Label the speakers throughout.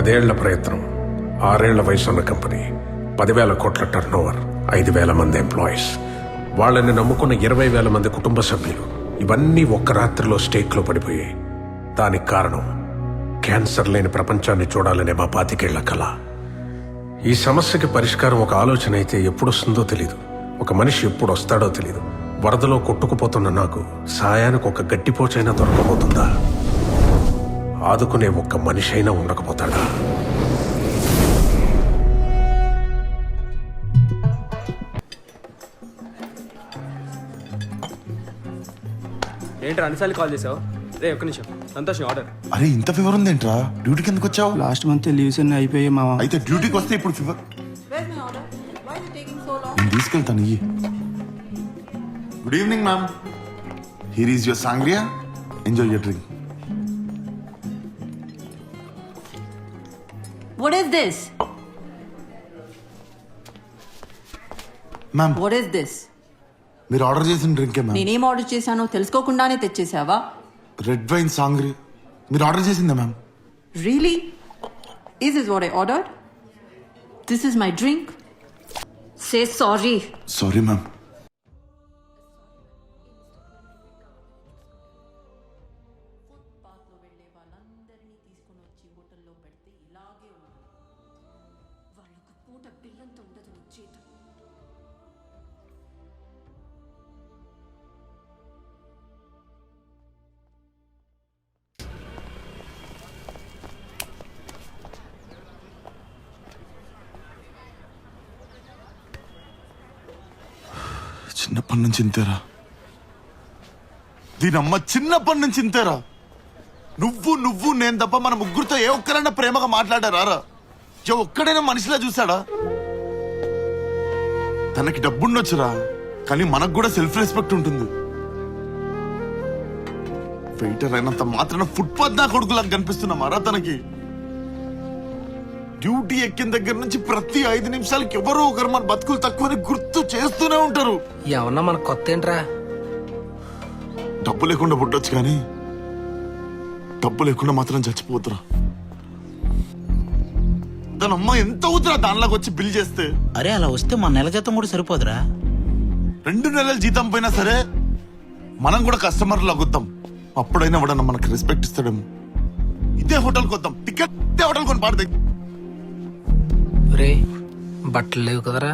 Speaker 1: 10 ఏళ్ల ప్రయత్నం, 6 ఏళ్ల వయసున్న కంపెనీ, 10,000 కోట్ల టర్నోవర్, 5,000 మంది ఎంప్లాయీస్, వాళ్ళని నమ్ముకున్న 20,000 మంది కుటుంబ సభ్యులు, ఇవన్నీ ఒక్క రాత్రిలో స్టేక్లో పడిపోయాయి. దానికి కారణం క్యాన్సర్ లేని ప్రపంచాన్ని చూడాలనే మా 25 ఏళ్ల కళ. ఈ సమస్యకి పరిష్కారం ఒక ఆలోచన అయితే ఎప్పుడొస్తుందో తెలీదు, ఒక మనిషి ఎప్పుడు వస్తాడో తెలీదు. వరదలో కొట్టుకుపోతున్న నాకు సాయానికి ఒక గట్టిపోచైనా దొరకబోతుందా? ఆదుకునే ఒక్క మనిషి అయినా ఉండకపోతాడా?
Speaker 2: ఏంట్రా అన్నిసార్లు కాల్ చేసావు? రే ఒక్క నిమిషం, సంతోష్ ఆర్డర్.
Speaker 3: అరే ఇంత ఫీవర్ ఉంది ఏంట్రా? డ్యూటీకి ఎందుకు వచ్చావు?
Speaker 4: లాస్ట్ మంత్ లీవ్స్ అన్ని అయిపోయాయి మావా.
Speaker 3: అయితే డ్యూటీకి వస్తే ఇప్పుడు fever
Speaker 5: Where's my order? Why is it taking so long?
Speaker 3: నేను తీసుకెళ్తాను. ఇయ్యి. Good evening ma'am. Here is your Sangria. Enjoy your drink.
Speaker 5: What is this?
Speaker 3: Ma'am
Speaker 5: What is this?
Speaker 3: మీరు ఆర్డర్ చేసిన డ్రింకే మ్యామ్.
Speaker 5: నేనేం ఆర్డర్ చేశానో తెలుసుకోకుండానే తెచ్చేసావా?
Speaker 3: రెడ్ వైన్ సాంగ్రియా మీరు order చేసిందా ma'am?
Speaker 5: Really? Is this what I ordered? This is my drink. Say sorry.
Speaker 3: Sorry ma'am. చిన్నప్పటి నుంచి ఇంతేరా. దీనమ్మ చిన్నప్పటి నుంచి ఇంతేరా. నువ్వు నేను తప్ప మన ముగ్గురితో ఏ ఒక్కరైనా ప్రేమగా మాట్లాడారా? ఏ ఒక్కడైనా మనిషిలా చూసాడా? తనకి డబ్బుండొచ్చురా, కానీ మనకు కూడా సెల్ఫ్ రెస్పెక్ట్ ఉంటుంది. వెయిటర్ అయినంత మాత్రాన ఫుట్పాత్ నా కొడుకులా కనిపిస్తున్నామారా తనకి? డ్యూటీ ఎక్కిన దగ్గర నుంచి ప్రతి 5 నిమిషాలకి ఎవరో ఒకరు మన బతుకులు తక్కువని గుర్తు చేస్తూనే ఉంటారు.
Speaker 2: ఏమన్నా మన కొత్త ఏంట్రా?
Speaker 3: డబ్బు లేకుండా పుట్టొచ్చు కానీ డబ్బు లేకుండా మాత్రం చచ్చిపోతురా. తన అమ్మ ఎంత అవుతురా దానిలోకి వచ్చి బిల్ చేస్తే?
Speaker 6: అరే అలా వస్తే మన నెల జీతం కూడా సరిపోదురా.
Speaker 3: 2 నెలల జీతం పోయినా సరే మనం కూడా కస్టమర్లు అగుద్దాం. అప్పుడైనా ఎవడన్నా మనకు రెస్పెక్ట్ ఇస్తాడేమో. ఇదే హోటల్కి వద్దాం, టికెట్ ఇదే హోటల్ కొని పాడతాయి.
Speaker 2: రే బట్టలు లేవు కదరా?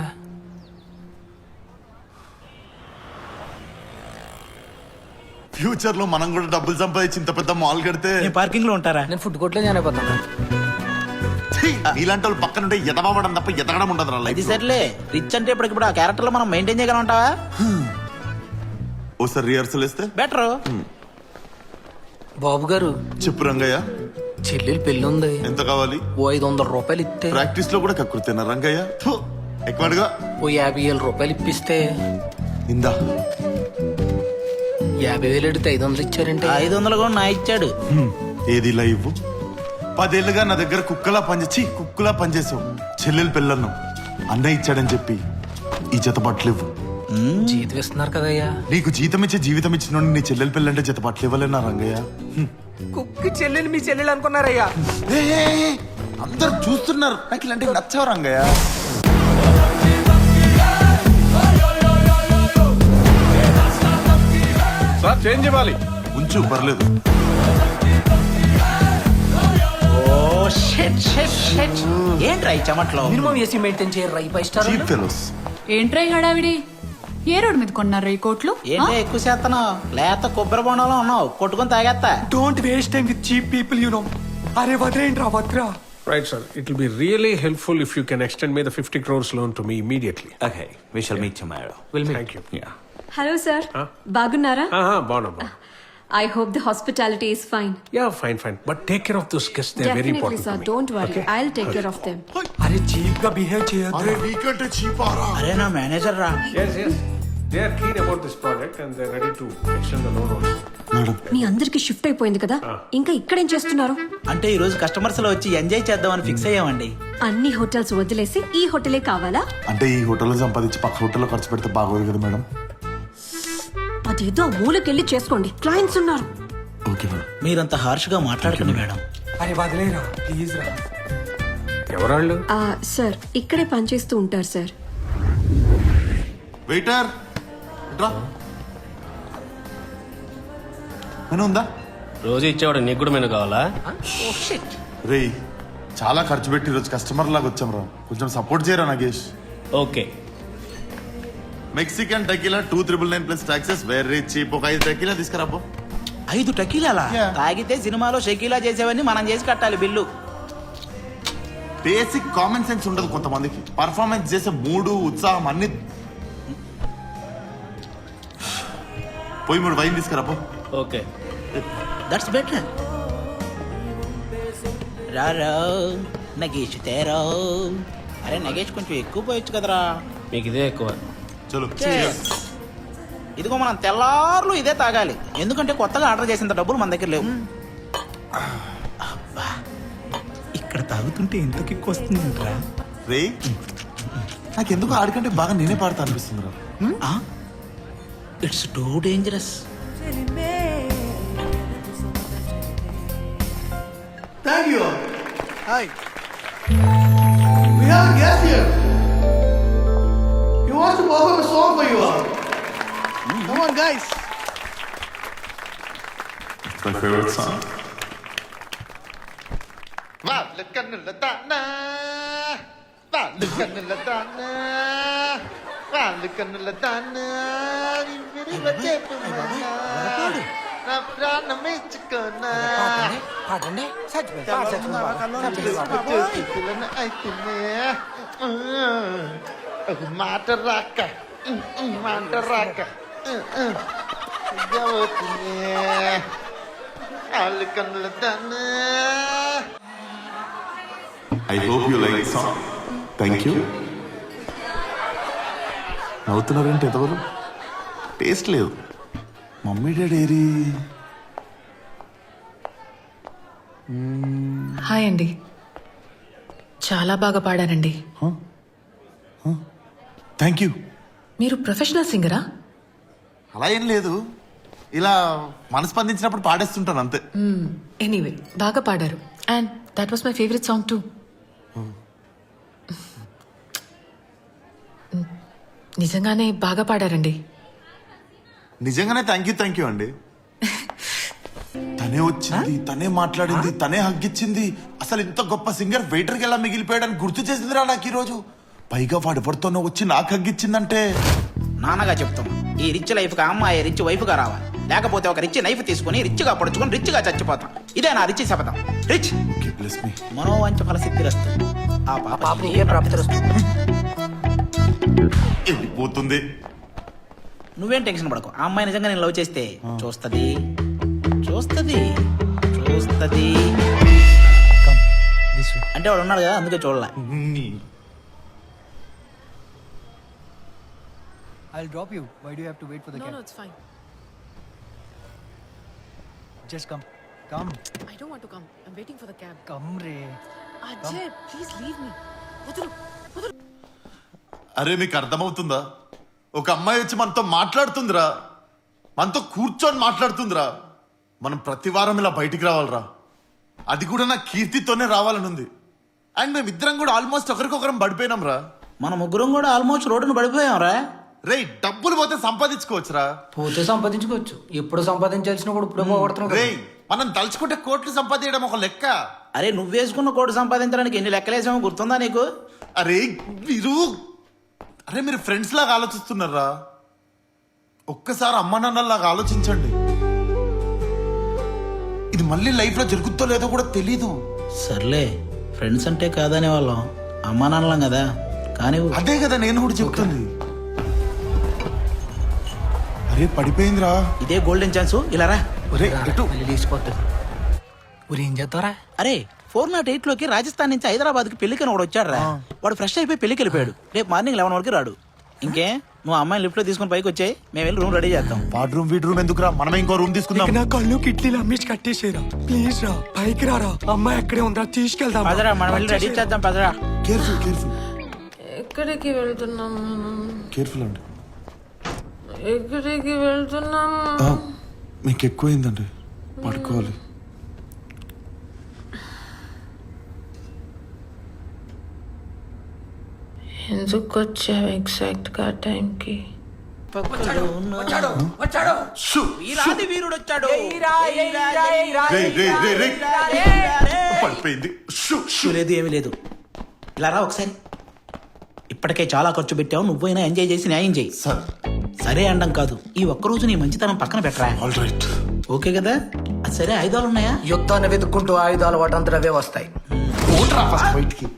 Speaker 3: ఫ్యూచర్ లో మనం కూడా డబ్బులు సంపాదించి ఇంత పెద్ద మాల్ కడితే
Speaker 6: పార్కింగ్ లో ఉంటారా?
Speaker 2: నేను ఫుడ్ కోర్ట్లో జాయిన్ అయిపోతాను.
Speaker 3: ఇలాంటి వాళ్ళు పక్కన ఉంటే ఎదవడం తప్ప ఎదగడం ఉండదు.
Speaker 6: అది సర్లే, రిచ్ అంటే ఇప్పుడు ఆ క్యారెక్టర్ లో మనం మెయింటైన్ చేయగలం ఉంటావా?
Speaker 3: ఓసారి రిహర్సల్ వేస్తే
Speaker 6: బెటర్.
Speaker 2: బాబు గారు
Speaker 3: చెప్పు రంగయ్య.
Speaker 2: చెల్లెలు పెళ్ళి ఉంది,
Speaker 3: ఎంత కావాలి?
Speaker 2: ఓ 500 రూపాయలు ఇస్తే.
Speaker 3: ప్రాక్టీస్ లో కూడా కక్కుర్తేనా రంగయ్య? ఎక్కువగా
Speaker 2: ఓ 50,000 రూపాయలు ఇప్పిస్తే.
Speaker 3: ఇందా
Speaker 2: 50,000 ఎడితే 500 ఇచ్చారంటే
Speaker 6: 500 కూడా నా ఇచ్చాడు.
Speaker 3: ఏది ఇలా ఇవ్వు. 10 ఏళ్ళుగా నా దగ్గర కుక్కలా పనిచేసావు. చెల్లెలు పెళ్ళన్నావు, అన్నయ్య ఇచ్చాడని చెప్పి ఈ జత బట్టలు ఇవ్వు.
Speaker 2: జీతం ఇస్తున్నారు కదయ్యా.
Speaker 3: నీకు జీతం ఇచ్చే జీవితం ఇచ్చిన నీ చెల్లెలు పెళ్ళంటే జత బట్టలు ఇవ్వలేనా రంగయ్య?
Speaker 2: కుక్కి చెల్లెలు మీ చెల్లెలు అనుకున్నారయ్యా.
Speaker 3: అందరు చూస్తున్నారు, నాకు ఇలాంటివి నచ్చావు రంగయ్య.
Speaker 1: సార్ చేంజ్ ఇవ్వాలి.
Speaker 3: ఉంచు పర్లేదు.
Speaker 6: ఏంట్రా ఈ చెమట్లో?
Speaker 2: మినిమం ఏసీ మెయింటైన్ చేయరు ఈ 5 స్టార్.
Speaker 3: Cheap fellows.
Speaker 7: ఏంట్రై హడావిడి? ఏ రోడ్ మీద కొన్నారా ఈ కోట్లు?
Speaker 6: ఏంటో ఎక్కువ చేస్తున్నావు? లేత కొబ్బరి బొండంలో ఉన్నావు, కొట్టుకొని తాగేస్తా.
Speaker 2: Don't waste time with cheap people, you know. అరే వద్రేంట్రా వద్రా.
Speaker 1: Right, sir. It will be really helpful if you can extend me the 50 crores loan to me immediately.
Speaker 8: Okay, we shall meet tomorrow.
Speaker 1: Thank you.
Speaker 8: Yeah.
Speaker 9: Hello sir, బాగున్నారా?
Speaker 1: బాగున్నా.
Speaker 9: I hope the hospitality is fine.
Speaker 1: Yeah, fine. But take care of those guests. They're very
Speaker 9: definitely
Speaker 1: important
Speaker 9: sir,
Speaker 1: to me.
Speaker 9: Don't worry, I will take care of them.
Speaker 2: అరే cheap గా behave చేయొద్దు.
Speaker 3: అరే నీకంటే చీపారా?
Speaker 6: అరే నా manager రా.
Speaker 1: Yes. They are keen about this project and they're ready to extend the loan also.
Speaker 3: Madam
Speaker 9: మీ అందరికి షిఫ్ట్ అయిపోయింది కదా, ఇంకా ఇక్కడేం చేస్తున్నారు?
Speaker 6: అంటే ఈ రోజు కస్టమర్స్ లో వచ్చి ఎంజాయ్ చేద్దామని ఫిక్స్ అయ్యామండి.
Speaker 9: అన్ని హోటల్స్ వదిలేసి ఈ హోటలే కావాలా?
Speaker 3: అంటే ఈ హోటల్లో సంపాదించి పక్క హోటల్లో ఖర్చు పెడితే బాగోదు కదా మేడం?
Speaker 9: అదేదో మూలకెళ్ళి చేసుకోండి, క్లయింట్స్ ఉన్నారు.
Speaker 3: Okay madam.
Speaker 6: మీరంత హార్ష్ గా మాట్లాడకండి మేడం.
Speaker 2: అరే వదిలేరా ప్లీజ్ రా.
Speaker 1: ఎవరాళ్ళు?
Speaker 9: సార్ ఇక్కడే పనిచేస్తూ ఉంటారు సార్.
Speaker 3: వెయిటర్ డ్రా మెనూ ఉందా?
Speaker 8: రోజు ఇచ్చేవాడు నీకు కూడా మెనూ కావాలా?
Speaker 3: రేయ్ చాలా ఖర్చు పెట్టి ఈరోజు కస్టమర్ లాగా వచ్చాం రా, కొంచెం సపోర్ట్ చేయరా Nagesh.
Speaker 8: Okay.
Speaker 3: Mexican tequila 299 plus taxes very cheap. ఒక 5 టెకీలా తీసుకురాపో.
Speaker 6: 5 టకీలాలా?
Speaker 3: Yeah.
Speaker 6: తాగితే సినిమాలో షకీలా చేసేవన్నీ మనం చేసి కట్టాలి బిల్లు.
Speaker 3: బేసిక్ కామన్ సెన్స్ ఉండదు కొంతమందికి. పర్ఫార్మెన్స్ చేసే మూడు ఉత్సాహం అన్ని పోయి 3 వైన్ తీసుకురాపో.
Speaker 8: ఓకే.
Speaker 6: That's better. రారా నగేష్ తేరా. అరే నగేష్ కొంచెం ఎక్కువ పోయొచ్చు కదరా.
Speaker 8: మీకు ఇదే ఎక్కువ.
Speaker 3: చలో
Speaker 6: ఇదిగో మనం తెల్లార్లు ఇదే తాగాలి, ఎందుకంటే కొత్తగా ఆర్డర్ చేసేంత డబ్బులు మన దగ్గర లేవు. అబ్బా, ఇక్కడ తాగుతుంటే ఎంత కిక్ వస్తుందంటరా.
Speaker 3: రే నాకెందుకు ఆడికంటే బాగా నేనే పాడతా అనిపిస్తుంది రా.
Speaker 6: It's too dangerous.
Speaker 10: Thank you. Hi. We have a guest here. He wants to perform a song for you all. Come on, guys.
Speaker 3: It's my favorite song. I hope you like the song. Thank you. నవ్వుతున్నారేంటి ఎంతవరకు? Taste లేదు. Mummy daddy ఏరి?
Speaker 11: Hi అండి, చాలా బాగా పాడారండి.
Speaker 3: Thank you.
Speaker 11: మీరు professional సింగరా?
Speaker 3: అలా ఏం లేదు, ఇలా మనస్పందించినప్పుడు పాడేస్తుంటాను అంతే.
Speaker 11: ఎనీవే బాగా పాడారు, and that was my favourite song two. నిజంగానే బాగా పాడారండి.
Speaker 3: నిజంగానే థ్యాంక్ యూ అండి. తనే వచ్చింది, తనే మాట్లాడింది, తనే హగ్గిచ్చింది. అసలు ఇంత గొప్ప సింగర్ వెయిటర్కి ఎలా మిగిలిపోయాడని గుర్తు చేసిందిరా నాకు ఈ రోజు. పైగా వాడు ఎవరితోనో వచ్చి నాకు హగ్గిచ్చిందంటే.
Speaker 6: నాన్నగా చెప్తాం, ఈ రిచ్ లైఫ్ గా అమ్మాయి రిచ్ వైఫ్ గా రావాలి, లేకపోతే ఒక రిచ్ నైఫ్ తీసుకుని రిచ్ గా పొడుచుకొని రిచ్ గా చచ్చిపోతాం. ఇదే నా రిచ్ శపథం. రిచ్ మనోవంచ ఫల సిద్ధిరస్తు. ఆ పాప
Speaker 3: వెళ్ళిపోతుంది.
Speaker 6: నువ్వేం టెన్షన్ పడకు, ఆ అమ్మాయి నిజంగా నేను లవ్ చేస్తే చూస్తది చూస్తది చూస్తది. అంటే వాడు ఉన్నాడు కదా, అందుకే చూడలే.
Speaker 2: I'll drop you. Why do you have to wait for the cab?
Speaker 11: it's fine.
Speaker 2: Just come. Come.
Speaker 11: I don't want to come. I'm waiting for the cab.
Speaker 2: Come, Ray.
Speaker 11: Ajay, please leave me.
Speaker 3: అరే మీకు అర్థమవుతుందా? ఒక అమ్మాయి వచ్చి మనతో మాట్లాడుతుందిరా, మనతో కూర్చొని మాట్లాడుతుందిరా. మనం ప్రతి వారం ఇలా బయటికి రావాలిరా. అది కూడా నా కీర్తితోనే రావాలని ఉంది. అండ్ మేమిద్దరం కూడా ఆల్మోస్ట్ ఒకరికొకరం పడిపోయినాం రా.
Speaker 6: మన ముగ్గురం కూడా ఆల్మోస్ట్ రోడ్డును పడిపోయాం రా.
Speaker 3: రే డబ్బులు పోతే సంపాదించుకోవచ్చురా.
Speaker 4: పోతే సంపాదించుకోవచ్చు, ఎప్పుడు సంపాదించాల్సిన కూడా ఇప్పుడు పోగొడుతున్నాం.
Speaker 3: రే మనం తలుచుకుంటే కోట్లు సంపాదించడం ఒక లెక్క.
Speaker 6: అరే నువ్వు వేసుకున్న కోటి సంపాదించడానికి ఎన్ని లెక్కలేసామో గుర్తుందా నీకు?
Speaker 3: అరే మీరు ఫ్రెండ్స్ లాగా ఆలోచిస్తున్నారా? ఒక్కసారి అమ్మ నాన్నలాగా ఆలోచించండి. ఇది మళ్ళీ లైఫ్ లో జరుగుతో లేదో కూడా తెలీదు.
Speaker 6: సర్లే, ఫ్రెండ్స్ అంటే కాదనే వాళ్ళం, అమ్మా నాన్నలం కదా. కానీ
Speaker 3: అదే కదా నేను కూడా చెప్తుంది. అరే పడిపోయిందిరా.
Speaker 6: ఇదే గోల్డెన్ ఛాన్స్, ఇలా రా.
Speaker 4: ఏం చేస్తారా?
Speaker 6: అరే 408 లోకి రాజస్థాన్ నుంచి హైదరాబాద్ కి పెళ్లికని ఒకడు వచ్చాడు రా. వాడు ఫ్రెష్ అయిపోయి పెళ్లికి వెళ్ళిపోయాడు. రేపు మార్నింగ్ 11 వరకు రాడు. ఇంకే నువ్వు అమ్మాయిని లిఫ్ట్ లో తీసుకుని పైకి వచ్చాయి, మేము వెళ్ళి రూమ్ రెడీ చేస్తాం.
Speaker 3: వీడ్ రూమ్ ఎందుకురా, మనమే ఇంకో రూమ్ తీసుకుందాం.
Speaker 2: నా కళ్ళు కిట్లీలు అమ్మేసి కట్టేసేరా. ప్లీజ్ రా, పైకి రారా. అమ్మాయి ఎక్కడే ఉందా, తీసుకెళ్దాం.
Speaker 6: పదరా, మనం వెళ్ళి రెడీ చేద్దాం. పదరా.
Speaker 3: కేర్ఫుల్
Speaker 11: ఎక్కడికి వెళ్తున్నాం?
Speaker 3: కేర్ఫుల్ అండి.
Speaker 11: ఎక్కడికి వెళ్తున్నాం?
Speaker 3: మీకు ఎక్కువైందండి, పడుకోవాలి.
Speaker 11: ఎందుకు వచ్చావు ఎగ్జాక్ట్గా టైంకి?
Speaker 3: షూ,
Speaker 6: వీరాది వీరుడు వచ్చాడు.
Speaker 3: రేయ్. పడిపోయింది. Shoe, shoe.
Speaker 6: లేదు ఏమీ లేదు. ఇలా రా ఒకసారి. ఇప్పటికే చాలా ఖర్చు పెట్టావు, నువ్వైనా ఎంజాయ్ చేసి న్యాయం చేయి.
Speaker 3: సార్
Speaker 6: సరే అండం కాదు, ఈ ఒక్కరోజు నీ మంచితనం పక్కన పెట్టరా.
Speaker 3: All right.
Speaker 6: ఓకే కదా? అది సరే, ఆయుధాలు ఉన్నాయా?
Speaker 4: యుద్ధాన్ని వెతుక్కుంటూ ఆయుధాలు వాటంతట అవే వస్తాయి.
Speaker 3: ఫస్ట్ బయటికి.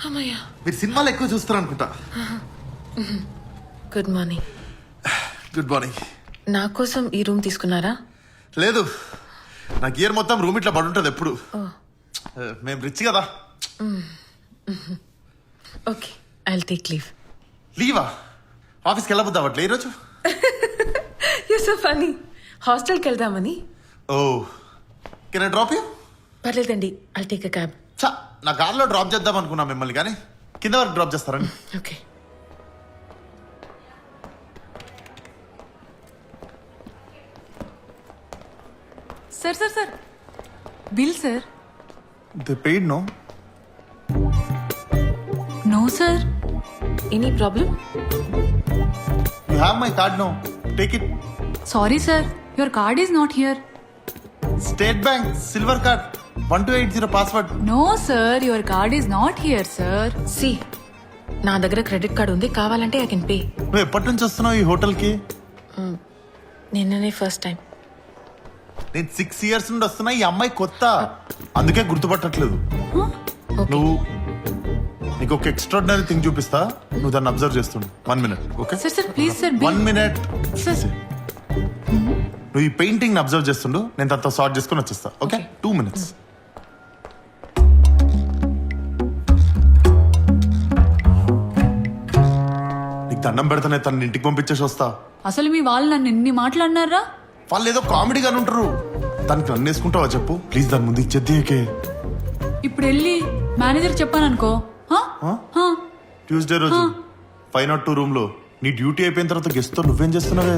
Speaker 11: అమ్మయ్యా.
Speaker 3: మీరు సినిమాలు ఎక్కువ చూస్తారు అనుకుంటా.
Speaker 11: Good morning.
Speaker 3: Good morning.
Speaker 11: నా కోసం ఈ రూమ్ తీసుకున్నారా?
Speaker 3: లేదు, నా గియర్ మొత్తం రూమ్ ఇట్లా పడి ఉంటుంది ఎప్పుడు. మేము రిచ్ కదా.
Speaker 11: Okay, I will take leave.
Speaker 3: లీవా? ఆఫీస్కి వెళ్ళబోద్దా అట్లా ఈరోజు?
Speaker 11: You so funny. హాస్టల్కి వెళ్దామని.
Speaker 3: Oh, can I drop you?
Speaker 11: పర్లేదండి, ఐ టేక్ అ క్యాబ్.
Speaker 3: చా, నా కార్లో డ్రాప్ చేద్దాం అనుకున్నా మిమ్మల్ని, కానీ కింద వరకు డ్రాప్ చేస్తారండి.
Speaker 11: Okay.
Speaker 7: Sir sir sir, bill sir.
Speaker 3: They paid no.
Speaker 7: No sir.
Speaker 11: Any problem?
Speaker 3: You have my card no, take it.
Speaker 7: Sorry sir, your card is not here.
Speaker 3: State Bank silver card 1280 password.
Speaker 7: No sir, your card is not here sir.
Speaker 11: See, నా దగ్గర credit card ఉంది, కావాలంటే I can pay.
Speaker 3: నువ్వు ఎప్పటి నుంచి వస్తున్నావు ఈ హోటల్కి?
Speaker 11: నిన్ననే ఫస్ట్ టైం.
Speaker 3: నేను 6 years నుండి వస్తున్నా. ఈ అమ్మాయి కొత్త, అందుకే గుర్తుపట్టట్లేదు. నువ్వు నీకు ఒక ఎక్స్ట్రాడినరీ థింగ్ చూపిస్తా, నువ్వు దాన్ని అబ్జర్వ్ చేస్తుండు. 1 minute, okay?
Speaker 7: Sir sir please sir,
Speaker 3: 1 minute.
Speaker 7: Sir.
Speaker 3: నువ్వు ఈ పెయింటింగ్ అబ్జర్వ్ చేస్తుండు, నేను తనతో సార్ట్ చేసుకుని వచ్చేస్తా, ఓకే? 2 minutes. నీకు దండం పెడతానే, తన ఇంటికి పంపించేసి వస్తా.
Speaker 7: అసలు మీ వాళ్ళు నన్ను ఎన్ని మాట్లాడినారా?
Speaker 3: వాళ్ళు ఏదో కామెడీగానే ఉంటారు. దానికి నన్ను వేసుకుంటావా చెప్పు ప్లీజ్? దాని ముందు ఇచ్చేద్దికే.
Speaker 7: ఇప్పుడు వెళ్ళి మేనేజర్ చెప్పాను అనుకో.
Speaker 3: ట్యూస్డే రోజు 502 రూమ్ లో నీ డ్యూటీ అయిపోయిన తర్వాత గెస్ట్ తో నువ్వేం చేస్తున్నావే?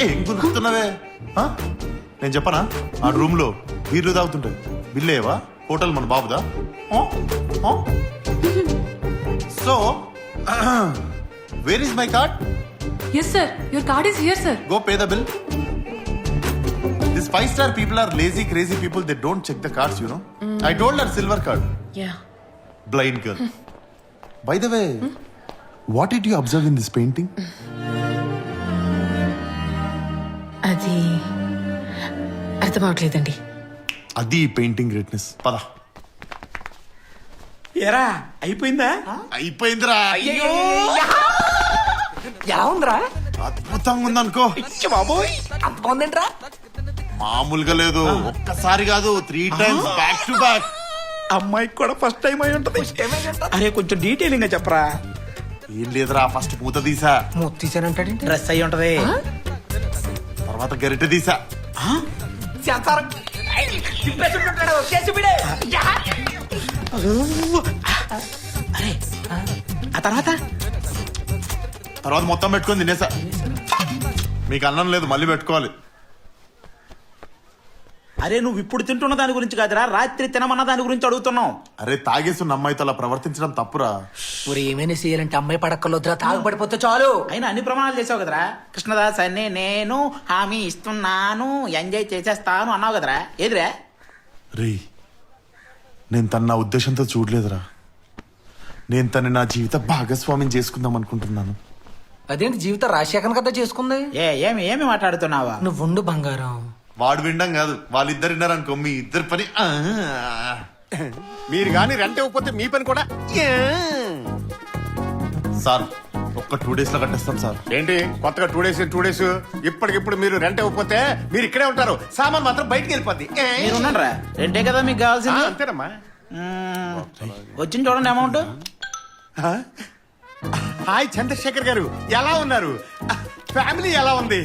Speaker 3: ఏం గుర్తున్నావే? నేను చెప్పనా, ఆ రూమ్ లో బీర్లు తాగుతుంటాయి. బిల్లేవా? హోటల్ మన బాబుదా? So where is my card?
Speaker 7: Yes sir, your card is here sir.
Speaker 3: Go pay the bill. These 5-star people are lazy, crazy people. They don't check the cards, you know. I told her silver card.
Speaker 11: Yeah.
Speaker 3: Blind girl. By the way, what did you observe in this painting?
Speaker 11: అది అర్థం అవట్లేదండి.
Speaker 3: అది painting greatness. పద.
Speaker 6: ఏరా అయిపోయిందా?
Speaker 3: అయిపోయిందిరా.
Speaker 4: ఎలా ఉందిరా?
Speaker 3: అద్భుతంగా ఉందనుకో.
Speaker 6: బాబోయ్,
Speaker 4: అంత బాగుందేంట్రా?
Speaker 3: మామూలుగా లేదు, ఒక్కసారి కాదు 3 times బ్యాక్ టు బ్యాక్.
Speaker 6: అమ్మాయికి కూడా ఫస్ట్ టైం అయి ఉంటది. అరే కొంచెం డీటెయిలింగ్ గా చెప్పరా.
Speaker 3: ఏం లేదురా, ఫస్ట్ పూత తీసా,
Speaker 4: మూత తీసానంటాడేంటి?
Speaker 6: డ్రెస్ అయి ఉంటది.
Speaker 3: తర్వాత గరిటె తీసా.
Speaker 6: అరే ఆ తర్వాత
Speaker 3: తర్వాత మొత్తం పెట్టుకొని తినేసా. మీకు అన్నం లేదు, మళ్ళీ పెట్టుకోవాలి.
Speaker 6: అరే నువ్వు ఇప్పుడు తింటున్న దాని గురించి కాదురా, రాత్రి తినమన్న దాని గురించి అడుగుతున్నావు.
Speaker 3: అరే తాగేస్తున్న అమ్మాయితో అలా ప్రవర్తించడం తప్పురా.
Speaker 4: ఊరు ఏమైనా చేయాలంటే అమ్మాయి పడక్కర్లొద్దురా, తాగుపడిపోతే చాలు.
Speaker 6: అయినా అన్ని ప్రమాణాలు చేసావు కదరా. కృష్ణదాస్ అని నేను హామీ ఇస్తున్నాను, ఎంజాయ్ చేసేస్తాను అన్నావు కదరా. ఏదిరా?
Speaker 3: రే నేను తన నా ఉద్దేశంతో చూడలేదురా. నేను తన నా జీవిత భాగస్వామిని చేసుకుందాం అనుకుంటున్నాను.
Speaker 4: అదేంటి జీవితం రాజశేఖర్ కదా చేసుకుంది.
Speaker 6: ఏమి ఏమి మాట్లాడుతున్నావా?
Speaker 4: నువ్వు ఉండు బంగారం.
Speaker 3: వాడు వినడం కాదు, వాళ్ళిద్దరు విన్నారనుకో మీ ఇద్దరు పని.
Speaker 1: మీరు కానీ రెంట్ ఇవ్వకపోతే మీ పని కూడా.
Speaker 3: సార్ ఒక్క 2 days లో కట్టేస్తాం సార్.
Speaker 1: ఏంటి కొత్తగా 2 days ఇప్పటికిప్పుడు మీరు రెంట్ ఇవ్వకపోతే మీరు ఇక్కడే ఉంటారు, సామాన్ మాత్రం బయటికి వెళ్ళిపోద్ది.
Speaker 6: మీరు ఉన్నారా? రెండే కదా మీకు కావాల్సింది.
Speaker 1: అంతేనమ్మా.
Speaker 6: వచ్చింది చూడండి అమౌంట్.
Speaker 1: హాయ్ చంద్రశేఖర్ గారు, ఎలా ఉన్నారు? ఫ్యామిలీ ఎలా ఉంది?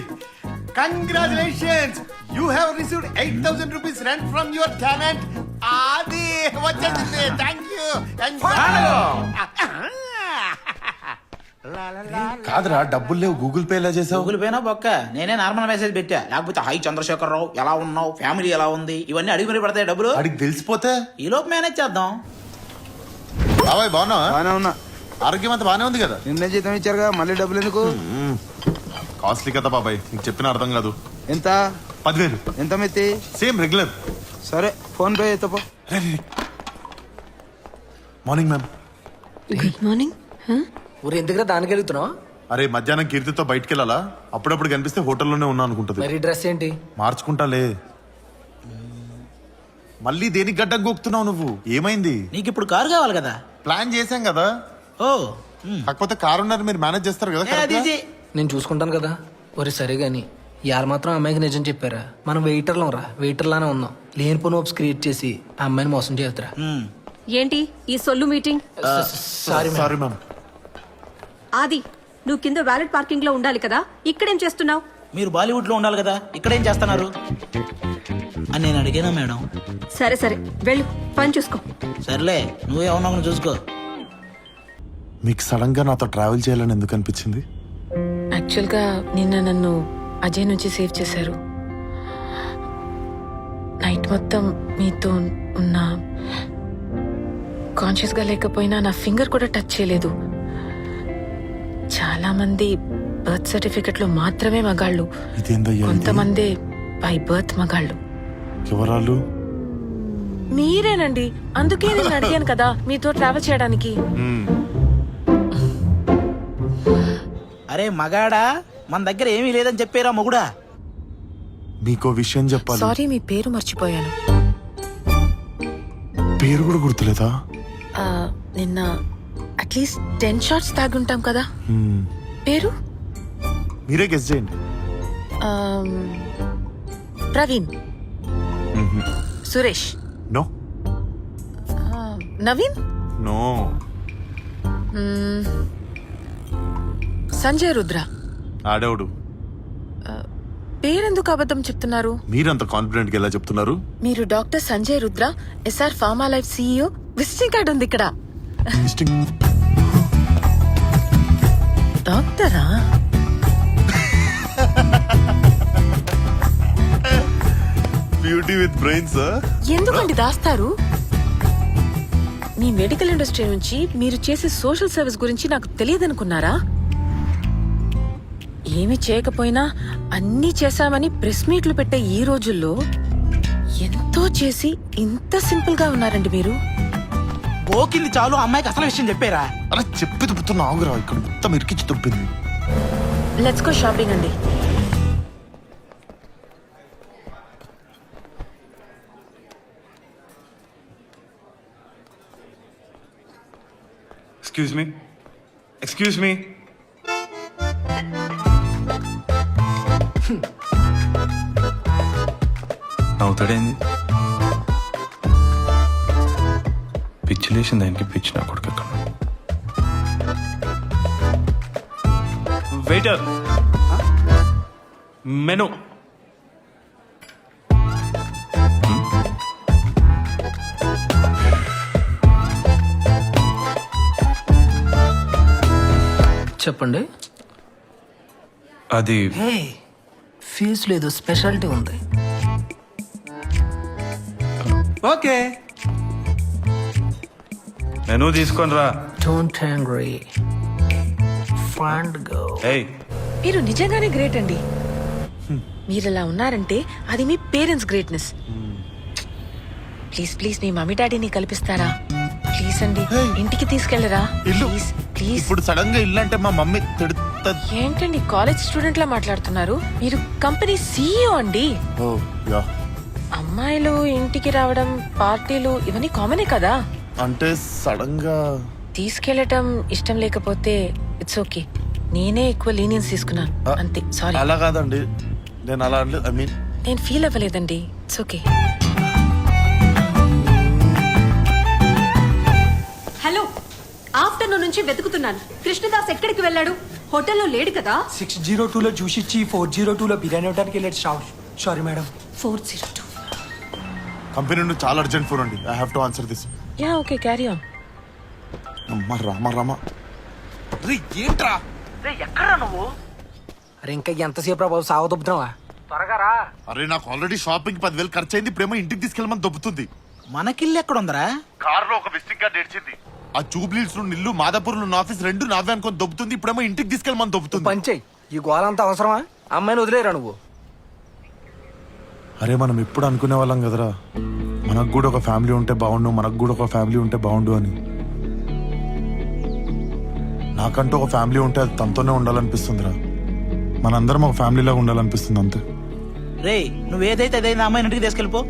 Speaker 1: Congratulations, you have received 8,000 rupees rent from your tenant. అది వచ్చేసింది. Thank you.
Speaker 3: కాదురా డబ్బులు లేవు, గూగుల్ పే ఎలా చేసావు?
Speaker 6: గూగుల్ పేనా బొక్క, నేనే నార్మల్ మెసేజ్ పెట్టా. లేకపోతే హై చంద్రశేఖర్ రావు ఎలా ఉన్నావు, ఫ్యామిలీ ఎలా ఉంది, ఇవన్నీ అడిగి మరి పడతాయి డబ్బులు.
Speaker 3: అడిగి తెలిసిపోతే
Speaker 6: ఈ లోపు మేనేజ్ చేద్దాం.
Speaker 3: బాబాయ్ బాగున్నావా?
Speaker 10: బానే ఉన్నా.
Speaker 3: ఆరోగ్యం అంతా బానే ఉంది కదా?
Speaker 10: నిన్నే జీతం ఇచ్చారుగా, మళ్ళీ డబ్బులు ఎందుకు?
Speaker 3: కాస్ట్లీ కదా బాబాయ్, నీకు చెప్పిన అర్థం కాదు.
Speaker 10: ఎంత?
Speaker 3: 10,000.
Speaker 10: ఎంత మెత్తి?
Speaker 3: Same regular.
Speaker 10: సరే ఫోన్ పే చేస్తాపో.
Speaker 3: Morning ma'am.
Speaker 9: Good morning.
Speaker 4: ఊరు ఎందుకురా దానికి వెళ్తున్నావు?
Speaker 3: అరే మధ్యాహ్నం కీర్తితో బయటికి వెళ్ళాలా, అప్పుడప్పుడు కనిపిస్తే హోటల్లోనే ఉన్నా అనుకుంటది.
Speaker 4: మరి డ్రెస్ ఏంటి?
Speaker 3: మార్చుకుంటాలే. మళ్ళీ దేనికి గడ్డం గోక్తున్నావు నువ్వు? ఏమైంది?
Speaker 6: నీకు ఇప్పుడు కారు కావాలి కదా.
Speaker 3: ప్లాన్ చేశాం కదా.
Speaker 6: ఓ
Speaker 3: కాకపోతే కారు ఉన్నారు, మీరు మేనేజ్ చేస్తారు కదా correct గా?
Speaker 4: నేను చూసుకుంటాను కదా. ఒరే సరే గాని ఇవాళ మాత్రం అమ్మాయికి నిజం చెప్పారా? మనం వెయిటర్లం రా, వెయిటర్లానే ఉన్నాం. లేనిపోని హోప్స్ క్రియేట్ చేసి ఆ అమ్మాయిని మోసం చేస్తారా?
Speaker 9: ఏంటి ఈ సొల్లు మీటింగ్?
Speaker 4: Sorry
Speaker 3: sorry ma'am.
Speaker 9: ఆది, నువ్వు కింద వ్యాలెట్ పార్కింగ్ లో ఉండాలి కదా, ఇక్కడేం చేస్తున్నావు?
Speaker 6: మీరు బాలీవుడ్ లో ఉండాలి కదా, ఇక్కడేం చేస్తున్నారు అని నేను అడిగానా మేడం?
Speaker 9: సరే సరే వెళ్ళు, పని చూసుకో.
Speaker 6: సర్లే నువ్వేమన్నా చూసుకో.
Speaker 3: మీకు సడన్ గా నాతో ట్రావెల్ చేయాలని ఎందుకు అనిపించింది?
Speaker 11: యాక్చువల్గా నిన్న నన్ను అజయ్ నుంచి సేవ్ చేశారు. నైట్ మొత్తం మీతో ఉన్న, కాన్షియస్గా లేకపోయినా నా ఫింగర్ కూడా టచ్ చేయలేదు. చాలా మంది బర్త్ సర్టిఫికెట్ లో మాత్రమే మగాళ్ళు,
Speaker 3: ఇదేందయ్యా ఇది?
Speaker 11: కొంతమంది బై బర్త్ మగాళ్ళు.
Speaker 3: ఎవరాళ్ళు?
Speaker 11: మీరేనండి, అందుకే నేను అడిగాను కదా మీతో ట్రావెల్ చేయడానికి.
Speaker 6: అరే మగాడా, మన దగ్గర ఏమీ లేదని చెప్పారా మొగుడా?
Speaker 3: మీకో విషయం చెప్పాలి.
Speaker 11: సారీ, మీ పేరు మర్చిపోయాను.
Speaker 3: పేరు కూడా గుర్తులేదా?
Speaker 11: నిన్న అట్లీస్ట్ 10 shots తాగుంటాం కదా. పేరు?
Speaker 3: మీరే గెస్ చేయండి.
Speaker 11: Praveen, Suresh,
Speaker 3: no
Speaker 11: Naveen,
Speaker 3: no.
Speaker 11: సంజయ్ రుద్ర.
Speaker 3: ఆడేవుడు.
Speaker 11: పేరెందుకు అబద్ధం చెప్తున్నారు?
Speaker 3: మీరంత కాన్ఫిడెంట్ గా ఎలా చెప్తున్నారు?
Speaker 11: మీరు doctor Sanjay Rudra, SR pharma life CEO. Visiting card ఉంది ఇక్కడ. డాక్టరా?
Speaker 3: Beauty with brains.
Speaker 11: ఎందుకండి దాస్తారు? మీ మెడికల్ ఇండస్ట్రీ నుంచి మీరు చేసే సోషల్ సర్వీస్ గురించి నాకు తెలియదనుకున్నారా? ఏమి చేయకపోయినా అన్నీ చేశామని ప్రెస్ మీట్లు పెట్టే ఈ రోజుల్లో ఎంతో చేసి ఇంత సింపుల్ గా ఉన్నారండి మీరు.
Speaker 6: ఓకింది చాలు, అమ్మాయికి అసలు విషయం చెప్పారా?
Speaker 3: అలా చెప్పి తుప్పుతున్నా ఆగురా, ఇక్కడ మొత్తం ఇరికించి తుప్పింది.
Speaker 11: లెట్స్ గో షాపింగ్ అండి.
Speaker 2: Excuse me.
Speaker 12: అవుతాడేంది? పిచ్చి లేచిన దానికి పిచ్చి నా కొడుకు ఎక్కడ? Waiter, menu.
Speaker 4: చెప్పండి.
Speaker 12: అది
Speaker 4: ఫీజు లేదు, స్పెషాలిటీ ఉంది.
Speaker 10: ఓకే.
Speaker 12: మెనూ తీసుకొని రా.
Speaker 4: Don't angry fund go.
Speaker 12: ఏయ్,
Speaker 11: మీరు నిజంగానే గ్రేట్ అండి. మీరు ఇలా ఉన్నారంటే అది మీ పేరెంట్స్ గ్రేట్నెస్. ప్లీజ్ ప్లీజ్ మీ మమ్మీ డాడీని కల్పిస్తారా? ప్లీజ్ అండి, ఇంటికి తీసుకెళ్లరా?
Speaker 3: ఇల్లు
Speaker 11: ప్లీజ్ ప్లీజ్.
Speaker 3: ఇప్పుడు సడన్ గా ఇల్లు అంటే మా మమ్మీ తిడుతుంది.
Speaker 11: ఏంటండి కాలేజ్ స్టూడెంట్ లా మాట్లాడుతున్నారు? మీరు కంపెనీ సీఈఓ అండి.
Speaker 3: ఓ యా,
Speaker 11: అమ్మాయిలు ఇంటికి రావడం, పార్టీలు ఇవన్నీ కామనే కదా.
Speaker 3: అంటే సడన్ గా
Speaker 11: తీసుకెళ్లటం ఇష్టం లేకపోతే ఇట్స్ ఓకే. నేనే ఎక్కువ లీనియన్స్ తీసుకున్నాను అంతే. సారీ.
Speaker 3: అలా కాదండి, నేను అలా అంటే ఐ మీన్
Speaker 11: నేను ఫీల్ అవ్వలేదండి. It's okay.
Speaker 9: హలో, ఆఫ్టర్నూన్ నుంచి వెతుకుతున్నాను. కృష్ణదాస్ ఎక్కడికి వెళ్ళాడు? హోటల్లో లేడు కదా?
Speaker 2: 602లో జ్యూస్ ఇచ్చి 402లో బిర్యానీ ఇవ్వడానికి వెళ్ళాడు. Sorry madam.
Speaker 9: 402.
Speaker 3: కంపెనీ నుండి చాలా అర్జెంట్ ఫోన్ అండి. I have to answer this.
Speaker 11: Yeah okay, carry on.
Speaker 3: అమ్మ రామ రామ.
Speaker 6: ఏంట్రా రే, ఎక్కడా నువ్వు?
Speaker 4: అరే ఇంకా ఎంతసేపు రా బాబు, సాగు దొబ్బుతున్నావా? త్వరగా రా.
Speaker 3: అరే నాకు ఆల్రెడీ షాపింగ్ 10,000 ఖర్చు అయింది. ప్రేమ ఇంటికి తీసుకెళ్ళమని దొబ్బుతుంది.
Speaker 6: మనకిల్లు ఎక్కడుందరా?
Speaker 3: కార్ లో ఒక విజిటింగ్ కార్డ్ ఏడ్చింది. ఆ జూబ్లీస్ నుండి ఇల్లు, మాదాపూర్ లో ఆఫీస్ రెండు నావే అనుకొని దొబ్బుతుంది. ఇప్పుడేమో ఇంటికి తీసుకెళ్ళమని దొబ్బుతుంది.
Speaker 4: పంచేయి, ఈ గోలంతా అవసరమా? అమ్మాయిని వదిలేరా నువ్వు?
Speaker 3: అరే మనం ఎప్పుడు అనుకునే వాళ్ళం కదరా, మనకు కూడా ఒక ఫ్యామిలీ ఉంటే బాగుండు, మనకు కూడా ఒక ఫ్యామిలీ ఉంటే బాగుండు అని. నాకంటూ ఒక ఫ్యామిలీ ఉంటే అది తనతోనే ఉండాలనిపిస్తుందిరా. మనందరం ఒక ఫ్యామిలీలాగా ఉండాలనిపిస్తుంది అంతే.
Speaker 6: రే, నువ్వేదైతే అదైనా అమ్మాయిని ఇంటికి తీసుకెళ్ళిపో.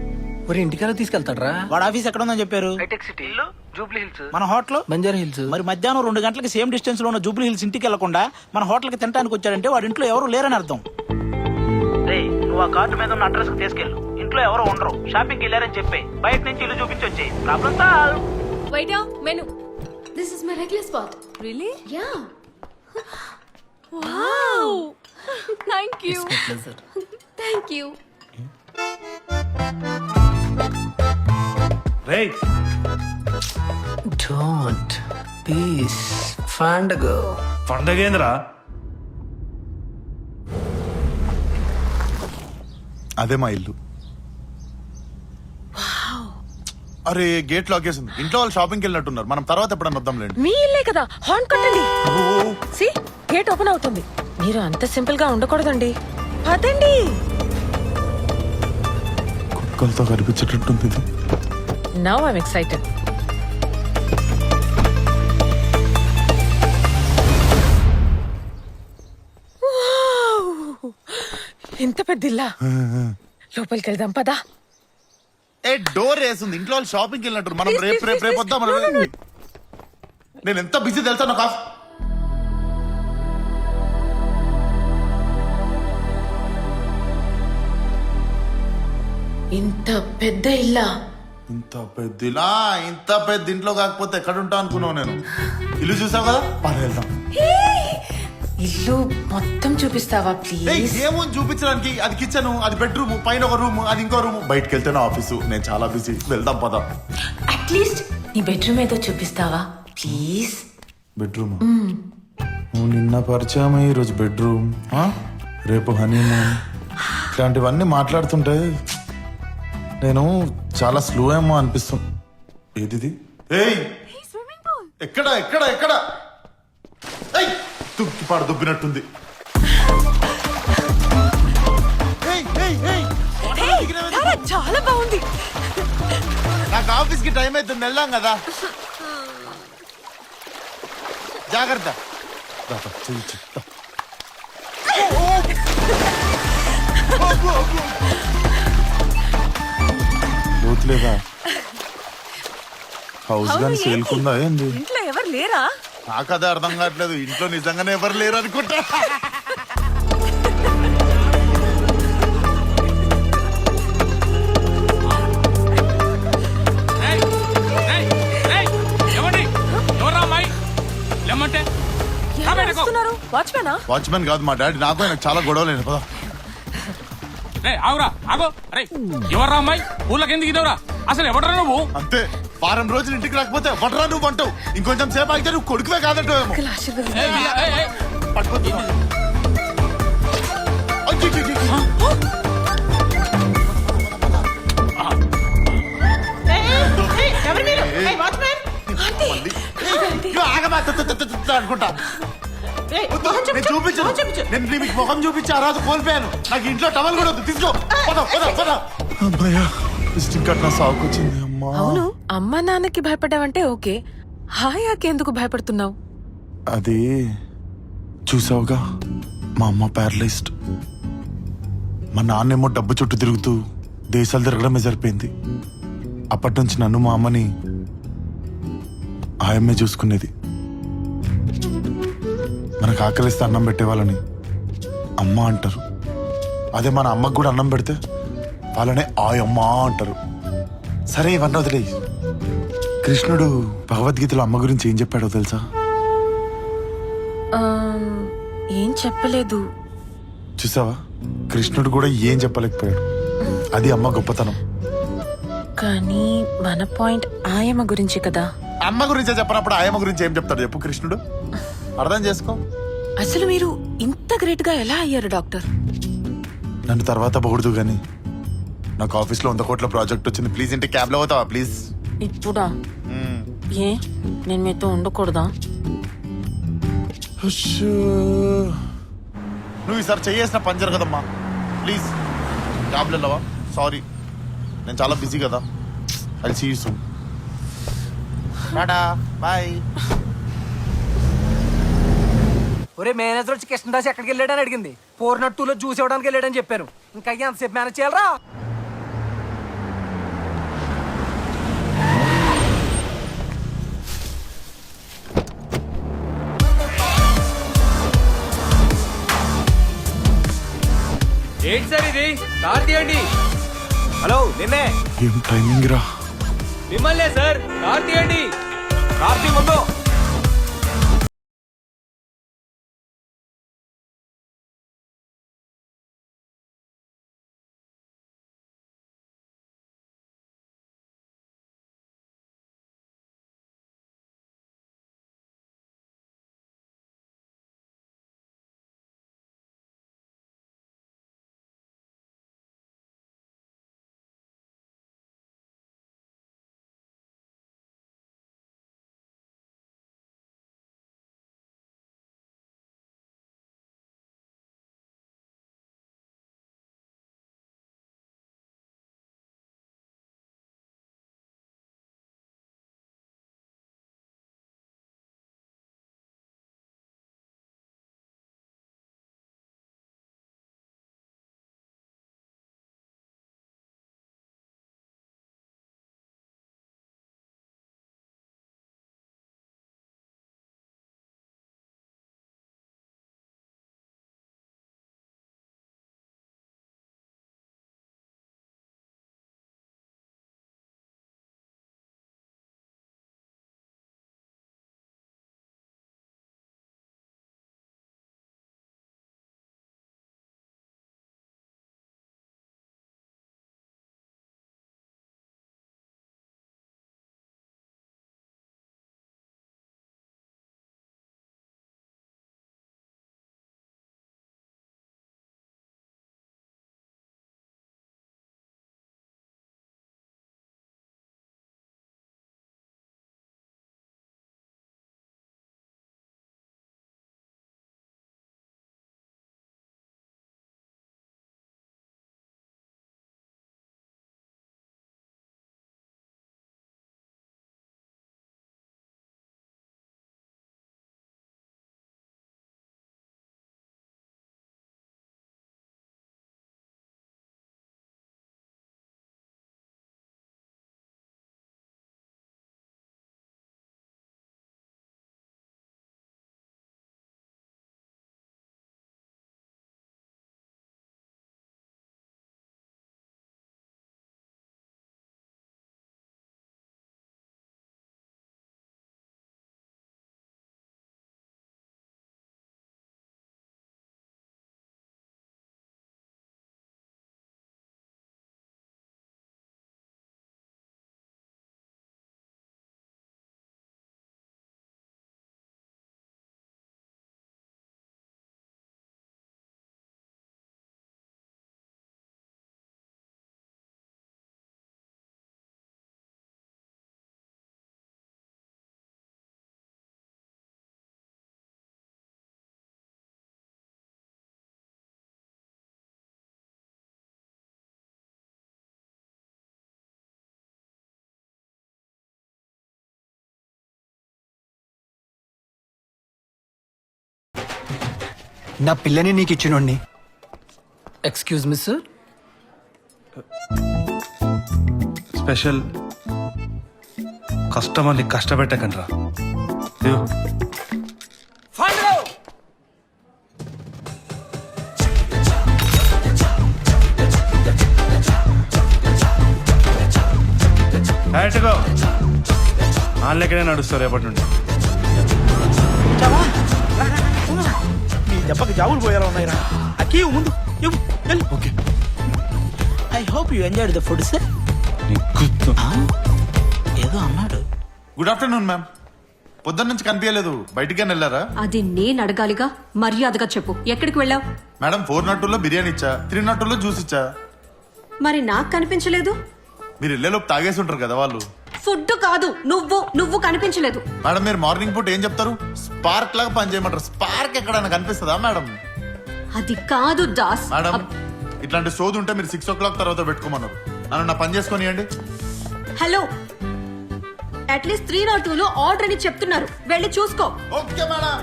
Speaker 4: మరి ఇంటికల్లా తీసుకెళ్తాడ్రా?
Speaker 6: వాడు ఆఫీస్ ఎక్కడ ఉందని చెప్పారు?
Speaker 4: Hitech City, Jubilee Hills.
Speaker 6: మన హోటల్
Speaker 4: బంజారా హిల్స్.
Speaker 6: మరి మధ్యాహ్నం 2 గంటలకి సేమ్ డిస్టెన్స్ లో ఉన్న జూబ్లీ హిల్స్ ఇంటికి వెళ్లకుండా మన హోటల్ కి తినడానికి వచ్చాడంటే వాడి ఇంట్లో ఎవరు లేరని అర్థం. రే, నువ్వు ఆ కార్డు మీద ఉన్న అడ్రస్ కి తీసుకెళ్ళు. ఇంట్లో ఎవరు ఉండరు, షాపింగ్ వెళ్ళారని చెప్పి బయట నుంచి ఇల్లు చూపించి వచ్చే problem solve.
Speaker 9: Waiter, menu. This is my regular spot. Really? Yeah. Wow. Thank you.
Speaker 4: It's my pleasure.
Speaker 9: Thank you.
Speaker 12: రేయ్,
Speaker 4: Don't. Peace. Fund go.
Speaker 12: పండగేంద్రా?
Speaker 3: అదే మా ఇల్లు. అరే గేట్ లాక్ చేసింది. ఇంట్లో వాళ్ళు షాపింగ్కి వెళ్ళినట్టున్నారు. మనం తర్వాత ఎప్పుడన్నా వద్దాంలేండి.
Speaker 11: మీ ఇల్లే కదా, హార్న్ కొట్టండి. సి, గేట్ ఓపెన్ అవుతుంది. మీరు అంత సింపుల్ గా ఉండకూడదండి. పదండి.
Speaker 3: కుక్కలతో కనిపించేటట్టుంది ఇది.
Speaker 11: Now I'm excited. ఎంత పెద్ద ఇల్లా? లోపలికి వెళ్దాం పదా.
Speaker 3: ఏ డోర్ వేసింది. ఇంట్లో వాళ్ళు షాపింగ్కి వెళ్ళినట్టు. మనం రేపు రేపు రేపు వద్దాం. నేను ఎంత బిజీ తెలుసా నాకు.
Speaker 11: ఇంత పెద్ద ఇల్లా?
Speaker 3: ఇంత పెద్ద ఇలా, ఇంత పెద్ద ఇంట్లో కాకపోతే ఎక్కడ ఉంటా అనుకున్నావు నేను. ఇల్లు చూసావు కదా, పని వెళ్దాం.
Speaker 11: ఇల్లు మొత్తం చూపిస్తావా ప్లీజ్?
Speaker 3: ఏమో చూపించడానికి. అది కిచెన్, అది బెడ్రూమ్, పైన ఒక రూమ్, అది ఇంకో రూమ్. బయటకు వెళ్తే నా ఆఫీసు. నేను చాలా బిజీ. వెళ్దాం పద.
Speaker 11: అట్లీస్ట్ నీ బెడ్రూమ్ ఏదో చూపిస్తావా ప్లీజ్?
Speaker 3: బెడ్రూమ్ నువ్వు నిన్న పరిచయం, ఈరోజు బెడ్రూమ్, రేపు హనీమూన్, ఇట్లాంటివన్నీ మాట్లాడుతుంటే నేను చాలా స్లో ఏమో అనిపిస్తుంది. ఏది? ఏయ్, ఎక్కడ ఎక్కడ ఎక్కడ? తుక్కిపాడు దుబ్బినట్టుంది.
Speaker 11: చాలా బాగుంది.
Speaker 3: నాకు ఆఫీస్ కి టైం అవుతుంది. వెళ్దాం కదా. జాగ్రత్త. లోతులేదా? హౌస్ గాని సేల్కుందా ఏంది?
Speaker 11: ఇంట్లో ఎవరు లేరా?
Speaker 3: నాకు అదే అర్థం కావట్లేదు. ఇంట్లో నిజంగానే ఎవరు లేరు అనుకుంటా. వాచ్మెన్ కాదు మా డాడీ. నాకు ఆయనకు చాలా గొడవలేదు. పదా
Speaker 8: ఆగురా, ఆగో. అరే ఎవర్రా అమ్మాయి? ఊళ్ళకి ఎందుకు ఇదవరా? అసలు ఎవడరా నువ్వు?
Speaker 3: అంతే, వారం రోజులు ఇంటికి రాకపోతే వడరా నువ్వు అంటావు. ఇంకొంచెం సేపు అయితే నువ్వు కొడుకువే కాదంటావేమో. మళ్ళీ ఇగో ఆగమా, అనుకుంటా నేను చూపించను. నేను మీకు ముఖం చూపించి ఆ రోజు కోల్పోయాను. నాకు ఇంట్లో టవల్ కూడా వద్దు. తీసుకో, పద పద పద. అమ్మయ్యా, విజిటింగ్ కార్డ్ నా సాగుకొచ్చింది. అమ్మా,
Speaker 11: అవును అమ్మా నాన్నకి భయపడ్డావంటే ఓకే, హాయాకి ఎందుకు భయపడుతున్నావు?
Speaker 3: అది చూసావుగా, మా అమ్మ ప్యారలైజ్డ్. మా నాన్నేమో డబ్బు చుట్టూ తిరుగుతూ దేశాలు తిరగడమే సరిపోయింది. అప్పటి నుంచి నన్ను మా అమ్మని ఆయమ్మే చూసుకునేది. మనకు ఆకలిస్తే అన్నం పెట్టేవాళ్ళని అమ్మ అంటారు. అదే మన అమ్మకు కూడా అన్నం పెడితే వాళ్ళనే ఆయమ్మ అంటారు. సరే ఇవన్నీ వదిలే. కృష్ణుడు భగవద్గీతలో అమ్మ గురించి ఏం చెప్పాడో తెలుసా?
Speaker 11: ఏం చెప్పలేదు.
Speaker 3: చూసావా, కృష్ణుడు కూడా ఏం చెప్పలేకపోయాడు. అది అమ్మ గొప్పతనం.
Speaker 11: కానీ మన పాయింట్ ఆయమ్మ గురించి కదా.
Speaker 3: అమ్మ గురించే చెప్పనప్పుడు ఆయమ్మ గురించి ఏం చెప్తాడు చెప్పు కృష్ణుడు? అర్థం చేసుకో.
Speaker 11: అసలు మీరు ఇంత గ్రేట్ గా ఎలా అయ్యారు డాక్టర్?
Speaker 3: నన్ను తర్వాత పొగుడుదు గాని నాకు ఆఫీస్లో 100 కోట్ల ప్రాజెక్ట్ వచ్చింది. ప్లీజ్ ఇంటి క్యాబ్ లో అవుతావా ప్లీజ్?
Speaker 11: ఇప్పుడా? ఏ నేను మీతో ఉండకూడదా?
Speaker 3: నువ్వు ఈసారి చేయేసిన పంచర్ కదమ్మా, ప్లీజ్ క్యాబ్లో వెళ్ళవా? సారీ, నేను చాలా బిజీ కదా. I see you soon. Tata bye.
Speaker 4: ఒరే మేనేజర్ వచ్చి కృష్ణదాస్ ఎక్కడికి వెళ్ళాడని అడిగింది. 402లో జ్యూస్ ఇవ్వడానికి వెళ్ళాడని చెప్పాను. ఇంకా ఎంతసేపు మేనేజ్ చేయాలరా?
Speaker 8: ఏంటి సార్ ఇది? కార్ తీయండి. హలో, నిన్నే.
Speaker 3: ఏం టైమింగ్ రా.
Speaker 8: మిమ్మల్నే సార్, కార్ తీయండి. కార్ తీ ముందు.
Speaker 2: నా పిల్లని నీకు ఇచ్చినోడిని.
Speaker 4: Excuse me sir.
Speaker 12: స్పెషల్ కస్టమర్ని కష్టపెట్టకండి రా. వాళ్ళెక్కడే నడుస్తారు రేపటి నుండి.
Speaker 6: నీ దెబ్బకి జాబులు పోయేలా ఉన్నాయిరా. అక్కీ ముందు okay. I hope you enjoyed the food sir. ఏదో అన్నాడు.
Speaker 3: Good afternoon ma'am. పొద్దున్న నుంచి కనిపించలేదు, బయటికి వెళ్ళారా?
Speaker 9: అది నేను అడగాలిగా, మర్యాదగా చెప్పు ఎక్కడికి వెళ్ళావు?
Speaker 3: మేడం 402లో బిర్యానీ ఇచ్చా, 302లో జ్యూస్ ఇచ్చా.
Speaker 9: మరి నాకు కనిపించలేదు.
Speaker 3: మీరు వెళ్ళేలోపు తాగేసి ఉంటారు కదా వాళ్ళు.
Speaker 9: ఫుడ్ కాదు, నువ్వు కనిపించలేదు.
Speaker 3: మేడం మీరు మార్నింగ్ పూట ఏం చెప్తారు? స్పార్క్ లాగా పని చేయమంటారు. స్పార్క్ ఎక్కడైనా కనిపిస్తుందా మేడం?
Speaker 9: అది కాదు దాస్.
Speaker 3: మేడం ఇట్లాంటి సోది ఉంటే మీరు 6 o'clock తర్వాత పెట్టుకోమన్నారు. నన్ను నా పని చేసుకొనియండి.
Speaker 9: హలో, అట్లీస్ట్ 302లో ఆర్డర్ అని చెప్తున్నారు, వెళ్ళి చూసుకో.
Speaker 3: Okay madam.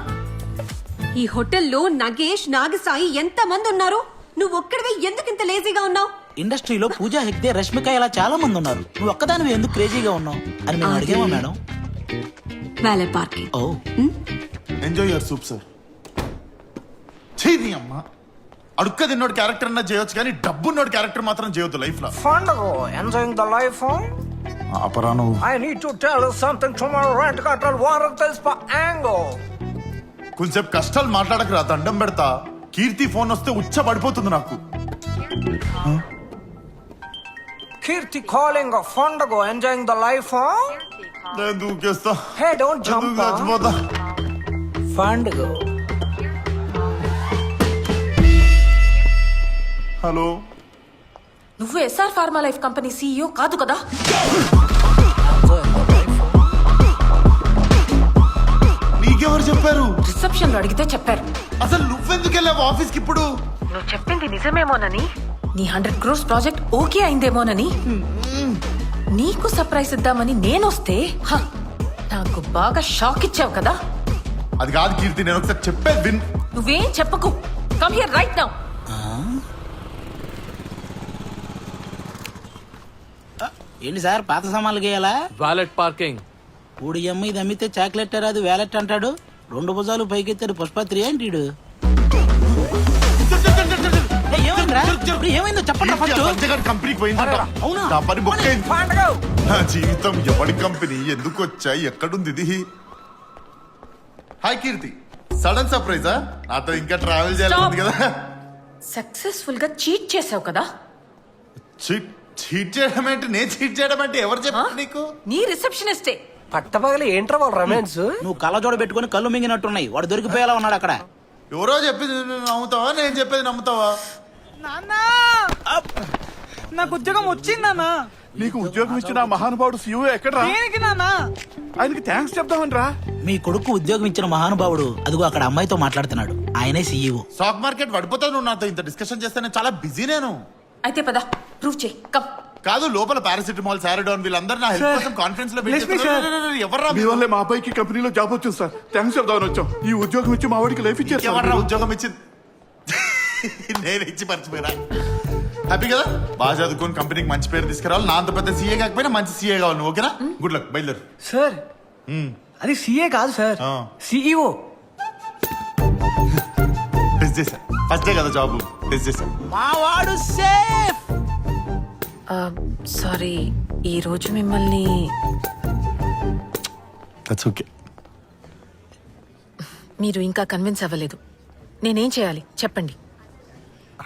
Speaker 9: ఈ హోటల్లో నగేష్, నాగసాయి ఎంత మంది ఉన్నారు? నువ్వు ఒక్కడివే ఎందుకు ఇంత లేజీగా ఉన్నావు?
Speaker 6: ఇండస్ట్రీలో పూజా హెగ్డే, రష్మిక ఇలా చాలా మంది ఉన్నారు. నువ్వు ఒక్కదానివి ఎందుకు క్రేజీగా ఉన్నావు అని మేము అడిగామా madam?
Speaker 9: Valet parking.
Speaker 6: Oh
Speaker 3: enjoy your soup sir. చెయ్యి అమ్మా. అడుక్క తిన్నోడు క్యారెక్టర్ అన్నా చేయొచ్చు, కానీ డబ్బున్నోడు క్యారెక్టర్ మాత్రం చేయొద్దు లైఫ్ లో.
Speaker 4: Enjoying the life.
Speaker 3: అపరా నువ్వు.
Speaker 4: I need to tell you something to my rent control water tells for angle.
Speaker 3: కొంచెం కష్టాలు మాట్లాడక రా, దండం పెడతా. కీర్తి ఫోన్ వస్తే ఉచ్చ పడిపోతుంది నాకు.
Speaker 4: Kirti calling a Fondago, enjoying the life, huh?
Speaker 3: నేను దూకేస్తా.
Speaker 4: Hey, don't jump, huh?
Speaker 3: చచ్చిపోతా.
Speaker 4: Fondago.
Speaker 3: హలో,
Speaker 11: నువ్వు SR pharma life company CEO కాదు కదా?
Speaker 3: నీకెవరు చెప్పారు?
Speaker 11: రిసెప్షన్ లో అడిగితే చెప్పారు.
Speaker 3: అసలు నువ్వెందుకు వెళ్ళావు ఆఫీస్ కి ఇప్పుడు?
Speaker 11: నువ్వు చెప్పింది నిజమేమోనని, నీ 100 crores ప్రాజెక్ట్ ఓకే అయిందేమోనని, నీకు సర్ప్రైజ్ ఇద్దామని నేనొస్తే నాకు బాగా షాక్ ఇచ్చావు కదా.
Speaker 3: అది కాదు కీర్తి, నేను ఒకసారి చెప్పేది విన్.
Speaker 11: నువ్వేం చెప్పకు. Come here right now.
Speaker 6: ఏంటి సార్ పాత సామాన్లు గేయాలా?
Speaker 8: Valet parking.
Speaker 6: ఊడి అమ్మ ఇది అమ్మితే చాక్లెట్ రాదు వ్యాలెట్ అంటాడు. 2 భుజాలు పైకెత్తాడు పుష్పత్రి ఏంటి ఈడు? ఏమైందో చెప్పండి ఫస్ట్.
Speaker 3: కంపెనీకి పోయిందంట.
Speaker 6: అవునా?
Speaker 3: నా పని బుక్ అయింది. నా జీవితం ఎవడి కంపెనీ, ఎందుకు వచ్చాయి, ఎక్కడుంది ఇది? హాయ్ కీర్తి, సడన్ సర్ప్రైజా? నాతో ఇంకా ట్రావెల్ చేయాలి కదా.
Speaker 11: సక్సెస్ఫుల్ గా చీట్ చేసావు కదా.
Speaker 3: చీట్ చేయడం ఏంటి? నేను చీట్ చేయడం అంటే ఎవరు చెప్పారు నీకు?
Speaker 11: నీ రిసెప్షనిస్టే.
Speaker 4: పట్టపగలి ఏంట్రా వాళ్ళ రొమాన్స్?
Speaker 6: నువ్వు కళ్ళజోడ పెట్టుకుని కళ్ళు మింగినట్టున్నాయి. వాడు దొరికిపోయేలా ఉన్నాడు అక్కడ.
Speaker 3: ఎవరో చెప్పింది నమ్ముతావా, నేను చెప్పేది నమ్ముతావా?
Speaker 10: నాకు ఉద్యోగం వచ్చిందన్నా.
Speaker 3: నీకు ఉద్యోగం ఇచ్చిన మహానుభావుడు సీఓ ఎక్కడ? ఆయనకి థ్యాంక్స్ చెప్తామని రా.
Speaker 6: మీ కొడుకు ఉద్యోగం ఇచ్చిన మహానుభావుడు అదిగో అక్కడ అమ్మాయితో మాట్లాడుతున్నాడు. ఆయనే సీఈఓ.
Speaker 3: స్టాక్ మార్కెట్ పడిపోతావు నువ్వు నాతో ఇంత డిస్కషన్ చేస్తే. నేను చాలా బిజీ. నేను
Speaker 11: అయితే పద ప్రూవ్ చేయి. కమ్.
Speaker 3: కాదు, లోపల పారాసిటమాల్, సారిడాన్ వీళ్ళందరూ నా హెల్ప్ కోసం కాన్ఫరెన్స్ లో ఎవర్రా?
Speaker 13: మీ వల్లే మా అబ్బాయికి కంపెనీలో జాబ్ వచ్చింది సార్. థ్యాంక్స్ చెప్దామని వచ్చాం. ఈ ఉద్యోగం ఇచ్చి మా వాడికి లైఫ్ ఇచ్చారు.
Speaker 3: ఎవర్రా ఉద్యోగం ఇచ్చింది? నేను ఇచ్చి మర్చిపోయినా. హ్యాపీ కదా? బాగా చదువుకొని కంపెనీకి మంచి పేరు తీసుకురావాలి. నా అంత పెద్ద సీఏ కాకపోయినా మంచి సీఏ కావాలి నువ్వు. ఓకేనా? గుడ్ లక్, బయలుదేరు.
Speaker 2: సార్ అది సీఏ కాదు సార్, సిఇఓ.
Speaker 3: టెస్ట్ చేశా, ఫస్ట్ డే కదా జాబ్, టెస్ట్ చేశా.
Speaker 6: మా వాడు సేఫ్.
Speaker 11: సారీ, ఈ రోజు మిమ్మల్ని
Speaker 3: దట్స్ ఓకే.
Speaker 11: మీరు ఇంకా కన్విన్స్ అవ్వలేదు. నేనేం చేయాలి చెప్పండి.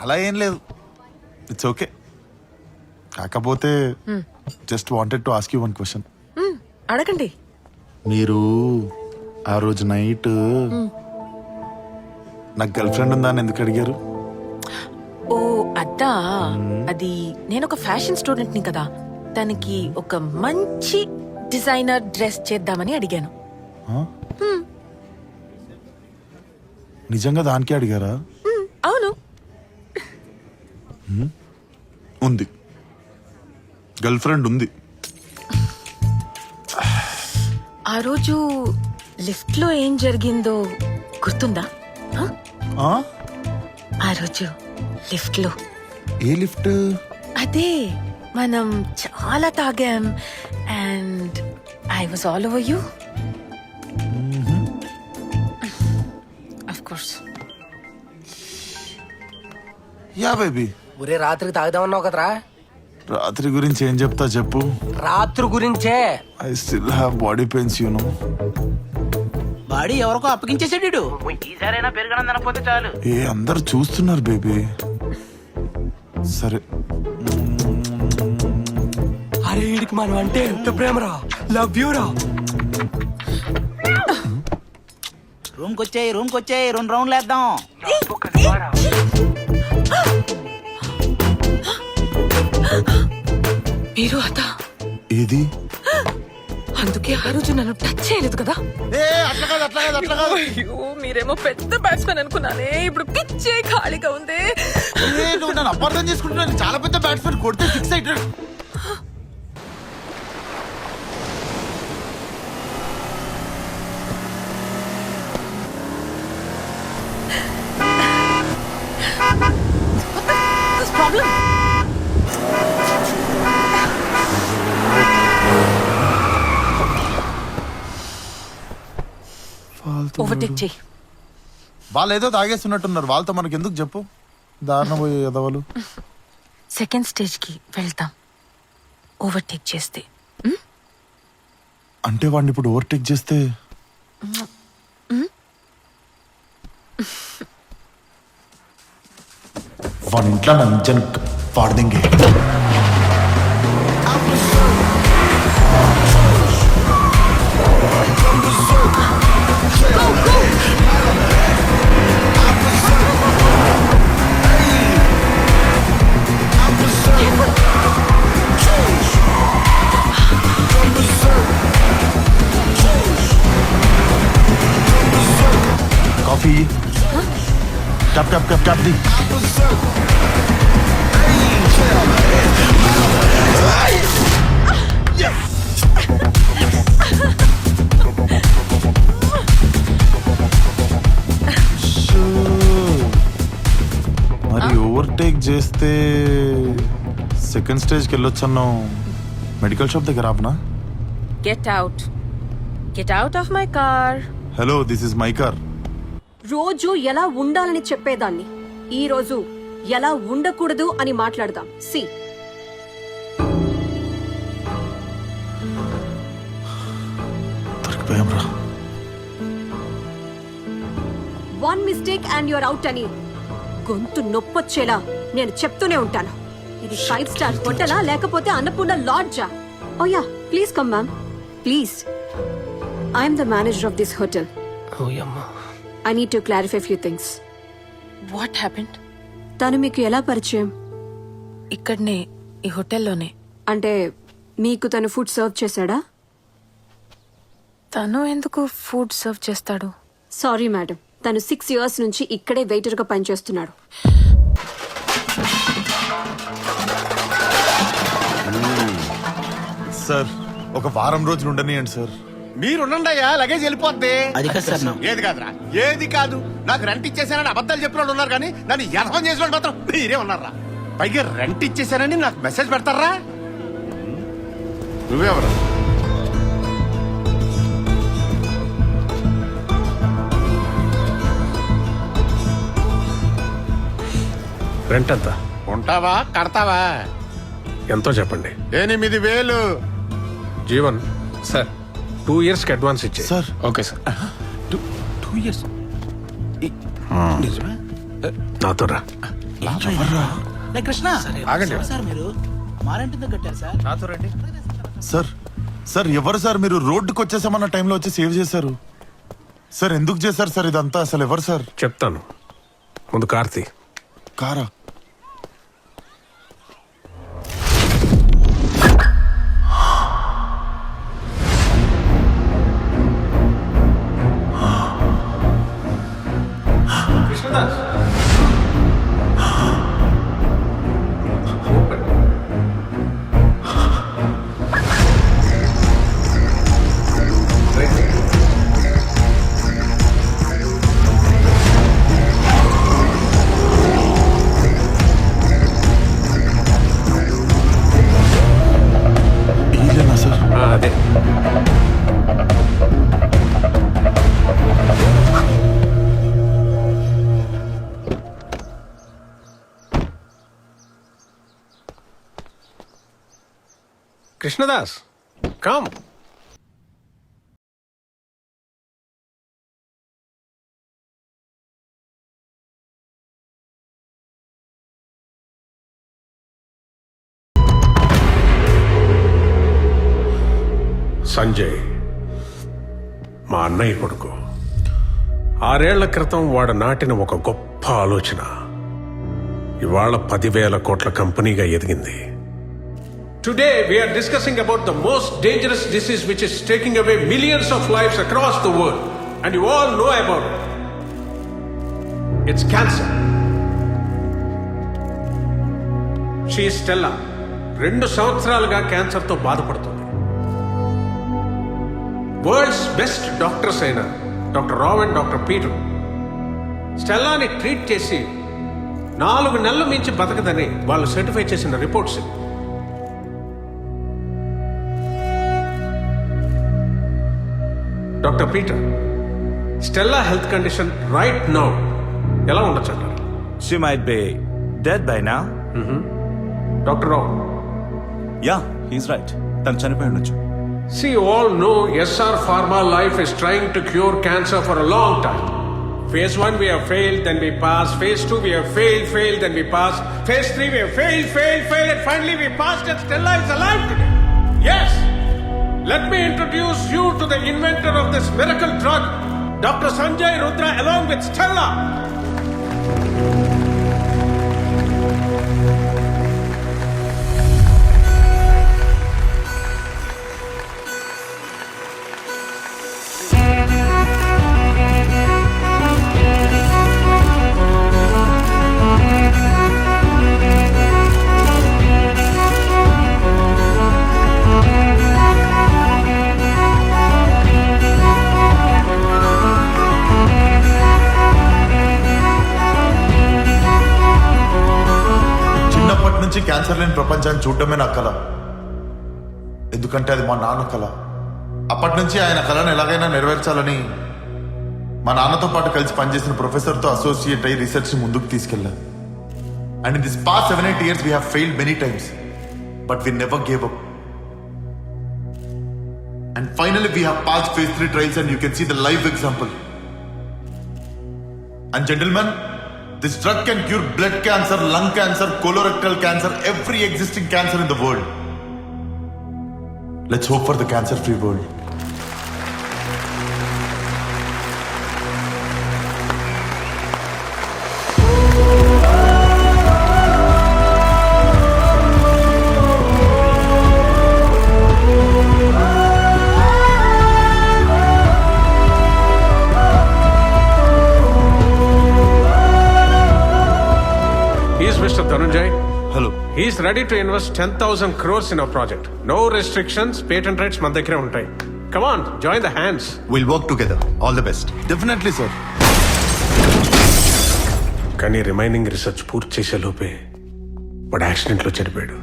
Speaker 3: అలా ఏం లేదు, ఇట్స్ ఓకే. కాకపోతే just wanted to ask you one question.
Speaker 11: అడగండి.
Speaker 3: మీరు ఆ రోజు నైట్ నాకు గర్ల్ ఫ్రెండ్ ఉందా అని ఎందుకు అడిగారు?
Speaker 11: ఓ అద్దా, అది నేను ఒక ఫ్యాషన్ స్టూడెంట్ ని కదా, తనకి ఒక మంచి డిజైనర్ డ్రెస్ చేద్దామని అడిగాను.
Speaker 3: నిజంగా దానికే అడిగారా?
Speaker 11: అవును.
Speaker 3: ఉంది, గర్ల్ ఫ్రెండ్ ఉంది.
Speaker 11: ఆ రోజు లిఫ్ట్ లో ఏం జరిగిందో గుర్తుందా? ఆ రోజు లిఫ్ట్ లో
Speaker 3: ఏ లిఫ్ట్?
Speaker 11: అదే మనం చాలా తాగాం and I was all over you. Of course.
Speaker 3: Yeah baby.
Speaker 4: ఒరే రాత్రికి తాగుదామన్నావు కదరా.
Speaker 3: రాత్రి గురించి ఏం చెప్తా చెప్పు.
Speaker 4: రాత్రి గురించే.
Speaker 3: I still have body pains you know.
Speaker 6: Body ఎవరికో అప్పగించేసాడు. ఈసారైనా పెరగడం అనకపోతే చాలు.
Speaker 3: ఏ అందరు చూస్తున్నారు బేబీ. సరే
Speaker 2: అరే వీడికి మనం అంటే ఎంత ప్రేమరా, లవ్ యూ రా.
Speaker 6: రూమ్కి వచ్చాయి 2 రౌండ్లు వేద్దాం.
Speaker 11: మీరు అదా
Speaker 3: ఏది?
Speaker 11: అందుకే ఆ రోజు నన్ను టచ్ చేయలేదు కదా. అయ్యో మీరేమో పెద్ద బ్యాట్స్మెన్ అనుకున్నానే, ఇప్పుడు పిచ్చే ఖాళీగా ఉంది.
Speaker 3: నువ్వు నన్ను అపార్థం చేసుకుంటున్నాను. చాలా పెద్ద బ్యాట్స్మెన్, కొడితే 6 అయిటాడు.
Speaker 11: ప్రాబ్లం ఓవర్టేక్ చేయి.
Speaker 3: వాళ్ళు ఏదో తాగేస్తున్నట్టున్నారు. వాళ్ళతో మనకి ఎందుకు చెప్పు. దారుణ పోయే ఎదవలు.
Speaker 11: సెకండ్ స్టేజ్ కి వెళ్తాం ఓవర్టేక్ చేస్తే.
Speaker 3: అంటే వాడిని ఇప్పుడు ఓవర్టేక్ చేస్తే వాడి ఇంట్లో నంచన్ పాడదింగే. కాఫీ టప్ టప్ టప్ టప్ ది. మరి ఓవర్టేక్ చేస్తే సెకండ్ స్టేజ్కి వెళ్ళొచ్చన్నావు. మెడికల్ షాప్ దగ్గర ఆపనా?
Speaker 11: Get out of my car.
Speaker 3: Hello, this is my car.
Speaker 9: రోజు ఎలా ఉండాలని చెప్పేదాన్ని, ఈ రోజు ఎలా ఉండకూడదు అని మాట్లాడదాం. సి
Speaker 3: దొరికిపోయాం రా.
Speaker 9: 1 మిస్టేక్ అండ్ యూర్ అవుట్ అని గొంతు నొప్పొచ్చేలా నేను చెప్తూనే ఉంటాను. ఇది 5 స్టార్ హోటలా లేకపోతే అన్నపూర్ణ లాడ్జా? Oh yeah, please come ma'am, please. I'm the manager of this hotel. I need to clarify few things.
Speaker 11: What happened?
Speaker 9: తను మీకు ఎలా పరిచయం?
Speaker 11: ఇక్కడనే, ఈ హోటల్లోనే.
Speaker 9: అంటే మీకు తను ఫుడ్ సర్వ్ చేశాడా?
Speaker 11: తను ఎందుకు ఫుడ్ సర్వ్ చేస్తాడు?
Speaker 9: సారీ మేడం, తను 6 years నుంచి ఇక్కడే వెయిటర్ గా పనిచేస్తున్నాడు.
Speaker 3: సార్, ఒక వారం రోజులు ఉండనియండి సార్.
Speaker 10: మీరుండయ్యా, లగేజ్ వెళ్ళిపోద్ది.
Speaker 6: అది కాదు సార్.
Speaker 10: ఏది కాదురా, ఏది కాదు. నాకు రెంట్ ఇచ్చేసానని అబద్ధాలు చెప్పిన వాళ్ళు ఉన్నారు, కానీ నన్ను యథం చేసిన వాళ్ళు మాత్రం మీరే ఉన్నారా. పైగా రెంట్ ఇచ్చేసానని నాకు మెసేజ్ పెడతారా? నువ్వెవరు?
Speaker 1: రెంట్ ఎంత?
Speaker 10: ఉంటావా కడతావా?
Speaker 1: ఎంతో చెప్పండి.
Speaker 10: 8,000.
Speaker 1: జీవన్ సార్, 2 years కి అడ్వాన్స్ ఇచ్చే.
Speaker 3: Sir
Speaker 12: okay sir.
Speaker 6: 2 years.
Speaker 1: నాతో రా.
Speaker 6: కృష్ణ
Speaker 10: ఆగండి
Speaker 6: సార్, మీరు మారేంటిందో కట్టారు సార్.
Speaker 10: నాతో రండి.
Speaker 3: సార్ సార్ ఎవరు సార్? మీరు రోడ్డుకి వచ్చేసామన్న టైంలో వచ్చి సేవ్ చేశారు సార్. ఎందుకు చేశారు సార్ ఇదంతా? అసలు ఎవరు సార్?
Speaker 1: చెప్తాను, ముందు కార్తీ.
Speaker 3: కారా?
Speaker 1: కృష్ణదాస్ కమ్. సంజయ్ మా అన్నయ్య కొడుకు. 6 ఏళ్ల క్రితం వాడు నాటిన ఒక గొప్ప ఆలోచన ఇవాళ 10,000 కోట్ల కంపెనీగా ఎదిగింది. Today we're discussing about the most dangerous disease which is taking away millions of lifes across the world and you all know about it. It's cancer. She Stella 2 సంవత్సరాలుగా క్యాన్సర్తో బాధపడుతుంది. వరల్డ్స్ బెస్ట్ డాక్టర్స్ అయిన doctor Rao and doctor Peter స్టెల్లాని treat చేసి 4 నెలలు మించి బతకదని వాళ్ళు సర్టిఫై చేసిన reports. Doctor Peter, Stella health condition right now ఎలా ఉండొచ్చు అంటారు?
Speaker 12: She might be dead by now.
Speaker 1: Doctor Rao.
Speaker 12: Yeah, he's right. తను చనిపోయి ఉండొచ్చు.
Speaker 1: See, you all know SR Pharma Life is trying to cure cancer for a long time. Phase 1 we have failed, then we pass. Phase 2 we have failed, then we pass. Phase 3 we have failed, and finally we passed and Stella is alive today. Yes! Let me introduce you to the inventor of this miracle drug, Dr. Sanjay Rudra, along with Stella.
Speaker 3: Cancer లేని ప్రపంచాన్ని చూడటమే నా కళ. ఎందుకంటే అది మా నాన్న కళ. అప్పటి నుంచి ఆయన కళను ఎలాగైనా నెరవేర్చాలని మా నాన్నతో పాటు కలిసి పనిచేసిన ప్రొఫెసర్తో అసోసియేట్ అయ్యి రీసెర్చ్ ముందుకు తీసుకెళ్ళా. And in this past 7-8 years we have failed many times, but we never gave up. And finally we have passed phase 3 trials and you can see the live example. And gentlemen, this drug can cure blood cancer, lung cancer, colorectal cancer, every existing cancer in the world. Let's hope for the cancer-free world.
Speaker 1: Mr. Dhananjay.
Speaker 12: Hello.
Speaker 1: He is ready to invest 10,000 crores in our project. No restrictions, patent rights మన దగ్గరే ఉంటాయి. Come on, join the hands.
Speaker 3: We'll work together. All the best. Definitely, sir.
Speaker 1: కానీ remaining research పూర్తి చేసే లోపే వాడు యాక్సిడెంట్లో చనిపోయాడు.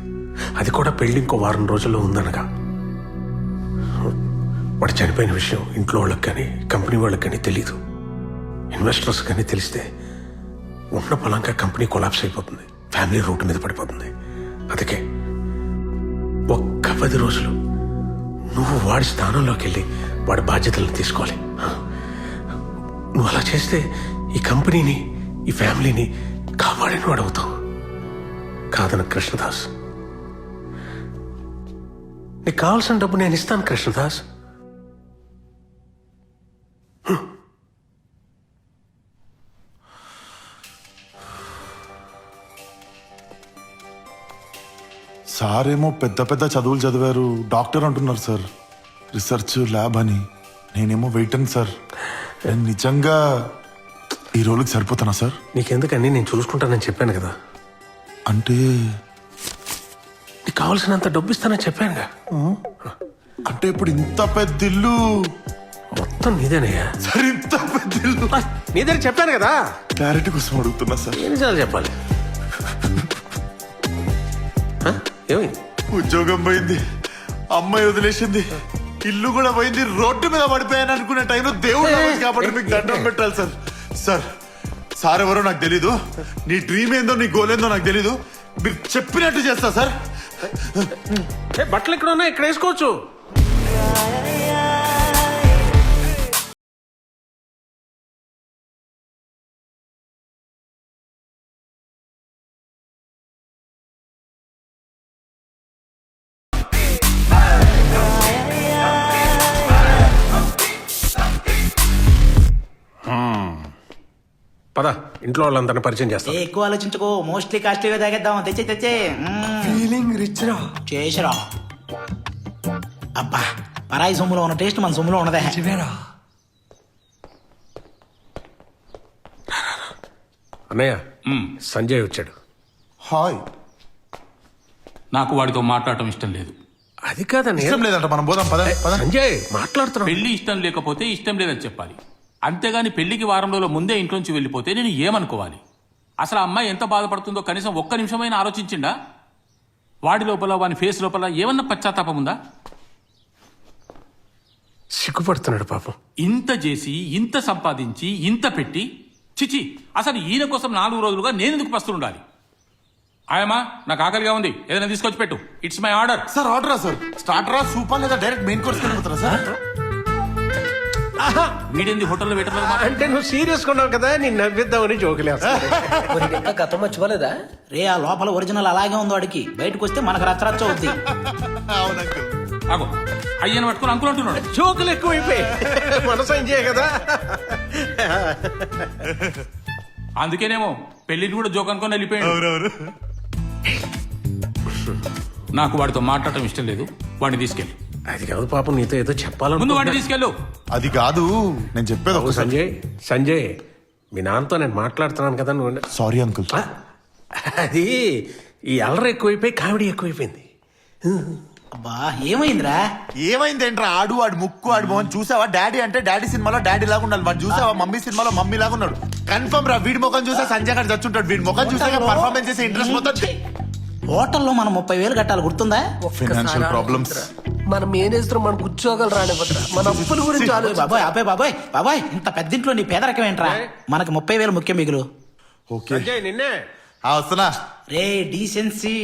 Speaker 1: అది కూడా పెళ్లి ఇంకో 1 వారం రోజుల్లో ఉందనగా. వాడు చనిపోయిన విషయం ఇంట్లో వాళ్ళకి కానీ కంపెనీ వాళ్ళకి కానీ తెలీదు. ఇన్వెస్టర్స్ కానీ తెలిస్తే ఉన్న పొలంగా కంపెనీ కొలాప్స్ అయిపోతుంది, ఫ్యామిలీ రూట్ మీద పడిపోతుంది. అందుకే ఒక్క 10 రోజులు నువ్వు వాడి స్థానంలోకి వెళ్ళి వాడి బాధ్యతలను తీసుకోవాలి. నువ్వు అలా చేస్తే ఈ కంపెనీని, ఈ ఫ్యామిలీని కాపాడిన వాడు అవుతావు. కాదన కృష్ణదాస్, నీకు కావాల్సిన డబ్బు నేను ఇస్తాను కృష్ణదాస్.
Speaker 3: సార్ ఏమో పెద్ద పెద్ద చదువులు చదివారు, డాక్టర్ అంటున్నారు సార్, రీసెర్చ్ ల్యాబ్ అని. నేనేమో వెయిటన్ సార్. నేను నిజంగా ఈ రోజుకి సరిపోతానా సార్?
Speaker 1: నీకెందుకని, నేను చూసుకుంటానని చెప్పాను కదా.
Speaker 3: అంటే
Speaker 1: నీకు కావాల్సినంత డబ్బు ఇస్తానని చెప్పానుగా.
Speaker 3: అంటే ఇప్పుడు ఇంత పెద్ద ఇల్లు
Speaker 1: మొత్తం నీదేనయ్యా.
Speaker 3: సార్ ఇంత పెద్ద ఇల్లు
Speaker 1: నీదని చెప్పాను కదా.
Speaker 3: క్లారిటీ కోసం అడుగుతున్నా సార్.
Speaker 1: ఎన్నిసార్లు చెప్పాలి? ఏమైంది?
Speaker 3: ఉద్యోగం పోయింది, అమ్మాయి వదిలేసింది, ఇల్లు కూడా పోయింది, రోడ్డు మీద పడిపోయాను అనుకునే టైంలో దేవుడు కాబట్టి మీకు దండం పెట్టాలి సార్. సార్ సార్ ఎవరో నాకు తెలీదు, నీ డ్రీమ్ ఏందో నీ గోల్ ఏందో నాకు తెలీదు. మీరు చెప్పినట్టు చేస్తా సార్.
Speaker 1: బట్టలు ఇక్కడ ఉన్నాయి, ఇక్కడ వేసుకోవచ్చు. పద, ఇంట్లో వాళ్ళందరినీ పరిచయం చేస్తాం.
Speaker 6: ఎక్కువ ఆలోచించుకో, మోస్ట్లీ కాస్ట్లీగా తాగేద్దాం. తెచ్చే
Speaker 2: ఫీలింగ్ రిచ్ రా.
Speaker 6: చేసిరా. అబ్బా, పరాయి సొమ్ములో ఉన్న టేస్ట్ మన సొమ్ములో ఉన్నదే.
Speaker 2: చివేరా.
Speaker 1: అన్నయ్య, సంజయ్ వచ్చాడు.
Speaker 3: హాయ్.
Speaker 8: నాకు వాడితో మాట్లాడటం ఇష్టం లేదు.
Speaker 1: అది కాదన్నయ్య.
Speaker 3: ఇష్టం లేదంట, మనం పోదాం పద.
Speaker 1: సంజయ్ మాట్లాడుతున్నాం.
Speaker 8: పెళ్లి ఇష్టం లేకపోతే ఇష్టం లేదని చెప్పాలి. అంతేగాని పెళ్లికి వారం రోజుల ముందే ఇంట్లోంచి వెళ్ళిపోతే నేను ఏమనుకోవాలి? అసలు ఆ అమ్మాయి ఎంత బాధపడుతుందో కనీసం ఒక్క నిమిషమైనా ఆలోచించిండా? వాడి లోపల, వాని ఫేస్ లోపల ఏమన్నా పశ్చాత్తాపం ఉందా?
Speaker 1: సిగ్గుపడుతున్నాడు పాపం.
Speaker 8: ఇంత చేసి, ఇంత సంపాదించి, ఇంత పెట్టి, చిచి, అసలు ఈయన కోసం 4 రోజులుగా నేనెందుకు పస్తుండాలి? ఆయమ్మా, నాకు ఆకలిగా ఉంది, ఏదైనా తీసుకొచ్చి పెట్టు. It's my order.
Speaker 3: సార్ ఆర్డరా సార్? స్టార్టరా, సూపర్ లేదా డైరెక్ట్ మెయిన్ కోర్స్ వెళ్ళిపోతారా సార్?
Speaker 8: వీడేంది హోటల్లో వెయిటర్లో
Speaker 1: అంటే నువ్వు సీరియస్ ఉన్నావు కదా, నేను నవ్విద్దామని జోకులేస్తా.
Speaker 4: ఇంకా గతం మర్చిపోలేదా?
Speaker 6: రే, ఆ లోపల ఒరిజినల్ అలాగే ఉంది వాడికి. బయటకు వస్తే మనకు రచ్చరచ్చ అవుద్ది.
Speaker 8: ఆగో, అయ్యని పట్టుకుని అంకులు అంటున్నాడు.
Speaker 1: జోకులు ఎక్కువైపోయి మన సంజయ్ కదా.
Speaker 8: అందుకేనేమో పెళ్లిని కూడా జోక్ అనుకొని వెళ్ళిపోయాడు. నాకు వాడితో మాట్లాడటం ఇష్టం లేదు. వాడిని తీసుకెళ్ళి.
Speaker 1: అది కాదు పాపం, నీతో ఏదో చెప్పాలను.
Speaker 8: ముందు వాడిని తీసుకెళ్ళు.
Speaker 3: అది కాదు నేను చెప్పేది. ఒక
Speaker 1: సంజయ్, సంజయ్ మీ నాన్నతో నేను మాట్లాడుతున్నాను కదా. నువ్వు
Speaker 3: సారీ అంకుల్.
Speaker 1: అది ఈ అల్లరి ఎక్కువైపోయి కామెడీ ఎక్కువైపోయింది.
Speaker 6: అబ్బా, ఏమైందిరా?
Speaker 3: ఏమైందేంట్రా? ఆడు ముక్కు, ఆడు మోహన్ చూసావా? డాడీ అంటే డాడీ సినిమాలో డాడీ లాగా ఉండాలి. వాడు చూసావా? మమ్మీ సినిమాలో మమ్మీ లాగా ఉన్నాడు. కన్ఫర్మ్ రా. వీడి ముఖం చూసా సంజయ్ గారు చచ్చుంటాడు. వీడి ముఖం చూసా పర్ఫార్మెన్స్ చేసే ఇంట్రెస్ట్ మొత్తం.
Speaker 6: హోటల్లో మనం 30,000 కట్టాలి, గుర్తుందా?
Speaker 3: Financial problems.
Speaker 4: మనం మేనేజర్ మనకు ఉద్యోగాలు రానివ్వద్రా. మన అప్పుల గురించి ఆలోచి.
Speaker 6: బాబాయ్, అబ్బాయి, బాబాయ్, బాబాయ్, ఇంత పెద్ద ఇంట్లో నీ పేదరికం ఏంట్రా? మనకు 30,000 ముఖ్యం మిగులు.
Speaker 3: ఓకే
Speaker 1: సంజయ్ నిన్నే
Speaker 3: వస్తున్నా.
Speaker 6: రే, డీసెన్సీ.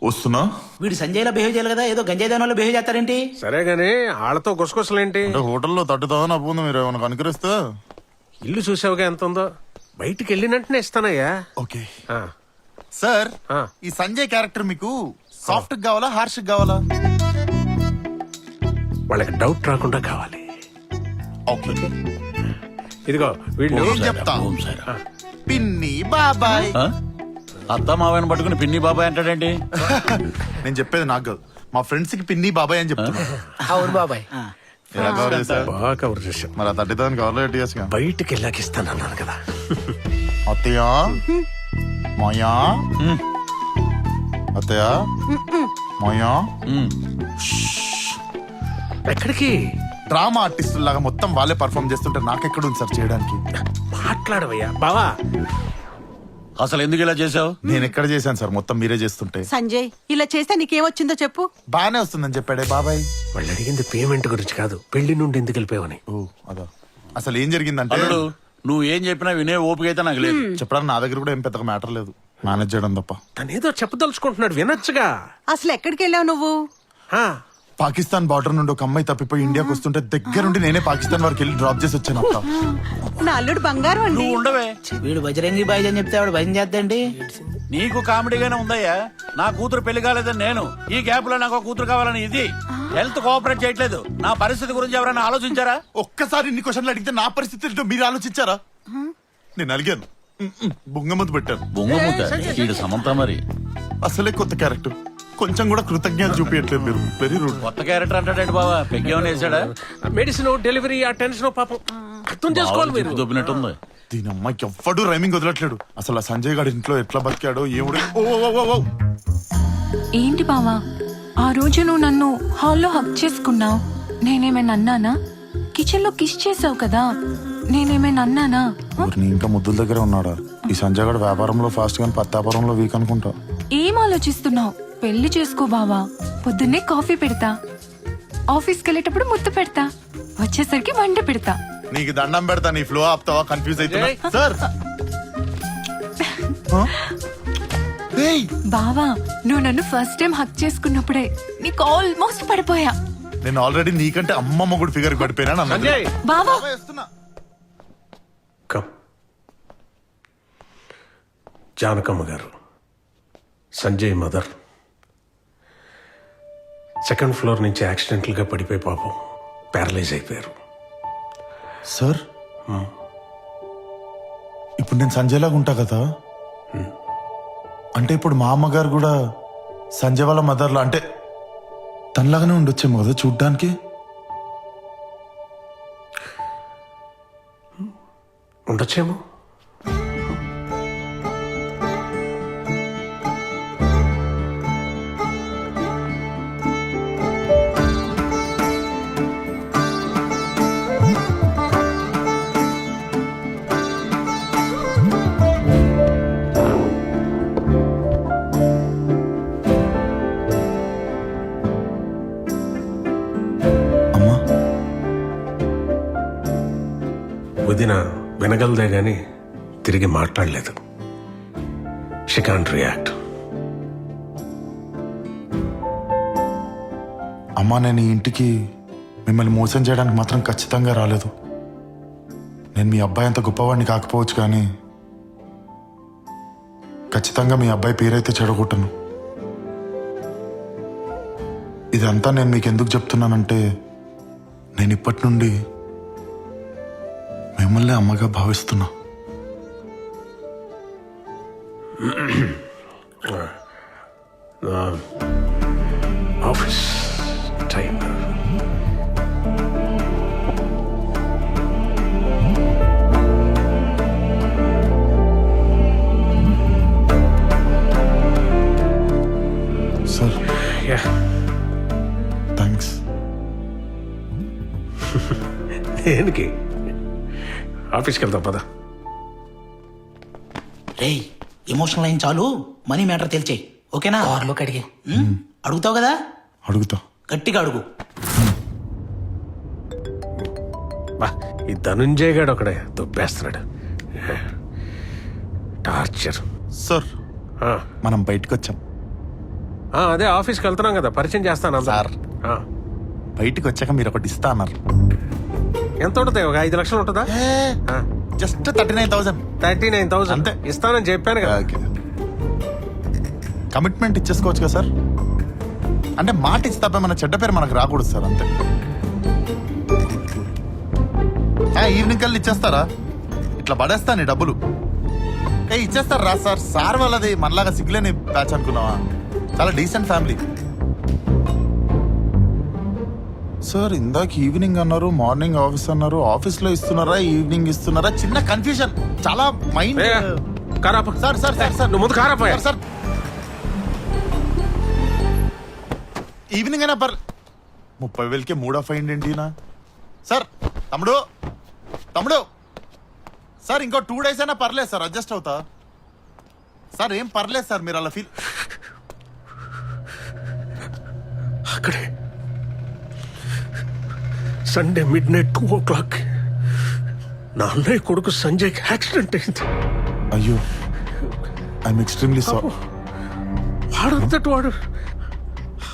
Speaker 3: వస్తున్నా.
Speaker 6: వీడు సంజయ్లో బిహేవ్ చేయాలి కదా, ఏదో గంజాయి దానిలో బిహేవ్ చేస్తారేంటి?
Speaker 1: సరే గానీ వాళ్ళతో గుసగుసలేంటి?
Speaker 3: హోటల్లో తట్టుతావని అప్పుడు మీరు ఏమైనా కనుకరిస్తా.
Speaker 1: ఇల్లు చూసావుగా ఎంత ఉందో. బయటికి వెళ్ళినట్టునే ఇస్తానయ్యా.
Speaker 3: Okay sir. ఈ సంజయ్ క్యారెక్టర్ మీకు సాఫ్ట్ కావాలా, హార్ష్ కావాలా?
Speaker 1: వాళ్ళకి డౌట్ రాకుండా కావాలి.
Speaker 3: ఓకే.
Speaker 1: ఇదిగో వీళ్ళు
Speaker 3: చెప్తా. పిన్ని బాబాయ్.
Speaker 10: అత్త మావయ్యను పట్టుకుని పిన్ని బాబాయ్ అంటాడేంటి?
Speaker 3: నేను చెప్పేది నాకు కాదు, మా ఫ్రెండ్స్ కి పిన్ని బాబాయ్ అని చెప్తున్నా.
Speaker 4: అవును బాబాయ్.
Speaker 3: ఎలా కవర్ చేశారు?
Speaker 1: బాగా కవర్ చేశాను.
Speaker 3: మరి 30,000 కవర్లో ఎట్టిగా
Speaker 1: బయటికి వెళ్ళాక ఇస్తానన్నాను కదా.
Speaker 3: అత్తయ్య, మాయా, అత్తయ్య, మాయా.
Speaker 1: ఎక్కడికి?
Speaker 3: డ్రామా ఆర్టిస్టుల లాగా మొత్తం వాళ్ళే పర్ఫార్మ్ చేస్తుంటే నాకెక్కడ ఉంది సార్ చేయడానికి?
Speaker 1: మాట్లాడవయ్యా బావా.
Speaker 10: అసలు ఎందుకు ఇలా చేసావు?
Speaker 3: నేను ఎక్కడ చేశాను సార్, మొత్తం మీరే చేస్తుంటే.
Speaker 5: సంజయ్, ఇలా చేస్తే నీకేమొచ్చిందో చెప్పు.
Speaker 3: బానే వస్తుందని చెప్పాడే బాబాయ్.
Speaker 1: వాళ్ళు అడిగింది పేమెంట్ గురించి కాదు, పెళ్లి నుండి ఎందుకు వెళ్ళిపోయావని.
Speaker 3: ఓ అదా. అసలు ఏం జరిగిందంటే,
Speaker 10: అల్లుడు, నువ్వు ఏం చెప్పినా వినే ఓపిక అయితే నాకు లేదు.
Speaker 3: చెప్పడానికి నా దగ్గర కూడా ఏం పెద్దగా మ్యాటర్ లేదు, మేనేజ్ చేయడం తప్ప.
Speaker 1: తనేదో చెప్పదలుచుకుంటున్నాడు, వినొచ్చుగా.
Speaker 5: అసలు ఎక్కడికి వెళ్ళావు నువ్వు?
Speaker 3: పాకిస్తాన్ బార్డర్ నుండి ఒక అమ్మాయి తప్పిపోయి ఇండియాకి వస్తుంటే దగ్గరుండి నేనే పాకిస్తాన్ వరకు వెళ్ళి డ్రాప్ చేసి వచ్చాను. అక్క,
Speaker 5: నా అల్లుడు బంగారం అండి.
Speaker 10: నువ్వు ఉండవే.
Speaker 6: వీడు బజరంగి బాయ్ అని చెప్తే వాడు భయం చేద్దండి.
Speaker 10: నీకు కామెడీగానే ఉందయ్యా. నా కూతురు పెళ్లి కాలేదని నేను, ఈ గ్యాప్ లో నాకు కూతురు కావాలని ఇది. హెల్త్ కోఆపరేట్ చేయట్లేదు. నా పరిస్థితి గురించి ఎవరైనా ఆలోచించారా?
Speaker 3: ఒక్కసారి ఇన్ని క్వశ్చన్లు అడిగితే నా పరిస్థితి ఏంటో మీరు ఆలోచించారా? నేను అడిగాను, బొంగముద్దు పెట్టాను.
Speaker 10: బొంగముద్ద సమంత మరి.
Speaker 3: అసలే కొత్త క్యారెక్టర్, కొంచెం కూడా కృతజ్ఞత చూపించట్లేదు మీరు. Very rude.
Speaker 10: కొత్త క్యారెక్టర్ అంటాడండి బాబా. పెగ్గేమని వేసాడా?
Speaker 1: మెడిసిన్, డెలివరీ, ఆ టెన్షన్ పాపం అర్థం చేసుకోవాలి మీరు.
Speaker 10: దొబ్బినట్టుంది.
Speaker 3: దీని అమ్మాయికి ఎవ్వడు రైమింగ్ వదలట్లేడు. అసలు ఆ సంజయ్ గారి ఇంట్లో ఎట్లా బతికాడో ఏముడు.
Speaker 7: ఏంటి బావా, ఆ రోజు నువ్వు నన్ను హాల్లో హక్ చేసుకున్నావు, నేనేమైనా అన్నానా? కిచెన్ లో కిస్ చేసావు కదా, నేనేమైనా అన్నానా?
Speaker 3: ఇంకా ముద్దుల దగ్గర ఉన్నాడా? ఈ సంజయ్ గారు వ్యాపారంలో ఫాస్ట్ గాని పత్తాపారంలో వీక్ అనుకుంటా.
Speaker 7: ఏం ఆలోచిస్తున్నావు? పెళ్లి చేసుకో బావా. పొద్దున్నే కాఫీ పెడతా, ఆఫీస్కి వెళ్ళేటప్పుడు ముద్దు పెడతా, వచ్చేసరికి వంట పెడతా.
Speaker 3: నీకు దండం పెడతా, నీ ఫ్లో ఆపుతావా? కన్ఫ్యూజ్ అవుతున్నా సార్.
Speaker 7: బావా నువ్వు నన్ను ఫస్ట్ టైం హక్ చేసుకున్నప్పుడే నీకు ఆల్మోస్ట్ పడిపోయా.
Speaker 3: నేను ఆల్రెడీ నీకంటే అమ్మమ్మ కూడా ఫిగర్ పడిపోయినా
Speaker 1: సంజయ్
Speaker 7: బావా
Speaker 1: కమ్. జానకమ్మ గారు, సంజయ్ మదర్ సెకండ్ ఫ్లోర్ నుంచి యాక్సిడెంటల్గా పడిపోయి పాపం ప్యారలైజ్ అయిపోయారు.
Speaker 3: సార్ ఇప్పుడు నేను సంజయ్ లాగా ఉంటా కదా, అంటే ఇప్పుడు మా అమ్మగారు కూడా సంజయ్ వాళ్ళ మదర్లా అంటే తనలాగానే ఉండొచ్చేమో కదా చూడ్డానికి.
Speaker 1: ఉండొచ్చేమో.
Speaker 3: అమ్మా
Speaker 1: వదిన వినగలదే గాని తిరిగి మాట్లాడలేదు. She can't react.
Speaker 3: అమ్మా నేను ఈ ఇంటికి మిమ్మల్ని మోసం చేయడానికి మాత్రం ఖచ్చితంగా రాలేదు. నేను మీ అబ్బాయి అంత గొప్పవాడిని కాకపోవచ్చు కానీ ఖచ్చితంగా మీ అబ్బాయి పేరైతే చెడగొట్టను. ఇదంతా నేను మీకు ఎందుకు చెప్తున్నానంటే నేను ఇప్పటి నుండి మిమ్మల్ని అమ్మగా భావిస్తున్నా.
Speaker 1: Office time.
Speaker 3: Sir
Speaker 1: yeah,
Speaker 3: thanks.
Speaker 1: దేనికి? ఆఫీస్కి వెళ్తాం పద.
Speaker 6: రేయ్ ఎమోషనల్ అయిన చాలు, మనీ మ్యాటర్ తెలిచేయి. ఓకేనా?
Speaker 4: కార్లో కడిగి
Speaker 6: అడుగుతావు కదా,
Speaker 3: అడుగుతా.
Speaker 6: గట్టిగా అడుగు.
Speaker 1: బా, ఈ ధనుంజయ్ గాడు ఒకడే దుబ్బేస్తున్నాడు. టార్చర్.
Speaker 3: సార్ మనం బయటకు వచ్చాం.
Speaker 1: అదే ఆఫీస్కి వెళ్తున్నాం కదా, పరిచయం చేస్తాను అందరూ.
Speaker 3: సార్ బయటకు వచ్చాక మీరు ఒకటి ఇస్తా అన్నారు.
Speaker 1: ఎంత ఉంటుంది? ఒక 5 లక్షలు ఉంటుందా?
Speaker 3: జస్ట్ 39,000.
Speaker 1: 39,000
Speaker 3: అంతే.
Speaker 1: ఇస్తానని చెప్పాను కదా.
Speaker 3: కమిట్మెంట్ ఇచ్చేసుకోవచ్చు కదా సార్. అంటే మాట ఇచ్చి తప్ప మన చెడ్డ పేరు మనకు రాకూడదు సార్, అంతే. ఈవినింగ్ కల్లా ఇచ్చేస్తారా? ఇట్లా పడేస్తాను డబ్బులు. ఇచ్చేస్తారు రా సార్. సార్ వాళ్ళది మనలాగా సిగ్గులేని బ్యాచ్ అనుకున్నావా? చాలా డీసెంట్ ఫ్యామిలీ. సార్ ఇందాక ఈవినింగ్ అన్నారు, మార్నింగ్ ఆఫీస్ అన్నారు. ఆఫీస్ లో ఇస్తున్నారా, ఈవినింగ్ ఇస్తున్నారా? చిన్న కన్ఫ్యూజన్. చాలా mind. Sir sir sir sir
Speaker 1: నువ్వు ముందు కారాపోయా.
Speaker 3: సార్ ఈవినింగ్ అయినా 30,000కే మూడ్ ఆఫ్ అయ్యింది నా. సార్ తమ్ముడు తమ్ముడు సార్ ఇంకో 2 days అయినా పర్లేదు సార్, అడ్జస్ట్ అవుతా సార్. ఏం పర్లేదు సార్, మీరు అలా ఫీల్.
Speaker 1: అక్కడే సండే మిడ్-నైట్ 2 o'clock నా అన్నయ్య కొడుకు సంజయ్కి యాక్సిడెంట్ అయింది.
Speaker 3: అయ్యో, ఐఎమ్ ఎక్స్ట్రీమ్లీ సారీ.
Speaker 1: వాడంతటి వాడు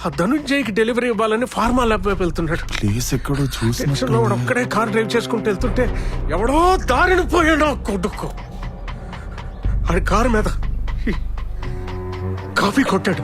Speaker 1: ఆ ధనుంజయ్కి డెలివరీ ఇవ్వాలని ఫార్మా ల్యాబ్ వైపు వెళ్తున్నాడు.
Speaker 3: ప్లీజ్ ఎక్కడో
Speaker 1: టెన్షన్లో వాడు ఒక్కడే కార్ డ్రైవ్ చేసుకుంటూ వెళ్తుంటే ఎవడో దారిని పోయాడు ఆ కొడుకు. ఆడి కారు మీద కాఫీ కొట్టాడు.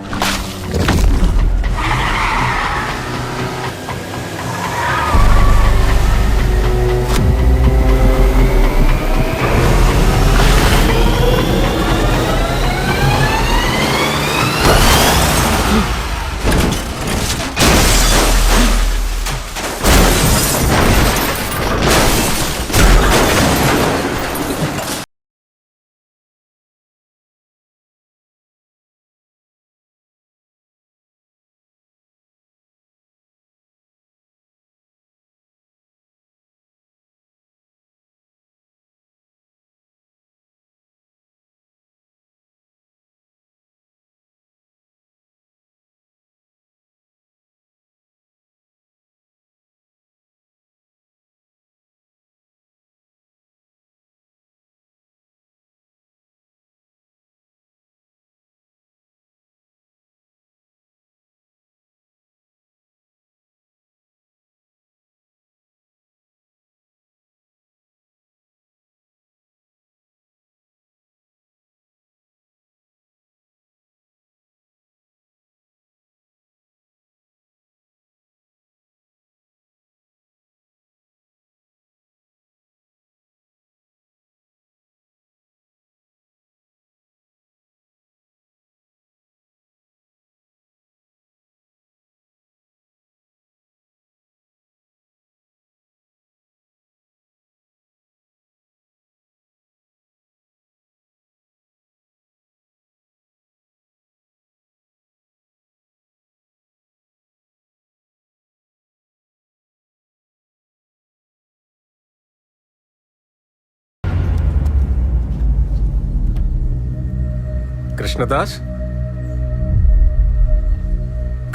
Speaker 1: కృష్ణదాస్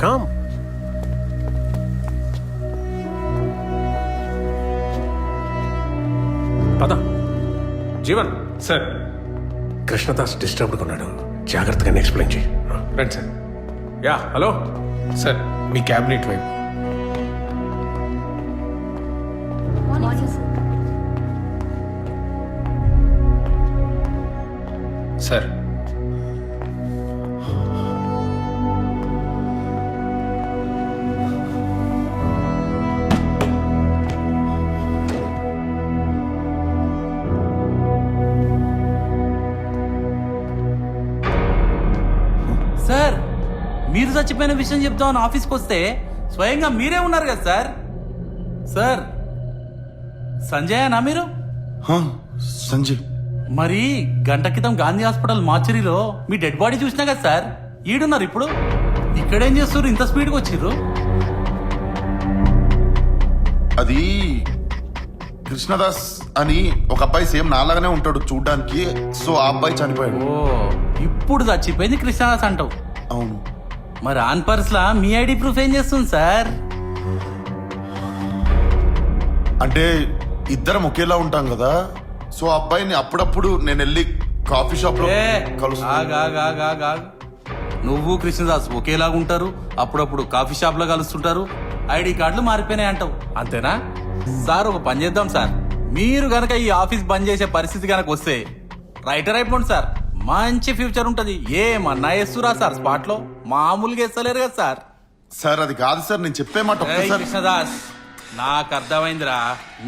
Speaker 1: కామ్. పద. జీవన్
Speaker 12: సార్.
Speaker 1: కృష్ణదాస్ డిస్టర్బ్డ్గా ఉన్నాడు, జాగ్రత్తగా ఎక్స్ప్లెయిన్ చేయి.
Speaker 12: రండి సార్.
Speaker 1: యా హలో
Speaker 12: సార్ మీ క్యాబినెట్ వైపు. సార్
Speaker 14: సార్ మీరు చచ్చిపోయిన విషయం చెప్తామని ఆఫీస్కి వస్తే స్వయంగా మీరే ఉన్నారు కదా సార్. సార్ సంజయనా మీరు?
Speaker 3: సంజయ్.
Speaker 14: మరి గంట క్రితం గాంధీ హాస్పిటల్ మార్చరీలో మీ డెడ్ బాడీ చూసినా కదా సార్. ఈడున్నారు ఇప్పుడు. ఇక్కడేం చేస్తారు ఇంత స్పీడ్గా వచ్చిర్రు?
Speaker 3: అది కృష్ణదాస్ అని ఒక అబ్బాయి సేమ్ నాలాగానే ఉంటాడు చూడ్డానికి. సో ఆ అబ్బాయి చనిపోయాడు.
Speaker 14: ఓ ఇప్పుడు చచ్చిపోయింది కృష్ణదాస్ అంటావు.
Speaker 3: అవును.
Speaker 14: మరి on purse law me ID proof ఏం చేస్తుంది సార్?
Speaker 3: అంటే ఇద్దరం ఒకేలా ఉంటాం కదా. సో ఆ అబ్బాయిని అప్పుడప్పుడు నేను వెళ్ళి కాఫీ షాప్ లో
Speaker 14: నువ్వు కృష్ణదాస్ ఒకేలాగా ఉంటారు, అప్పుడప్పుడు కాఫీ షాప్ లో కలుస్తుంటారు, ఐడి కార్డులు మారిపోయినాయి అంటావు అంతేనా? సార్ ఒక పని చేద్దాం సార్. మీరు గనక ఈ ఆఫీస్ బంద్ చేసే పరిస్థితి గనక వస్తే రైటర్ అయిపోండి సార్. మంచి ఫ్యూచర్ ఉంటది. ఏమన్నా వేస్తురా సార్ స్పాట్ లో? మామూలుగా వేస్తలేరు కదా సార్.
Speaker 3: సార్ అది కాదు సార్, నేను చెప్పే మాట ఒక్కసారి.
Speaker 14: కృష్ణదాస్ నాకు అర్థమైందిరా.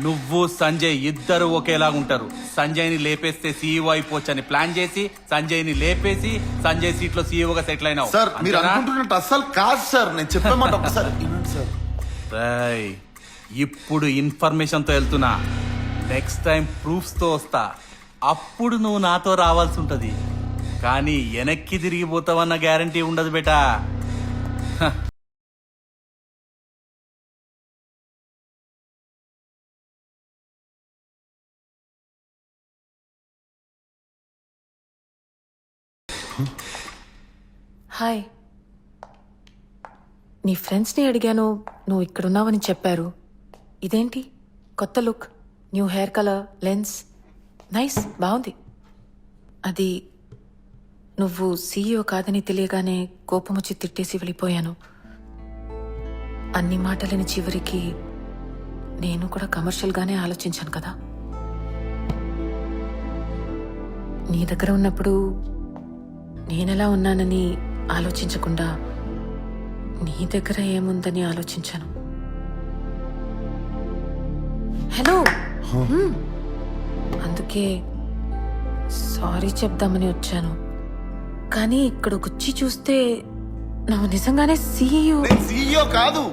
Speaker 14: నువ్వు సంజయ్ ఇద్దరు ఒకేలాగా ఉంటారు. సంజయ్ ని లేపేస్తే సీఈఓ అయిపోవచ్చని ప్లాన్ చేసి సంజయ్ ని లేపేసి సంజయ్ సీట్ లో సీఈఓగా సెటిల్ అయినావు.
Speaker 3: సార్ మీరు అనుకుంటున్నట్టు అస్సలు కాదు సార్. నేను చెప్పే మాట ఒక్కసారి వినండి సార్.
Speaker 14: ఇప్పుడు ఇన్ఫర్మేషన్ తో వెళ్తున్నా, నెక్స్ట్ టైం ప్రూఫ్స్ తో వస్తా. అప్పుడు నువ్వు నాతో రావాల్సి ఉంటది. కానీ వెనక్కి తిరిగిపోతావన్న గ్యారంటీ ఉండదు బేటా.
Speaker 11: హాయ్. నీ ఫ్రెండ్స్ని అడిగాను, నువ్వు ఇక్కడున్నావని చెప్పారు. ఇదేంటి కొత్త look, new hair colour, lens, nice, బాగుంది. అది నువ్వు సీఈఓ కాదని తెలియగానే కోపం వచ్చి తిట్టేసి వెళ్ళిపోయాను. అన్ని మాటలని చివరికి నేను కూడా కమర్షియల్గానే ఆలోచించాను కదా. నీ దగ్గర ఉన్నప్పుడు నేనెలా ఉన్నానని ఆలోచించకుండా నీ దగ్గర ఏముందని ఆలోచించాను. హలో. అందుకే సారీ చెప్దామని వచ్చాను. కానీ ఇక్కడికి వచ్చి చూస్తే నువ్వు నిజంగానే
Speaker 3: సీఈఓ కాదు.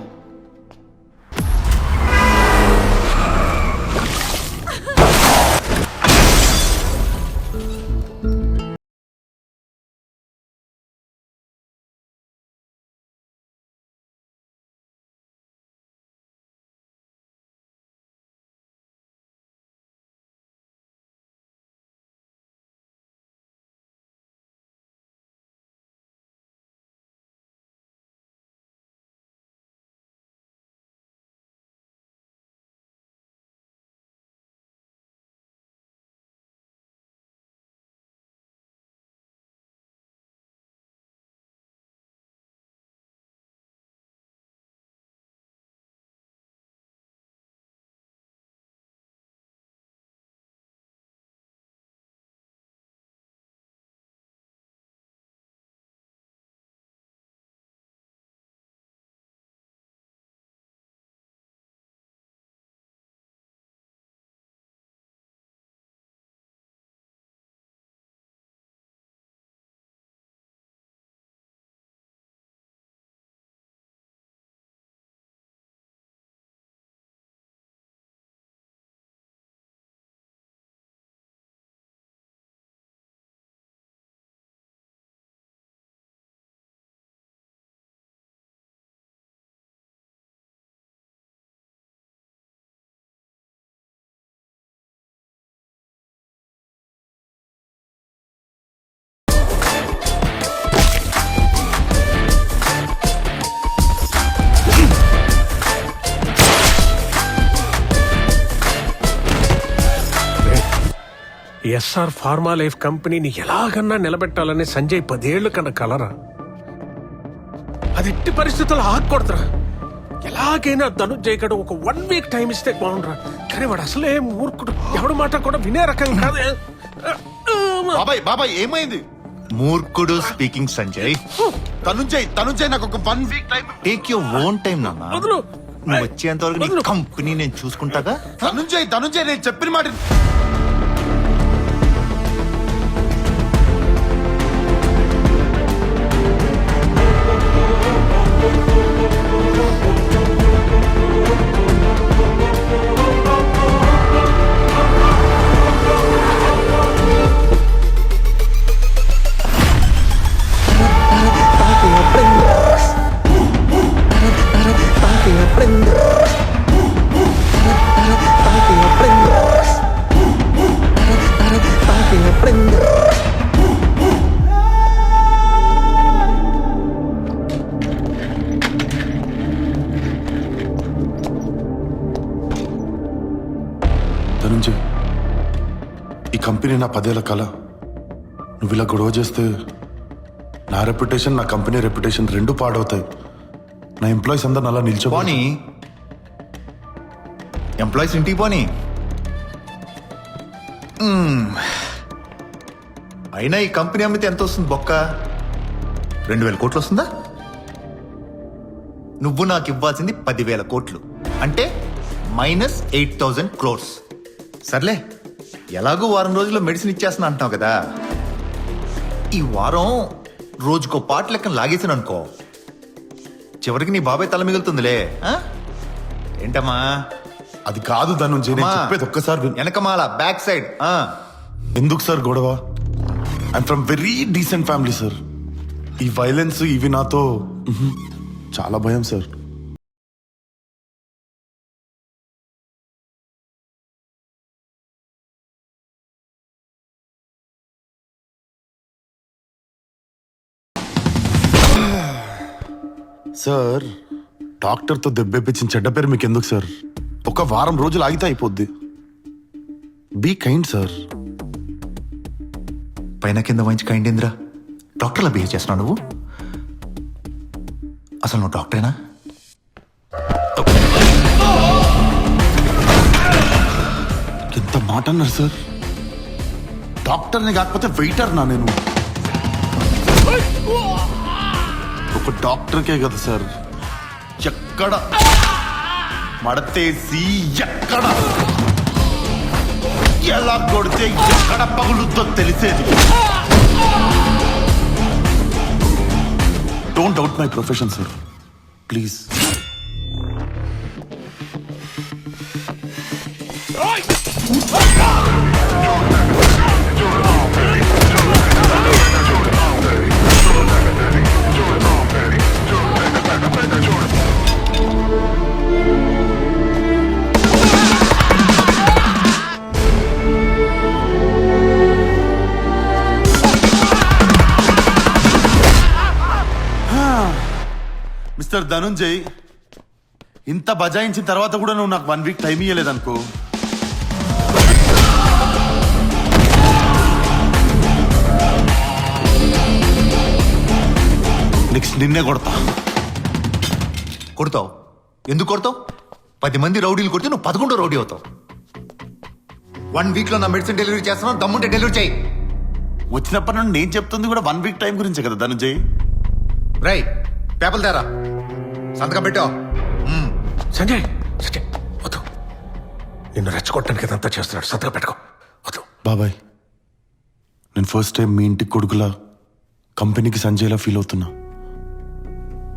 Speaker 1: ఎస్ఆర్ ఫార్మా లైఫ్ కంపెనీని ఎలాగన్నా నిలబెట్టాలని సంజయ్ 10 ఏళ్ల కన్నా కలరా. అది ఎట్టి పరిస్థితుల్లో ఆగకూడదురా. ఎలాగైనా ధనుంజయ్ గడు ఒక 1 వీక్ టైం ఇస్తే బాగుండ్రా. కానీ వాడు అసలే మూర్ఖుడు, ఎవడు మాట కూడా వినే రకం కాదు.
Speaker 3: బాబాయ్ బాబాయ్ ఏమైంది? మూర్ఖుడు స్పీకింగ్ సంజయ్. తనుంజయ్ నాకు ఒక 1 week time.
Speaker 10: Take your own time నాన్న.
Speaker 1: వదులు.
Speaker 10: నువ్వు వచ్చేంత వరకు నీ కంపెనీ నేను చూసుకుంటాగా.
Speaker 3: తనుంజయ్ నేను చెప్పిన మాట.
Speaker 13: ధనుంజయ్, ఈ కంపెనీ నా 10 ఏళ్ల కళ. నువ్వు ఇలా గొడవ చేస్తే నా రెప్యుటేషన్, నా కంపెనీ రెప్యుటేషన్ రెండు పాడవుతాయి. నా ఎంప్లాయీస్ అందరు అలా నిల్చో.
Speaker 10: పోనీ ఎంప్లాయీస్ ఇంటికి పోనీ. అయినా ఈ కంపెనీ అమ్మితే ఎంత వస్తుంది బొక్క? 2000 కోట్లు వస్తుందా? నువ్వు నాకు ఇవ్వాల్సింది 10,000 కోట్లు, అంటే -8,000 crores. సర్లే, ఎలాగో వారం రోజుల్లో మెడిసిన్ ఇచ్చేస్తున్నా అంటున్నావు కదా. ఈ వారం రోజుకో పాట లెక్కన లాగేసాను అనుకో, చివరికి నీ బాబాయ్ తల మిగులుతుందిలే. ఏంటమ్మా?
Speaker 13: అది కాదు ధనుంజయ్, నేను చెప్పేది ఒక్కసారి విను.
Speaker 10: వెనకమాల బ్యాక్ సైడ్.
Speaker 13: ఎందుకు సార్ గొడవ? I'm from very decent family sir. ఈ వైలెన్స్ ఇవి నాతో చాలా భయం సార్. సార్, డాక్టర్తో దెబ్బేపించిన చెడ్డ పేరు మీకు ఎందుకు సార్? ఒక వారం రోజులు ఆగితే అయిపోద్ది. Be kind sir.
Speaker 10: పైన కింద మంచి కైండేంద్రా, డాక్టర్లా బిహేవ్ చేస్తున్నావు నువ్వు. అసలు నువ్వు డాక్టరేనా?
Speaker 13: ఎంత మాట అన్నారు సార్? డాక్టర్ని కాకపోతే వెయిటర్ నా నేను. ఒక డాక్టర్కే కదా సార్.
Speaker 3: ఎక్కడ మడతేసి ఎక్కడ ఎలా కొడితే ఎక్కడ పగులుతో తెలిసేది.
Speaker 13: Don't doubt my profession sir, please.
Speaker 3: Mister Dhanunjay, ఇంత బజాయించిన తర్వాత కూడా నువ్వు నాకు 1 వీక్ టైం ఇవ్వలేదనుకో, నెక్స్ట్ నిన్నే కొడతా.
Speaker 10: కొడతావు? ఎందుకు కొడతావు? 10 మంది రౌడీలు కొడితే నువ్వు 11 రౌడీ అవుతావు. 1 వీక్ లో నా మెడిసిన్ డెలివరీ చేస్తున్నావు, దమ్ముంటే డెలివరీ చేయి.
Speaker 3: వచ్చినప్పటి నుండి నేను చెప్తుంది కూడా 1 వీక్ టైం గురించే కదా ధనుంజయ్.
Speaker 10: రై, పేపర్లు తేరా, సంతకం పెట్టావు.
Speaker 1: సంజయ్ సంజయ్ వద్దు, నిన్ను రెచ్చగొట్టడానికి ఇదంతా చేస్తున్నాడు. సంతకం పెట్టుకో, వద్దు.
Speaker 13: బాబాయ్, నేను ఫస్ట్ టైం మీ ఇంటికి కొడుకులా కంపెనీకి సంజయ్లా ఫీల్ అవుతున్నా.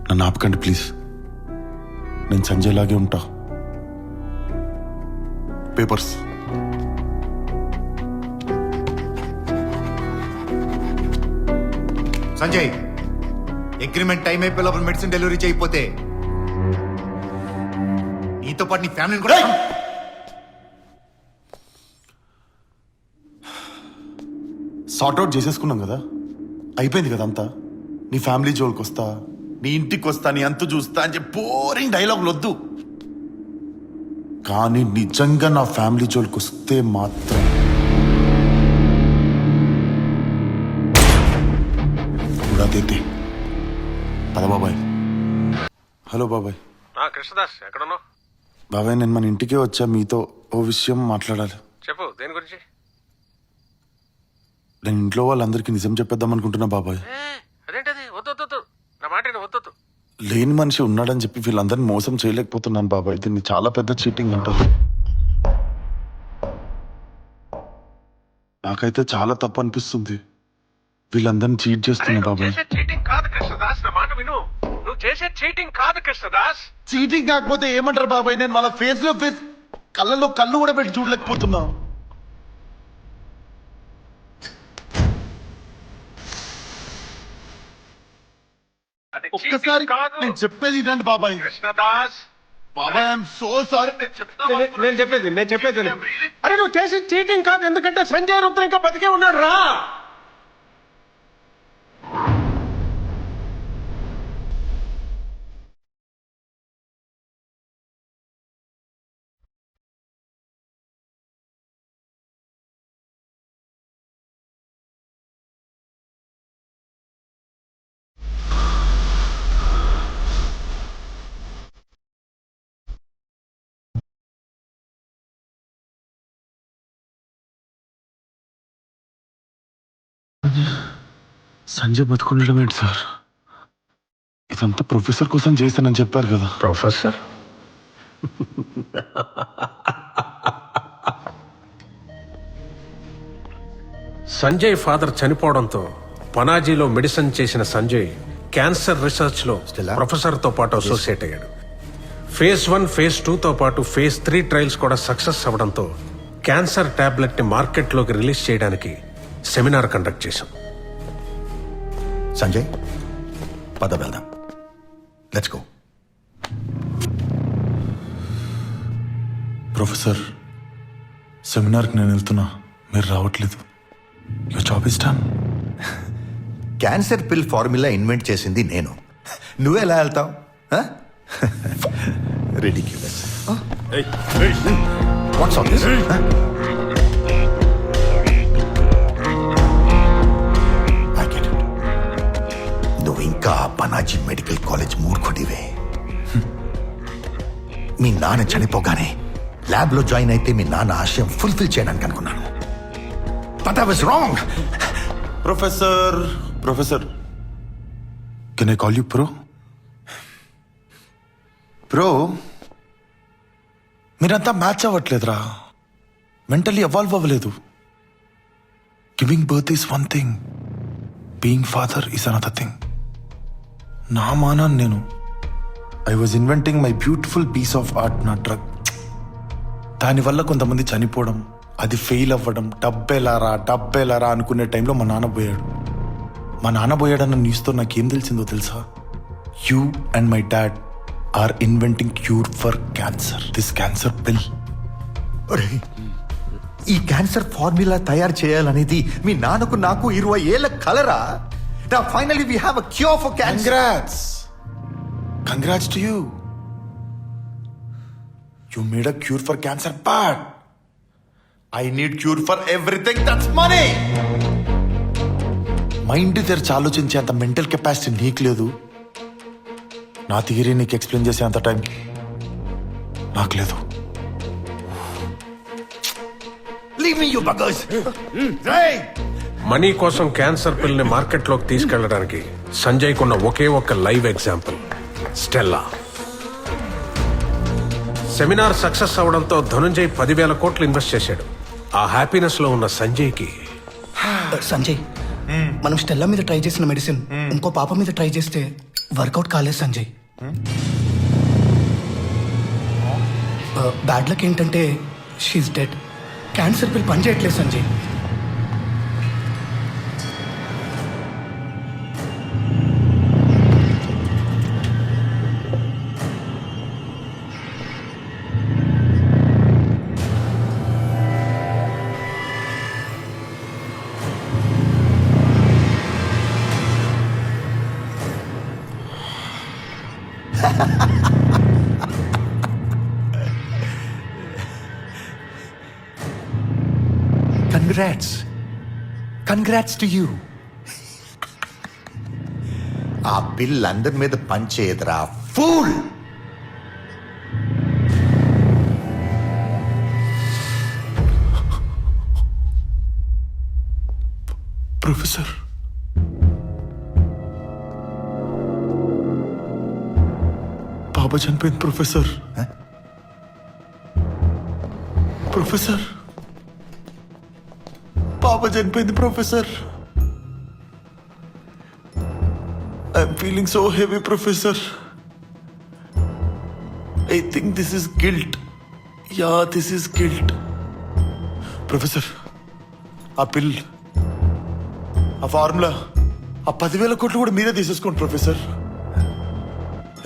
Speaker 13: నన్ను ఆపకండి ప్లీజ్. నేను సంజయ్ లాగే ఉంటా. పేపర్స్.
Speaker 10: సంజయ్, అగ్రిమెంట్ టైం అయిపోయే లోపల మెడిసిన్ డెలివరీ చేయకపోతే నీతో పాటు నీ ఫ్యామిలీని కూడా
Speaker 13: సార్ట్అవుట్ చేసేసుకున్నాం కదా, అయిపోయింది కదా అంతా. నీ ఫ్యామిలీ జోలికి వస్తా,
Speaker 3: నీ ఇంటికి వస్తా, నీ అంతు చూస్తా అని చెప్పి బోరింగ్ డైలాగులు వద్దు.
Speaker 13: కానీ నిజంగా నా ఫ్యామిలీ జోలికి వస్తే మాత్రం ఉడా దేతే పద బాబాయ్. హలో బాబాయ్.
Speaker 1: కృష్ణదాస్ ఎక్కడున్నావు?
Speaker 13: బాబాయ్ నేను మన ఇంటికే వచ్చా, మీతో ఓ విషయం మాట్లాడాలి.
Speaker 1: చెప్పు, దేని గురించి?
Speaker 13: నేను ఇంట్లో వాళ్ళందరికీ నిజం చెప్పేద్దాం అనుకుంటున్నా బాబాయ్.
Speaker 1: అదేంటది? వద్దు, నా మాట వద్దు.
Speaker 13: లేని మనిషి ఉన్నాడని చెప్పి వీళ్ళందరినీ మోసం చేయలేకపోతున్నాను బాబాయ్. దీన్ని చాలా పెద్ద చీటింగ్ అంటారు. నాకైతే చాలా తప్పు అనిపిస్తుంది. వీళ్ళందరినీ చీట్ చేస్తున్నా బాబాయ్.
Speaker 1: చీటింగ్ కాదు కృష్ణదాస్, నా మాట విను. నువ్వు చేసే చీటింగ్ కాదు కృష్ణదాస్.
Speaker 13: చీటింగ్ కాకపోతే ఏమంటారు బాబాయ్? నేను వాళ్ళ ఫేస్ లో ఫేస్, కళ్ళలో కళ్ళు కూడా పెట్టి చూడలేకపోతున్నా. ఒక్కసారి నేను చెప్పేది ఇదండి బాబాయ్.
Speaker 1: కృష్ణదాస్
Speaker 13: బాబాయ్ ఐఎమ్ సో సారీ.
Speaker 1: నేను చెప్పేది అరే నువ్వు చేసి చీటింగ్ కాదు, ఎందుకంటే సంజయ్ రుద్ర ఇంకా బతికే ఉన్నాడు రా.
Speaker 13: సంజయ్ బతుకుండడం ఏంటి సార్? ఇదంతా ప్రొఫెసర్ కోసం చేశానని చెప్పారు కదా.
Speaker 1: ప్రొఫెసర్ సంజయ్ ఫాదర్ చనిపోవడంతో పనాజీలో మెడిసిన్ చేసిన సంజయ్ క్యాన్సర్ రీసెర్చ్ లో ప్రొఫెసర్ తో పాటు అసోసియేట్ అయ్యాడు. ఫేజ్ 1, ఫేజ్ 2తో పాటు ఫేజ్ 3 ట్రయల్స్ కూడా సక్సెస్ అవ్వడంతో క్యాన్సర్ టాబ్లెట్ ని మార్కెట్ లోకి రిలీజ్ చేయడానికి సెమినార్ కండక్ట్ చేశాం.
Speaker 10: సంజయ్ పద వెళ్దాం. Let's go.
Speaker 13: ప్రొఫెసర్, సెమినార్కి నేను వెళ్తున్నా, మీరు రావట్లేదు. Your job is done.
Speaker 10: Cancer పిల్ ఫార్ములా ఇన్వెంట్ చేసింది నేను, నువ్వెలా వెళ్తావు? Ridiculous. What's all this? I get it. నువ్వు ఇంకా పనాజీ మెడికల్ కాలేజ్ మూర్ఖుడివే. మీ నాన్న చనిపోగానే ల్యాబ్ లో జాయిన్ అయితే మీ నాన్న ఆశయం ఫుల్ఫిల్ చేయడానికి అనుకున్నాను. But I was wrong.
Speaker 13: Professor, can I call you pro? Bro, మీరంతా మ్యాచ్ అవ్వట్లేదురా. మెంటలీ ఎవాల్వ్ అవ్వలేదు. Giving birth is one thing, being father is another thing. నా మానాన్ని నేను I was inventing my beautiful piece of art, నా drug. దానివల్ల కొంతమంది చనిపోవడం, అది ఫెయిల్ అవ్వడం, డబ్బేలారా అనుకునే టైంలో మా నాన్న పోయాడు. మా నాన్న పోయాడన్న న్యూస్తో నాకేం తెలిసిందో తెలుసా? You and my dad are inventing cure for cancer, this cancer pill.
Speaker 10: ఈ క్యాన్సర్ ఫార్ములా తయారు చేయాలనేది మీ నాన్నకు నాకు 20 ఏళ్ల కలరా? Now finally we have a cure for cancer.
Speaker 13: Congrats to you. You made a cure for cancer, but
Speaker 10: I need cure for everything. That's money.
Speaker 13: Mind తెరిచి ఆలోచించే అంత mental capacity నీకు లేదు. నా థియరీ నీకు ఎక్స్ప్లెయిన్ చేసే అంత టైం నాకు లేదు.
Speaker 10: Leave me, you buggers. Hey!
Speaker 1: Money కోసం క్యాన్సర్ పిల్ ని మార్కెట్ లోకి తీసుకెళ్లడానికి సంజయ్ కున్న ఒకే ఒక్క live example Stella. Seminar success అవడంతో ధనుంజయ్ 10,000 కోట్లు ఇన్వెస్ట్ చేశాడు. ఆ హ్యాపీనెస్ లో ఉన్న సంజయ్కి
Speaker 2: సంజయ్, మనం స్టెల్లా మీద ట్రై చేసిన మెడిసిన్ ఇంకో పాప మీద ట్రై చేస్తే వర్కౌట్ కాలేదు సంజయ్. బ్యాడ్ లక్ ఏంటంటే షీఈ్ డెడ్. క్యాన్సర్ పిల్ పనిచేయట్లేదు సంజయ్.
Speaker 10: Congrats to you. ఆ పిల్ అందరి మీద పంచేయదురా ఫూల్.
Speaker 13: ప్రొఫెసర్ పాప చనిపోయింది ప్రొఫెసర్. ప్రొఫెసర్ పాప చనిపోయింది professor. I'm feeling so heavy professor. I think this is guilt. Yeah this is guilt. Professor ఆ పిల్, ఆ ఫార్ములా, ఆ 10,000 కోట్లు కూడా మీరే తీసేసుకోండి ప్రొఫెసర్.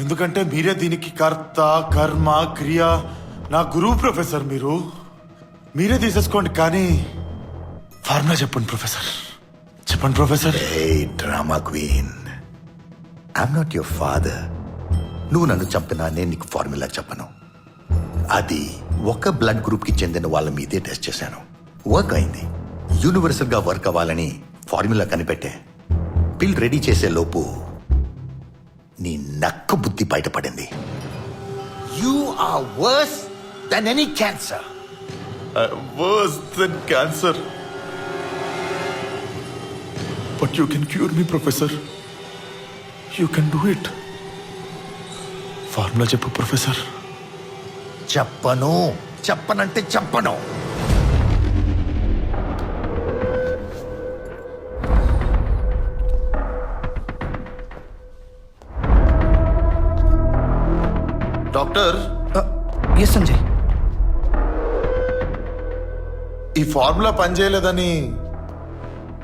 Speaker 13: ఎందుకంటే మీరే దీనికి కర్త కర్మ క్రియ, నా గురువు ప్రొఫెసర్. మీరే తీసేసుకోండి, కానీ ఫార్ములా చెప్పండి ప్రొఫెసర్. చెప్పండి professor.
Speaker 10: Drama queen, I'm not your father. నువ్వు నన్ను చంపినా నేను నీకు ఫార్ములా చెప్పను. అది ఒక బ్లడ్ గ్రూప్ కి చెందిన వాళ్ళ మీదే టెస్ట్ చేశాను. వర్క్ అయింది. యూనివర్సల్ గా వర్క్ అవ్వాలని ఫార్ములా కనిపెట్టే. పిల్ రెడీ చేసే లోపు నీ నక్క బుద్ధి బయటపడింది. You are worse than any cancer.
Speaker 13: Worse than cancer. But you can cure me professor. You can do it. Formula చెప్పు ప్రొఫెసర్.
Speaker 10: చెప్పనంటే చెప్పను.
Speaker 13: Doctor,
Speaker 2: S Sanjay.
Speaker 13: ఈ ఫార్ములా పనిచేయలేదని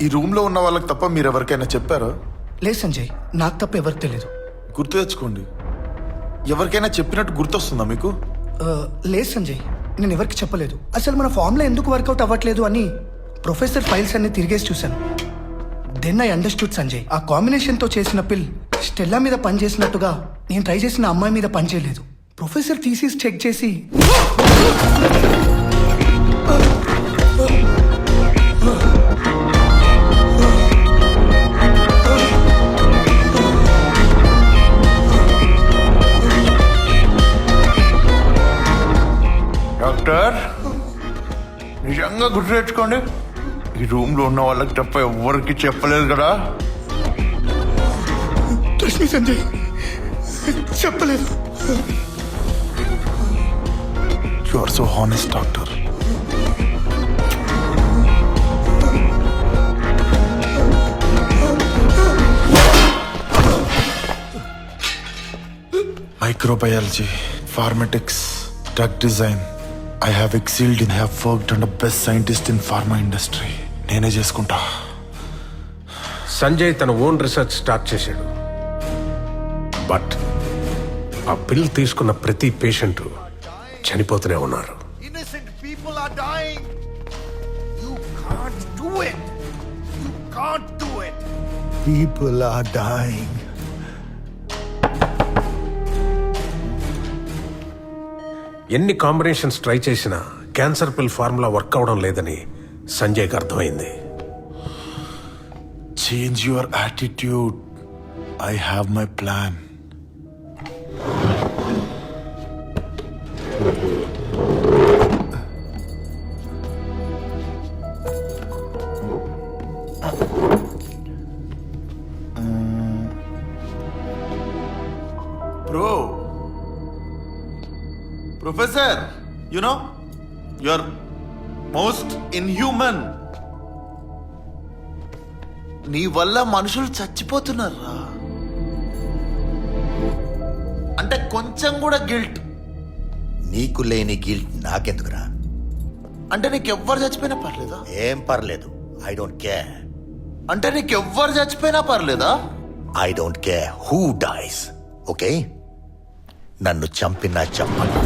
Speaker 13: ఈ రూమ్ లో ఉన్న వాళ్ళకి తప్ప మీరు ఎవరికైనా చెప్పారా?
Speaker 2: లేదు సంజయ్, నాకు తప్ప ఎవరికి తెలియదు.
Speaker 13: గుర్తు తెచ్చుకోండి. ఎవరికైనా చెప్పినట్టు గుర్తొస్తుందా మీకు?
Speaker 2: లేదు సంజయ్, నేను ఎవరికి చెప్పలేదు. అసలు మన ఫార్ములా ఎందుకు వర్కౌట్ అవ్వట్లేదు అని ప్రొఫెసర్ ఫైల్స్ అన్ని తిరిగేసి చూశాను. Then I understood Sanjay. ఆ కాంబినేషన్తో చేసిన పిల్ స్టెల్లా మీద పనిచేసినట్టుగా నేను ట్రై చేసిన అమ్మాయి మీద పనిచేయలేదు. ప్రొఫెసర్ థీసిస్ చెక్ చేసి
Speaker 13: డాక్టర్, నిజంగా గుర్తు తెచ్చుకోండి. ఈ రూమ్ లో ఉన్న వాళ్ళకి తప్ప ఎవరికి చెప్పలేదు కదా?
Speaker 2: ట్రస్ట్ మీ సంజయ్, చెప్పలేదు.
Speaker 13: You are so honest doctor. Microbiology, pharmatics, drug design. I have excelled in, I have worked under best scientist in pharma industry. నేనే చేసుకుంటా.
Speaker 1: సంజయ్ తన ఓన్ రీసెర్చ్ స్టార్ట్ చేశాడు. బట్ ఆ పిల్ తీసుకున్న ప్రతి పేషెంట్ చనిపోతూనే ఉన్నారు.
Speaker 10: Innocent people are dying. You can't do it. You can't do it. People are dying.
Speaker 1: ఎన్ని కాంబినేషన్స్ ట్రై చేసినా క్యాన్సర్ పిల్ ఫార్ములా వర్క్ అవడం లేదని సంజయ్కి అర్థమైంది.
Speaker 13: Change your attitude. I have my plan.
Speaker 3: Professor, you know, you're most inhuman. నీ వల్ల మనుషులు చచ్చిపోతున్నారా? అంటే కొంచెం కూడా గిల్ట్?
Speaker 10: నీకు లేని గిల్ట్ నాకెందుకురా?
Speaker 3: అంటే నీకెవ్వరు చచ్చిపోయినా పర్లేదా?
Speaker 10: ఏం పర్లేదు. I don't care.
Speaker 3: అంటే నీకెవ్వరు చచ్చిపోయినా పర్లేదా?
Speaker 10: I don't care who dies. Okay, నన్ను చంపినా చంపను.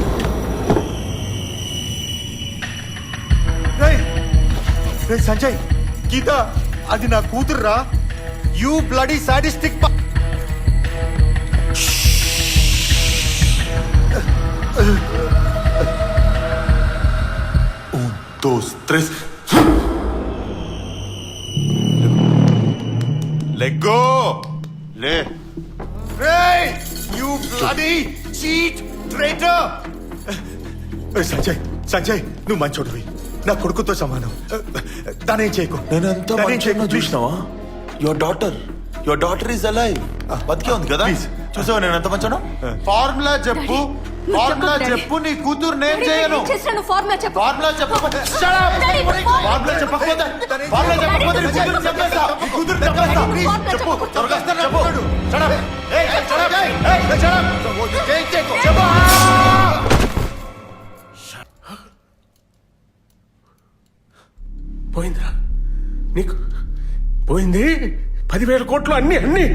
Speaker 3: సంజయ్, గీత అది నా కూతుర్రా. You bloody sadistic.
Speaker 13: 1, 2, 3.
Speaker 3: లెగ్గో లే.
Speaker 10: You bloody cheat traitor! Sanjay Sanjay నువ్వు మంచోడివి నా కొడుకుతో సమానం దానేం చేయకు
Speaker 13: నేనెంత చూసినావా యువర్ డాటర్ ఈజ్ అలైవ్ బతికే ఉంది కదా చూసావా నేను ఎంత మంచాను
Speaker 3: ఫార్ములా చెప్పు ఫార్ములా చెప్పు నీ కూతురు నేను చేయను
Speaker 9: ఫార్ములా చెప్పు.
Speaker 3: ఫార్ములా చెప్పకపోతే ఫార్ములా చెప్పకపోతే ఫార్ములా చెప్పకపోతే నీ కూతురు చంపేస్తా. నీ కూతురు చంపేస్తా. ప్లీజ్ చెప్పు త్వరగా చెప్పు. Shut up. Hey, shut up. Hey, shut up. చెప్పు.
Speaker 1: పోయిందిరా నీకు పోయింది 10,000 కోట్లు అన్ని అన్ని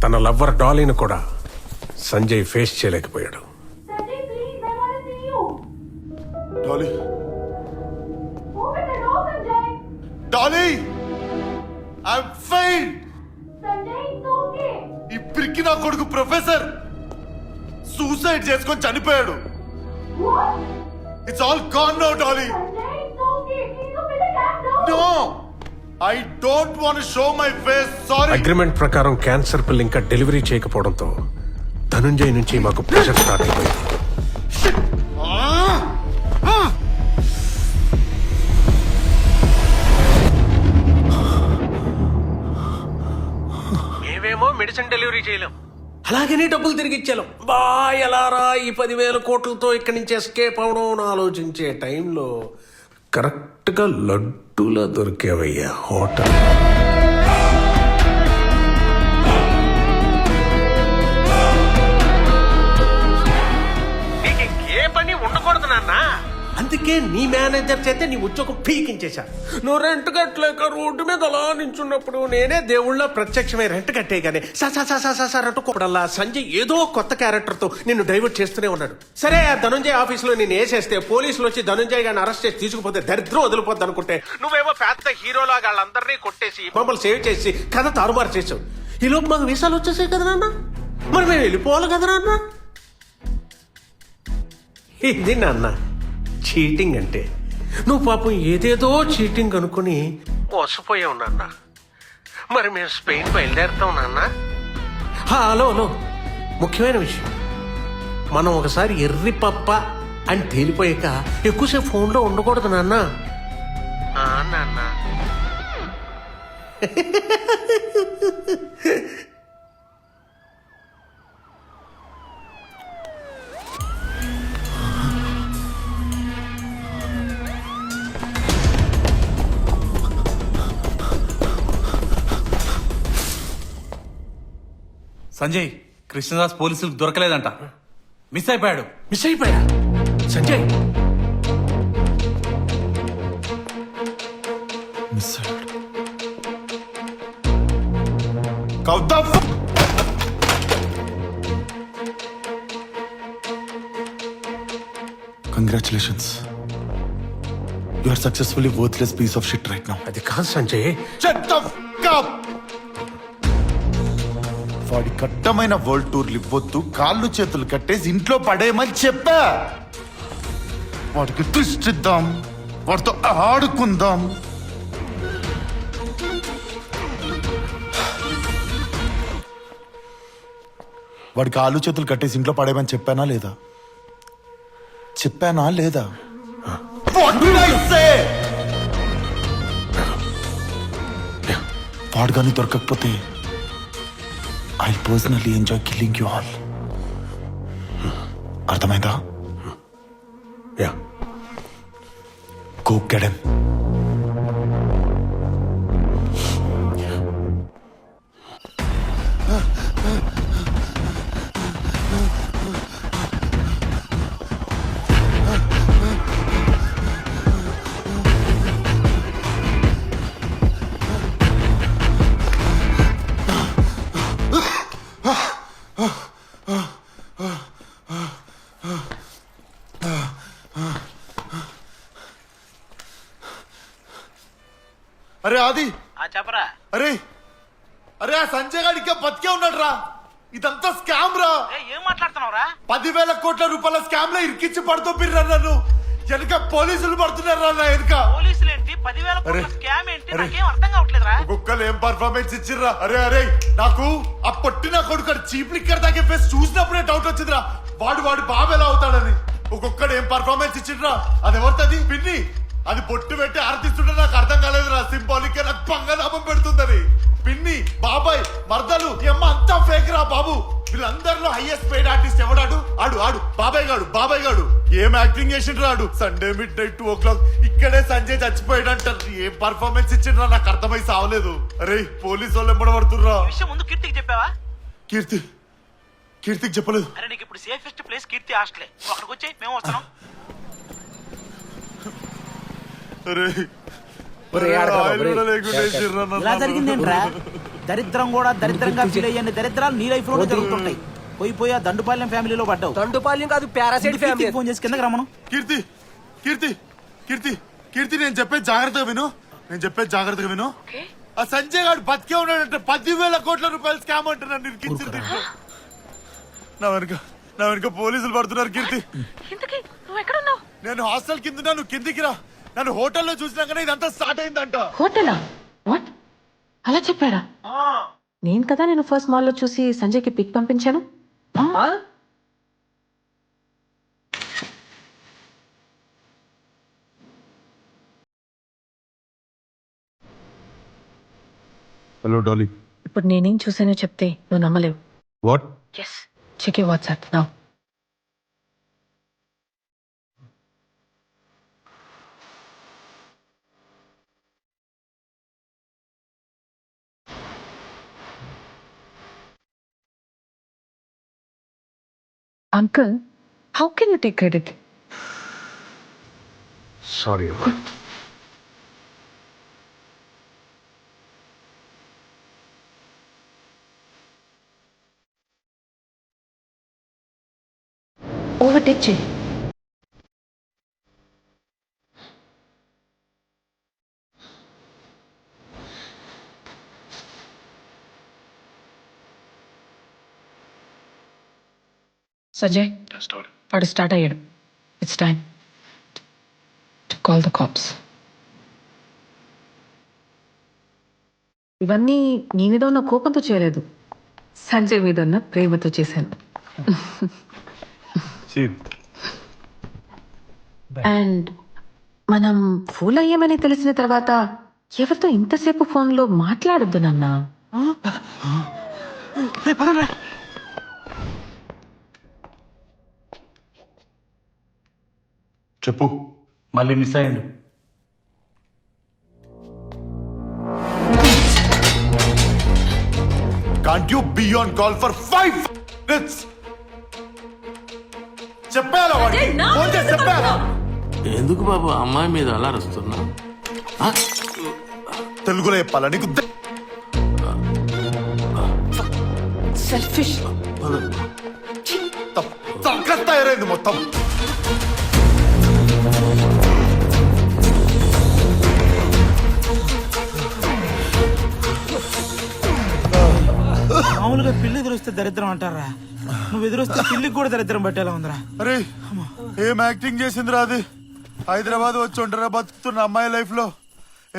Speaker 1: తన లవ్వర్ డాలీని కూడా సంజయ్ ఫేస్ చేయలేకపోయాడు.
Speaker 3: Dolly Dolly I'm fine. ఇప్పటికి నా కొడుకు ప్రొఫెసర్ సూసైడ్ చేసుకొని చనిపోయాడు. It's all gone now Dolly. No I don't want show my face. Sorry.
Speaker 1: Agreement ప్రకారం క్యాన్సర్ పిల్ ఇంకా డెలివరీ చేయకపోవడంతో ధనుంజయ్ నుంచి మాకు ప్రెషర్ స్టార్ట్ అయిపోయింది.
Speaker 4: మేమేమో మెడిసిన్ డెలివరీ చేయలేం, అలాగనే డబ్బులు తిరిగి ఇచ్చేలాం. బా ఎలారా ఈ 10,000 కోట్లతో ఇక్కడి నుంచి ఎస్కేప్ అవడం అని ఆలోచించే టైంలో కరెక్ట్ గా లడ్డూలా దొరికేవయ్యా హోటల్. నీకు ఇంకే పని ఉండకూడదు నాన్న, అందుకే నీ మేనేజర్ చేతే నీ ఉద్యోగం పీకించేశా. నువ్వు రెంట్ కట్టలేక రోడ్డు మీద అలా నించున్నప్పుడు నేనే దేవుళ్ళ ప్రత్యక్షమే రెంట్ కట్టేగానే సార్ అంటుకోవడల్లా సంజయ్ ఏదో కొత్త క్యారెక్టర్ తో నిన్ను డైవర్ట్ చేస్తూనే ఉన్నాడు. సరే ఆ ధనుంజయ్ ఆఫీస్ లో నేను వేసేస్తే పోలీసులు వచ్చి ధనుంజయ్ గారిని అరెస్ట్ చేసి తీసుకుపోతే దరిద్రం వదిలిపోద్ది అనుకుంటే నువ్వేమో పెద్ద హీరోలాగా వాళ్ళందరినీ కొట్టేసి మమ్మల్ని సేవ్ చేసి కథ తారుమారు చేసావు. ఈ లోపు మాకు వీసాలు వచ్చేసాయి కదా నాన్న, మరి మేము వెళ్ళిపోవాలి కదా నాన్న. ఇది నాన్న చీటింగ్ అంటే. నువ్వు పాపం ఏదేదో చీటింగ్ అనుకుని మోసపోయావు నాన్న. మరి మేము స్పెయిన్ బయలుదేరుతాం నాన్న. హలో హలో, ముఖ్యమైన విషయం, మనం ఒకసారి ఎర్రి పప్ప అని తేలిపోయాక ఎక్కువసేపు ఫోన్లో ఉండకూడదు నాన్న. నాన్న
Speaker 14: సంజయ్ కృష్ణదాస్ పోలీసులకు దొరకలేదంట, మిస్ అయిపోయాడు.
Speaker 4: మిస్ అయిపోయా సంజయ్?
Speaker 13: మిస్ అయ్యాడు. Congratulations, you are successfully worthless piece of shit right now.
Speaker 1: అది కాదు సంజయ్.
Speaker 3: వాడి కట్టమైన వరల్డ్ టూర్లు ఇవ్వద్దు, కాళ్ళు చేతులు కట్టేసి ఇంట్లో పడేయమని చెప్పా. వాడికి దృష్టిద్దాం, వాడితో ఆడుకుందాం.
Speaker 13: వాడికి కాళ్ళు చేతులు కట్టేసి ఇంట్లో పడేయమని చెప్పానా లేదా? చెప్పానా లేదా? వాడు కానీ దొరకకపోతే I personally enjoy killing you all. అర్థమైందా?
Speaker 1: Yeah,
Speaker 13: go get him.
Speaker 3: అరే ఆది,
Speaker 6: చెప్పరా.
Speaker 3: అరే అరే ఆ సంజయ్ గారు ఇంకా బతికే ఉన్నాడు రా. ఇదంతా స్కామ్ రా.
Speaker 6: ఏం మాట్లాడుతున్నావురా?
Speaker 3: 10,000 కోట్ల రూపాయల స్కామ్ లో ఇరికించి పడుతూ నన్ను. వెనక పోలీసులు పడుతున్నారా నా వెనక.
Speaker 6: పోలీసులు ఏంటి? 10,000 కోట్ల స్కామ్ ఏంటి? నాకేం అర్థం కావట్లేదురా.
Speaker 3: ఒక్కొక్కరు ఏం పర్ఫార్మెన్స్ ఇచ్చిర్రా. అరే నాకు ఆ పొట్టిన కొడుకు చీప్ లిక్కర్ తాగే ఫేస్ చూసినప్పుడే డౌట్ వచ్చిందిరా. వాడు బాబు ఎలా అవుతాడని. ఒక్కొక్కడు ఏం పర్ఫార్మెన్స్ ఇచ్చిండ్రా. అది ఎవరిది? పిన్ని. అది పొట్టు పెట్టి ఆర్తిస్తుంటే నాకు అర్థం కాలేదురా. సింబాలిక్ గా నాకు పంగనామం పెడుతుందని. పిన్ని, బాబాయ్, మర్దలు, అమ్మ అంతా ఫేక్ రా బాబు. వీళ్ళందరిలో హైయెస్ట్ పెయిడ్ ఆర్టిస్ట్ ఎవడాడు? ఆడు బాబాయ్ గాడు ఏం యాక్టింగ్ చేసిండ్రు. ఆడు సండే మిడ్-నైట్ 2 o'clock ఇక్కడే సంజయ్ చచ్చిపోయాడు అంటారు. ఏం పర్ఫార్మెన్స్ ఇచ్చిండ్రా నాకు అర్థమై సావలేదు. అరే పోలీసు వాళ్ళు ఎంబడబడుతుర్రా.
Speaker 6: విషయం ముందు కీర్తికి చెప్పావా?
Speaker 3: కీర్తికి చెప్పలేదు.
Speaker 6: అరే నీకు ఇప్పుడు సేఫెస్ట్ ప్లేస్ కీర్తి హాస్టలే. నువ్వు అక్కడికి వచ్చి మేము వస్తున్నాం. ఇలా జరిగిందేంట్రా? దరిద్రం కూడా దరిద్రంగా ఫీల్ అయ్యే దరిద్రాలు నీ లైఫ్ లో జరుగుతుంటాయి. పోయి ఆ దండుపాలెం ఫ్యామిలీలో పడ్డావు.
Speaker 4: దండుపాలెం కాదు, పారాసైట్ ఫ్యామిలీ.
Speaker 6: ఫోన్ చేసి కిందకి రమ్మను.
Speaker 3: కీర్తి నేను చెప్పేది జాగ్రత్తగా విను. ఆ సంజయ్ గారు బతికే ఉన్నాడంటే 10,000 కోట్ల రూపాయల స్కామ్ అంటున్నాను. నా వెనుక పోలీసులు పడుతున్నారు. కీర్తి, నేను హాస్టల్ కింద, నువ్వు కిందికి రా. నన్ను హోటల్లో చూసినాకనే ఇదంతా స్టార్ట్ అయిందంట.
Speaker 11: హోటలా? వాట్? అలా చెప్పారా? నేను కదా నేను ఫస్ట్ మాల్ లో చూసి సంజయ్కి పిక్ పంపించాను.
Speaker 13: Hello Dolly.
Speaker 11: ఇప్పుడు నేనేం చూసానో చెప్తే నువ్వు నమ్మలేవు.
Speaker 13: What?
Speaker 11: Yes, check your WhatsApp now. Uncle, how can you take credit?
Speaker 1: Sorry అమ్మా.
Speaker 11: Overtake చెయ్యి. సంజయ్, వాడు స్టార్ట్ అయ్యాడు. It's time to call the cops. ఇవన్నీ నీ మీద ఉన్న కోపంతో చేయలేదు, సంజయ్ మీద ఉన్న ప్రేమతో చేశాను. అండ్ మనం ఫూల్ అయ్యామని తెలిసిన తర్వాత ఎవరితో ఇంతసేపు ఫోన్లో మాట్లాడొద్దు నాన్న.
Speaker 13: చెప్పు.
Speaker 14: మళ్ళీ మిస్ అయ్యిండు.
Speaker 3: Can't you be on call for 5 minutes? చెప్పాలా వాడికి? ఫోన్ చేసి చెప్పాలా?
Speaker 8: ఎందుకు బాబు అమ్మాయి మీద అలా అరుస్తున్నా?
Speaker 3: తెలుగులో చెప్పాలా నీకు?
Speaker 11: సెల్ఫిష్.
Speaker 3: తయారైంది మొత్తం.
Speaker 6: మామూలుగా పిల్లి ఎదురొస్తే దరిద్రం అంటారా? నువ్వు ఎదురొస్తే పిల్లికి కూడా దరిద్రం పట్టేలా ఉందిరా.
Speaker 3: అరే ఏం యాక్టింగ్ చేసిందిరా అది. హైదరాబాద్ వచ్చి ఒంటరిగా బతుకుతున్న అమ్మాయి లైఫ్ లో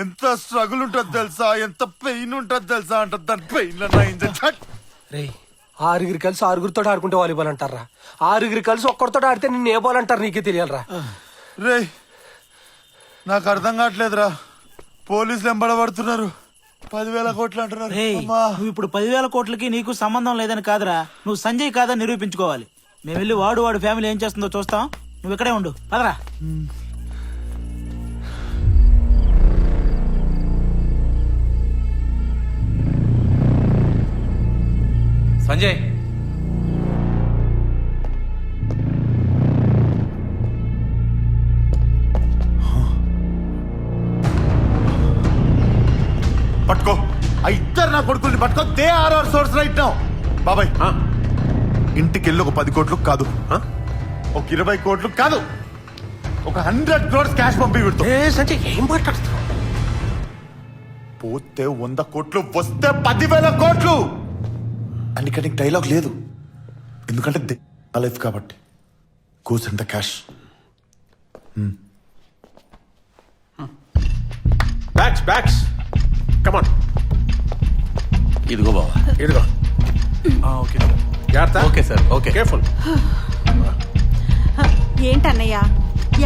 Speaker 3: ఎంత స్ట్రగుల్ ఉంటుంది తెలుసా, ఎంత పెయిన్ ఉంటుంది తెలుసా అంట. దాని పెయిన్
Speaker 4: రే, 6 కలిసి 6 ఆడుకుంటే వాలీబాల్ అంటారా? 6 కలిసి ఒక్కడితో ఆడితే నిన్ను ఏ బాల్ అంటారు నీకే తెలియాలరా.
Speaker 3: రే నాకు అర్థం కావట్లేదురా. పోలీసులు ఎంబడబడుతున్నారు. 10,000 కోట్లు అంటున్నారు.
Speaker 6: నువ్వు ఇప్పుడు 10,000 కోట్లకి నీకు సంబంధం లేదని కాదురా, నువ్వు సంజయ్ కాదని నిరూపించుకోవాలి. మేము వెళ్ళి వాడు ఫ్యామిలీ ఏం చేస్తుందో చూస్తాం. నువ్వు ఇక్కడే ఉండు, పదరా.
Speaker 14: సంజయ్,
Speaker 3: పట్టుకో ఆ ఇద్దరు నా కొడుకుల్ని పట్టుకో. They are our source right now. బాబాయ్ ఇంటికి వెళ్ళి ఒక 10 కోట్లు కాదు, ఒక 20 కోట్లు కాదు, ఒక 100 crores క్యాష్ పంపి పెడుతూ.
Speaker 4: సంజయ్ ఏం మాట్లాడుతున్నావు?
Speaker 3: పోతే 100 కోట్లు, వస్తే 10,000 కోట్లు.
Speaker 13: అండ్ ఇక్కడ నీకు డైలాగ్ లేదు, ఎందుకంటే ఆ లైఫ్ కాబట్టి. Goes in the cash.
Speaker 4: Bags come on.
Speaker 14: ఇదిగో బావా.
Speaker 4: ఇదిగో
Speaker 14: ఓకే
Speaker 4: జాగ్రత్త.
Speaker 14: Okay sir, okay.
Speaker 4: కేర్ఫుల్.
Speaker 11: ఏంటన్నయ్య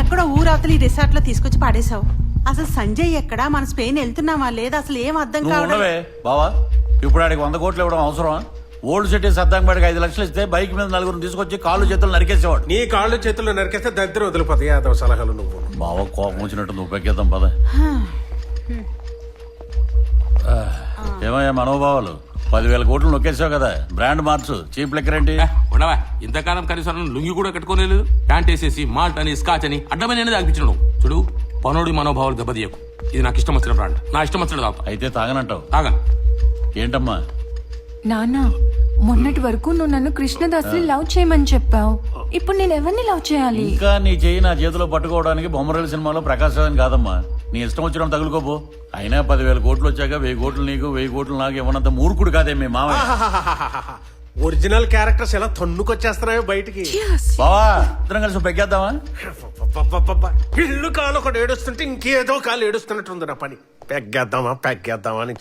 Speaker 11: ఎక్కడో ఊరవతలి రిసార్ట్ లో తీసుకొచ్చి పాడేశావు. అసలు సంజయ్ ఎక్కడా, మన స్పెయిన్ వెళ్తున్నామా లేదా, అసలు ఏం అర్థం
Speaker 14: నువ్వు
Speaker 11: కావడం.
Speaker 14: ఉండవే బావా, ఇప్పుడు ఆడికి 100 కోట్లు ఇవ్వడం అవసరమా? ఓల్డ్ సిటీ సర్దాంబాడికి 5 లక్షలు ఇస్తే బైక్ మీద 4 తీసుకొచ్చి కాళ్ళు చేతులు నరికేసేవాడు.
Speaker 4: నీ కాళ్ళు చేతుల్లో నరికేస్తే దరిద్రం వదిలిపోతాయి. అదో సలహాలు నువ్వు.
Speaker 14: బావ కోపం వచ్చినట్టు నువ్వు పెక్కేద్దాం పద. ఏమయ్యా మనోభావాలు, 10,000 కోట్లు నొక్కేసావు కదా, బ్రాండ్ మార్చు. చీప్ లెక్కర్ ఏంటి?
Speaker 8: ఉండవా, ఇంతకాలం కనీసం లుంగి కూడా కట్టుకోలేదు. ప్యాంట్ వేసేసి మాల్ట్ అని స్కాచ్ అని అడ్డమైన తాగిపించడం. చూడు, పనోడి మనోభావాలు దెబ్బతీయకు. ఇది నాకు ఇష్టం వచ్చిన బ్రాండ్, నా ఇష్టం వచ్చిన తాగుతా.
Speaker 14: అయితే తాగనంటావు?
Speaker 8: తాగను.
Speaker 14: ఏంటమ్మా?
Speaker 7: నాన్న, మొన్నటి వరకు నువ్వు నన్ను కృష్ణదాస్ని లవ్ చేయమని చెప్పావు. ఇప్పుడు నేను ఎవరిని లవ్ చేయాలి?
Speaker 14: ఇంకా నీ చెయ్యి నా చేతిలో పట్టుకోవడానికి బొమ్మరేలు సినిమాలో ప్రకాశ్ రాజన్ కాదమ్మా. నీ ఇష్టం వచ్చిన తగులుకోపో. అయినా 10,000 కోట్లు వచ్చాక 1000 కోట్లు నీకు 1000 కోట్లు నాకు ఇవ్వనంత మూర్ఖుడు కాదే మీ మామయ్య.
Speaker 4: ఒరిజినల్ క్యారెక్టర్స్ ఎలా తన్నుకొచ్చేస్తున్నాయో బయటికి.
Speaker 14: బావా, ఇద్దరం కలిసి పెగ్గేద్దామా?
Speaker 4: ఇల్లు కాలు ఒకటి ఏడుస్తుంటే ఇంకేదో కాలు ఏడుస్తున్నట్టుంది నా పని. పెగ్గేద్దామా అని.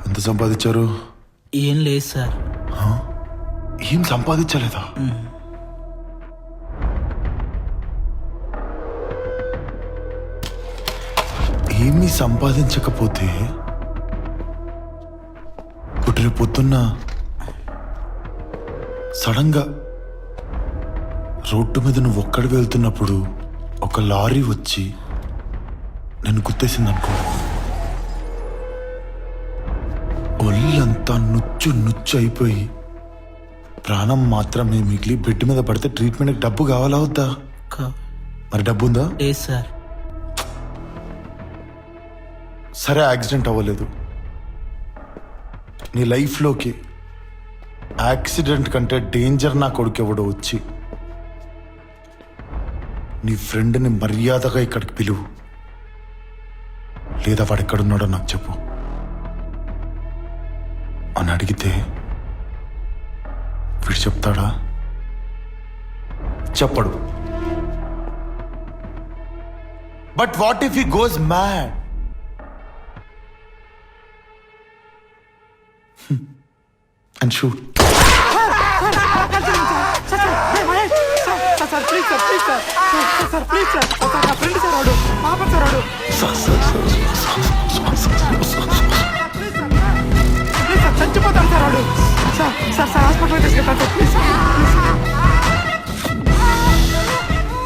Speaker 13: ఎంత సంపాదించారు?
Speaker 6: ఏం లేదు సార్.
Speaker 13: ఏం సంపాదించలేదా? ఏమీ సంపాదించకపోతే ఇప్పుడు రేపు పొద్దున్న సడన్ గా రోడ్డు మీద నువ్వు ఒక్కడి వెళ్తున్నప్పుడు ఒక లారీ వచ్చి నన్ను గుర్తేసింది అనుకో, ఒళ్ళంతా నుచ్చు అయిపోయి ప్రాణం మాత్రమే మిగిలి బెడ్ మీద పడితే ట్రీట్మెంట్కి డబ్బు కావాలా వద్దా? మరి డబ్బు ఉందా?
Speaker 6: లేదు సార్.
Speaker 13: సరే, యాక్సిడెంట్ అవ్వలేదు. నీ లైఫ్లోకి యాక్సిడెంట్ కంటే డేంజర్ నా కొడుకు ఎవడో వచ్చి నీ ఫ్రెండ్ని మర్యాదగా ఇక్కడికి పిలువు, లేదా వాడు ఎక్కడున్నాడో నాకు చెప్పు అని అడిగితే వీడు చెప్తాడా? చెప్పడు. But what if he goes mad and shoot?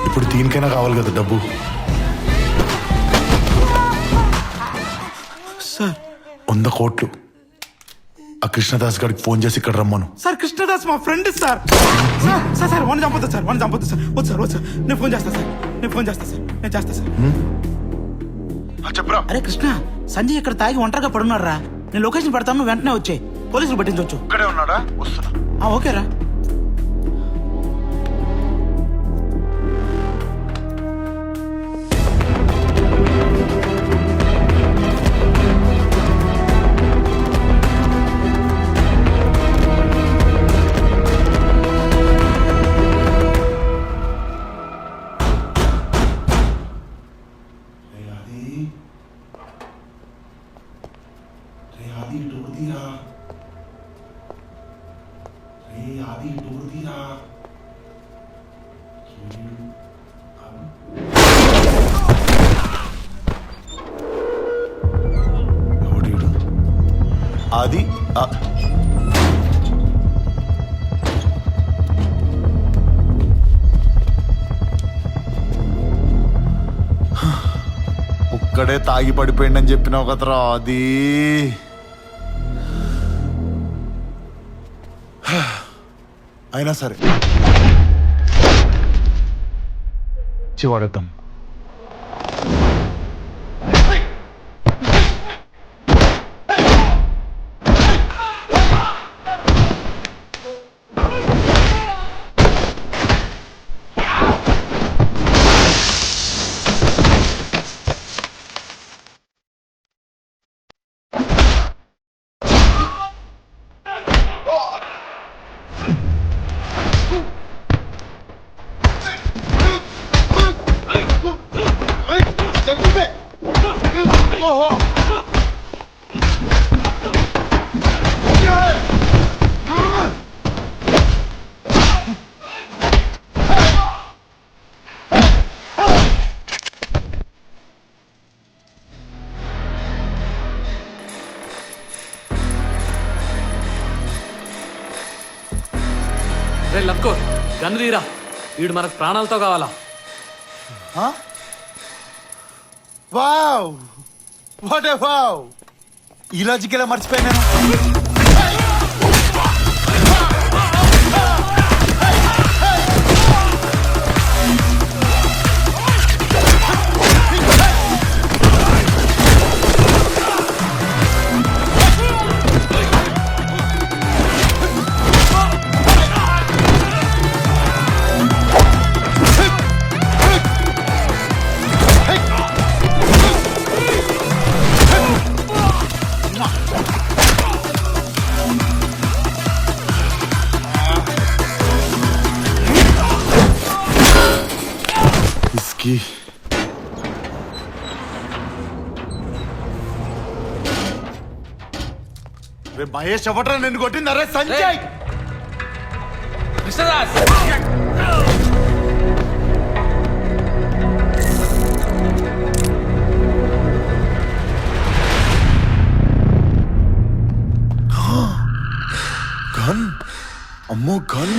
Speaker 13: ఇప్పుడు దీనికైనా కావాలి కదా డబ్బు.
Speaker 6: సార్
Speaker 13: 100 కోట్లు ఆ కృష్ణదాస్ గారికి ఫోన్ చేసి ఇక్కడ రమ్మను.
Speaker 6: సార్ కృష్ణదాస్ మా ఫ్రెండ్ సార్. సార్ వన్ చంపొద్దు సార్, వన్ చంపొద్దు సార్. వద్దు సార్, నేను ఫోన్ చేస్తా సార్. నేను చేస్తా సార్.
Speaker 13: చెప్పరా?
Speaker 6: అరే కృష్ణ, సంజయ్ ఇక్కడ తాగి ఒంటరిగా పడున్నాడు రా. నేను లొకేషన్ పెడతాను, వెంటనే వచ్చే పోలీసులు పట్టించవచ్చు.
Speaker 13: ఇక్కడే ఉన్నాడా? వస్తున్నా.
Speaker 6: ఓకేరా.
Speaker 10: అది ఒక్కడే తాగి పడిపోయిందని చెప్పినావు కదరా. అది
Speaker 13: అయినా సరే చివాడేద్దాం.
Speaker 14: రే లక్కో గన్ను తీరా, వీడు మనకు ప్రాణాలతో కావాలా.
Speaker 10: వావ్ వాట్ ఏ వావ్, ఈ లాజిక్ ఎలా మర్చిపోయాను. ఇస్కి
Speaker 3: రే మహేష్ ఎవట్రా నిన్ను కొట్టింది? అరే సంజయ్!
Speaker 14: కృష్ణదాస్
Speaker 13: గన్, అమ్మో గన్.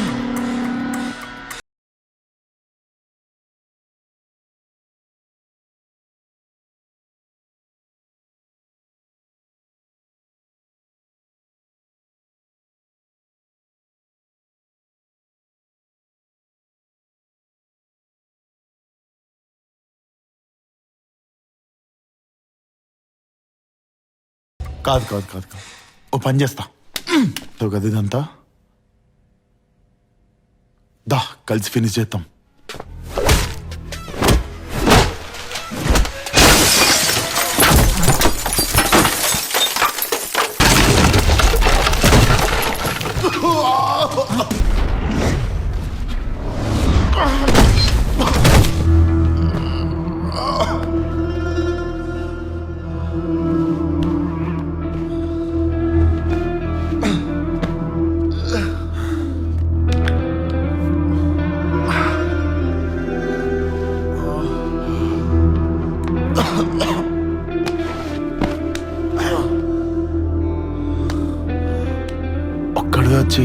Speaker 13: కాదు కాదు కాదు కాదు, ఓ పని చేస్తా. కదా ఇదంతా దా కలిసి ఫినిష్ చేద్దాం. ఒక్కడిగా వచ్చి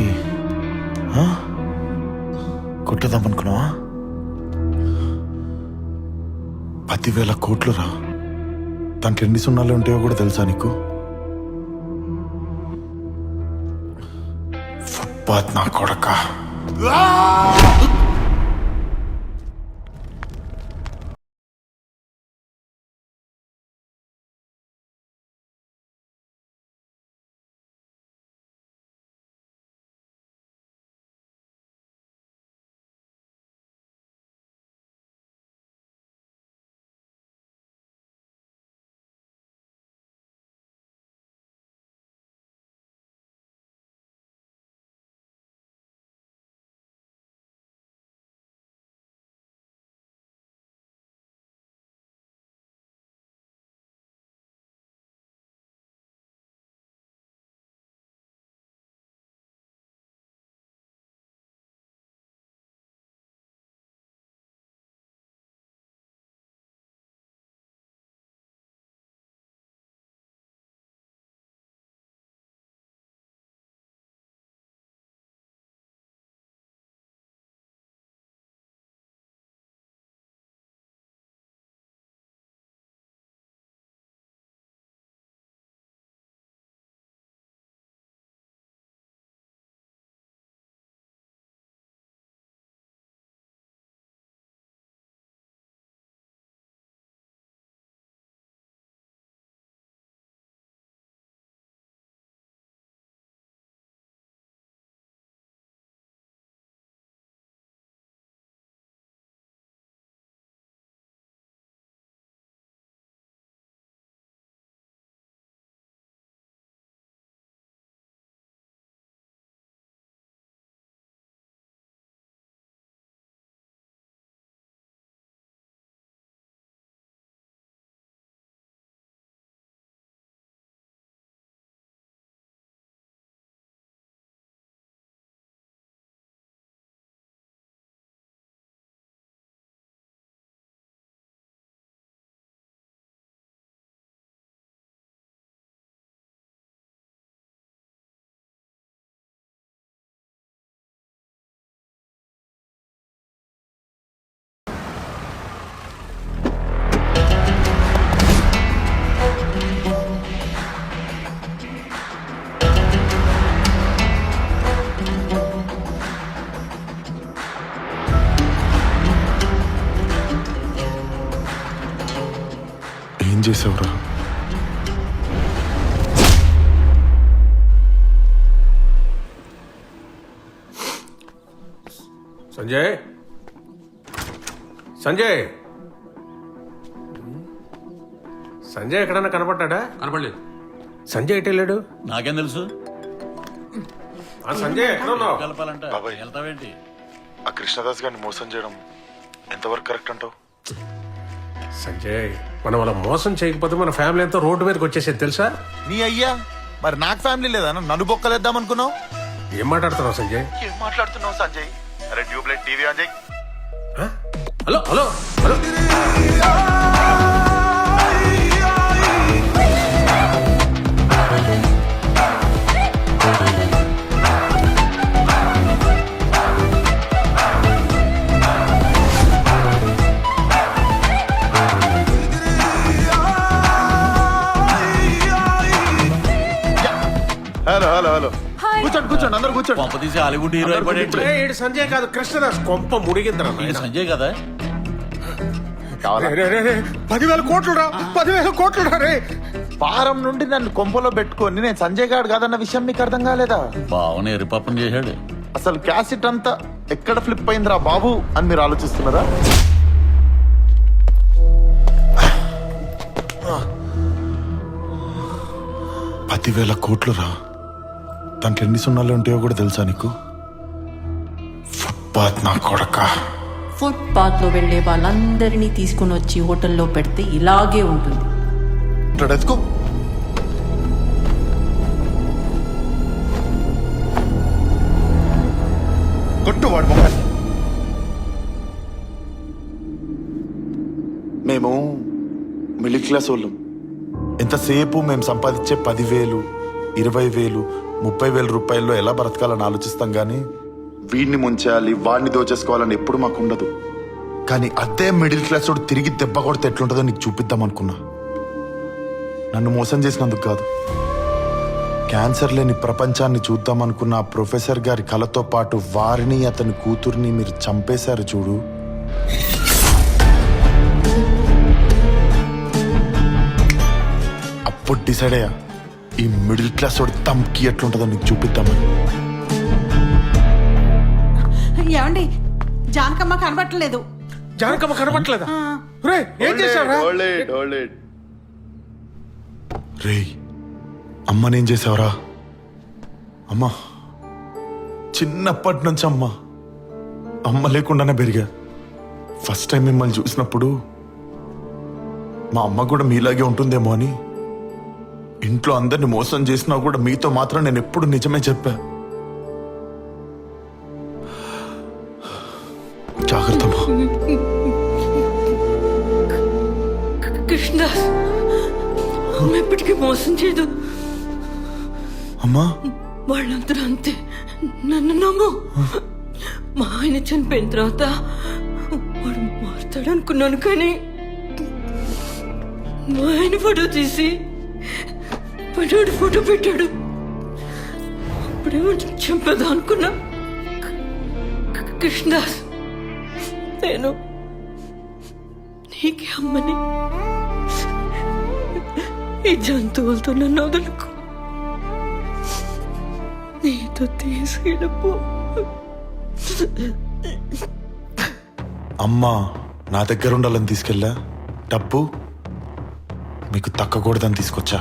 Speaker 13: కొట్టదాం అనుకున్నావా? 10,000 కోట్లు రా, దాంట్లో ఎన్ని సున్నాలు ఉంటాయో కూడా తెలుసా నీకు? ఫుట్పాత్ నా కొడక. ఏం చేసావురా?
Speaker 1: సంజయ్ సంజయ్ సంజయ్ ఎక్కడన్నా కనపడ్డా?
Speaker 8: కనపడలేదు.
Speaker 1: సంజయ్ ఎటు వెళ్ళాడు?
Speaker 14: నాకేం తెలుసు?
Speaker 1: ఆ సంజయ్ ఎక్కడ ఉన్నావు?
Speaker 14: కలపాలంటే
Speaker 13: బాబాయ్.
Speaker 14: వెళ్తావేంటి?
Speaker 13: ఆ కృష్ణదాస్ గారిని మోసం చేయడం ఎంతవరకు కరెక్ట్ అంటావు?
Speaker 1: సంజయ్ మనం అలా మోసం చేయకపోతే మన ఫ్యామిలీ అంతా రోడ్డు మీదకి వచ్చేసేది తెలుసా?
Speaker 10: నీ అయ్యా మరి నాకు ఫ్యామిలీ లేదా? నన్ను బొక్కలేద్దాం అనుకున్నావు?
Speaker 1: ఏం మాట్లాడుతున్నావు సంజయ్?
Speaker 10: ఏం మాట్లాడుతున్నావు సంజయ్? అరే ట్యూబ్లైట్ టీవీ ఆన్ చేయి.
Speaker 1: ఆ? Hello hello hello
Speaker 10: hello hello hello కూర్చోండి కూర్చోండి అందరూ కూర్చోండి.
Speaker 14: పంప తీసి హాలీవుడ్ హీరో అయిపోయాడు.
Speaker 1: ఏయ్, ఈడు సంజయ్ కాదు కృష్ణదాస్. కొంప ముడిగిందిరా
Speaker 14: ఈ సంజయ్ కదా?
Speaker 1: 10,000 కోట్లు రా, 10,000 కోట్లు రా రే.
Speaker 10: వారం నుండి నన్ను కొంపలో పెట్టుకొని నేను సంజయ్ గాడు కాదన్న విషయం మీకు అర్థం కాలేదా?
Speaker 14: బావని ఎరిపాపం చేశాడు.
Speaker 10: అసలు క్యాసెట్ అంతా ఎక్కడ ఫ్లిప్ అయిందిరా బాబు అని మీరు ఆలోచిస్తున్నారా?
Speaker 13: $10,000 కోట్లు రా. దాంట్లో ఎన్ని సున్నాలు ఉంటాయో కూడా తెలుసా నీకు? ఫుట్పాత్ నా కొడక.
Speaker 5: ఫుట్పాత్ లో వెళ్లే వాళ్ళందరినీ తీసుకుని వచ్చి హోటల్లో పెడితే ఇలాగే ఉంటుంది.
Speaker 10: ఎత్తుకో. కొట్టు వాడు మొహాన్ని. మేము మిడిల్ క్లాస్ వాళ్ళం. ఎంతసేపు మేము సంపాదించే 10,000, 20,000, 30,000 రూపాయల్లో ఎలా బ్రతకాలని ఆలోచిస్తాం కానీ వీడిని ముంచేయాలి వాడిని దోచేసుకోవాలని ఎప్పుడు మాకు ఉండదు. కానీ అదే మిడిల్ క్లాస్ వాడు తిరిగి దెబ్బ కొడితే ఎట్లుంటుందో నీకు చూపిద్దాం అనుకున్నా. నన్ను మోసం చేసినందుకు కాదు, క్యాన్సర్ లేని ప్రపంచాన్ని చూద్దామనుకున్న ఆ ప్రొఫెసర్ గారి కళతో పాటు వారిని అతని కూతుర్ని మీరు చంపేశారు చూడు. అప్పుడు డిసైడ్ అయ్యా ఈ మిడిల్ క్లాస్ వాడు తమ్కి ఎట్లుంటుందో నీకు చూపిద్దామని.
Speaker 11: ఏమండి జానకమ్మ కనబట్టలేదు.
Speaker 1: జానకమ్మ కనపట్లేదా? రే ఏం చేశావురా?
Speaker 13: రేయ్ అమ్మనేం చేసావురా? అమ్మా చిన్నప్పటి నుంచి అమ్మ లేకుండానే పెరిగా. ఫస్ట్ టైం మిమ్మల్ని చూసినప్పుడు మా అమ్మ కూడా మీలాగే ఉంటుందేమో అని ఇంట్లో అందరిని మోసం చేసినా కూడా మీతో మాత్రం నేను ఎప్పుడు నిజమే చెప్పా. జాగ్రత్త అమ్మా.
Speaker 7: కృష్ణదాస్ అమ్మ ఎప్పటికీ మోసం చేయదు.
Speaker 13: అమ్మా
Speaker 7: వాళ్ళందరూ అంతే, నన్ను నమ్ము. మా ఆయన చనిపోయిన తర్వాత వాడు మారుతాడు అనుకున్నాను, కానీ మా ఆయన ఫోటో తీసి పడ్డాడు ఫోటో పెట్టాడు. అప్పుడేమో చంపేదా అనుకున్నా. కృష్ణదాస్ నేను నీకే అమ్మని. ఈ జంతువులతో నన్ను వదులుకో, నీతో తీసుకెళ్ళిపో.
Speaker 13: అమ్మా నా దగ్గర ఉండాలని తీసుకెళ్ళా, డబ్బు మీకు తక్కకూడదని తీసుకొచ్చా.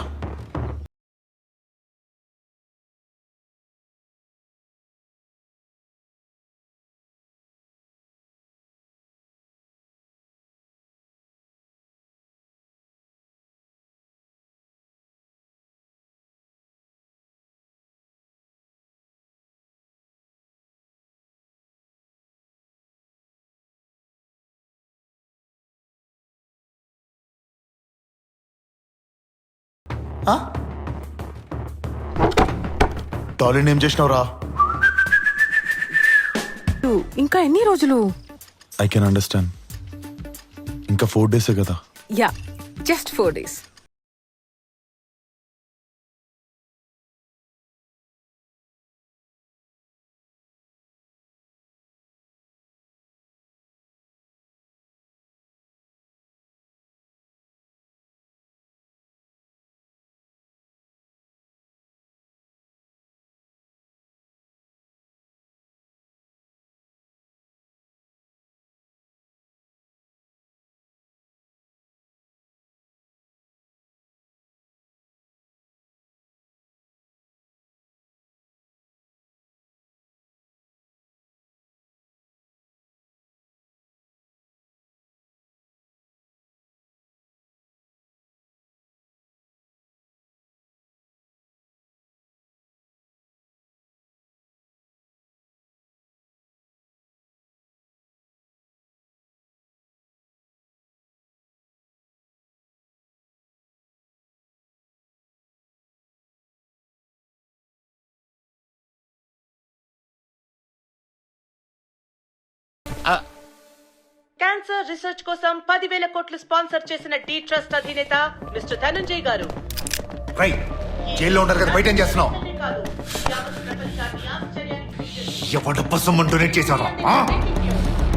Speaker 13: డాలిన్ ఏం చేసినావురా?
Speaker 11: ఇంకా ఎన్ని రోజులు?
Speaker 13: I can understand. ఇంకా 4 days కదా.
Speaker 11: Yeah, just 4 days. Cancer research కోసం 10,000 కోట్లు స్పాన్సర్ చేసిన డి ట్రస్ట్ అధినేత మిస్టర్ ధనంజయ్ గారు.
Speaker 10: రైట్, జైల్లో ఉంటారు కదా, బయట ఏం చేస్తున్నావు?
Speaker 11: కాదు, యావత్ ప్రపంచాన్ని ఆశ్చర్యానికి
Speaker 10: ఎవడప్ప సొమ్ము డొనేట్ చేశారా?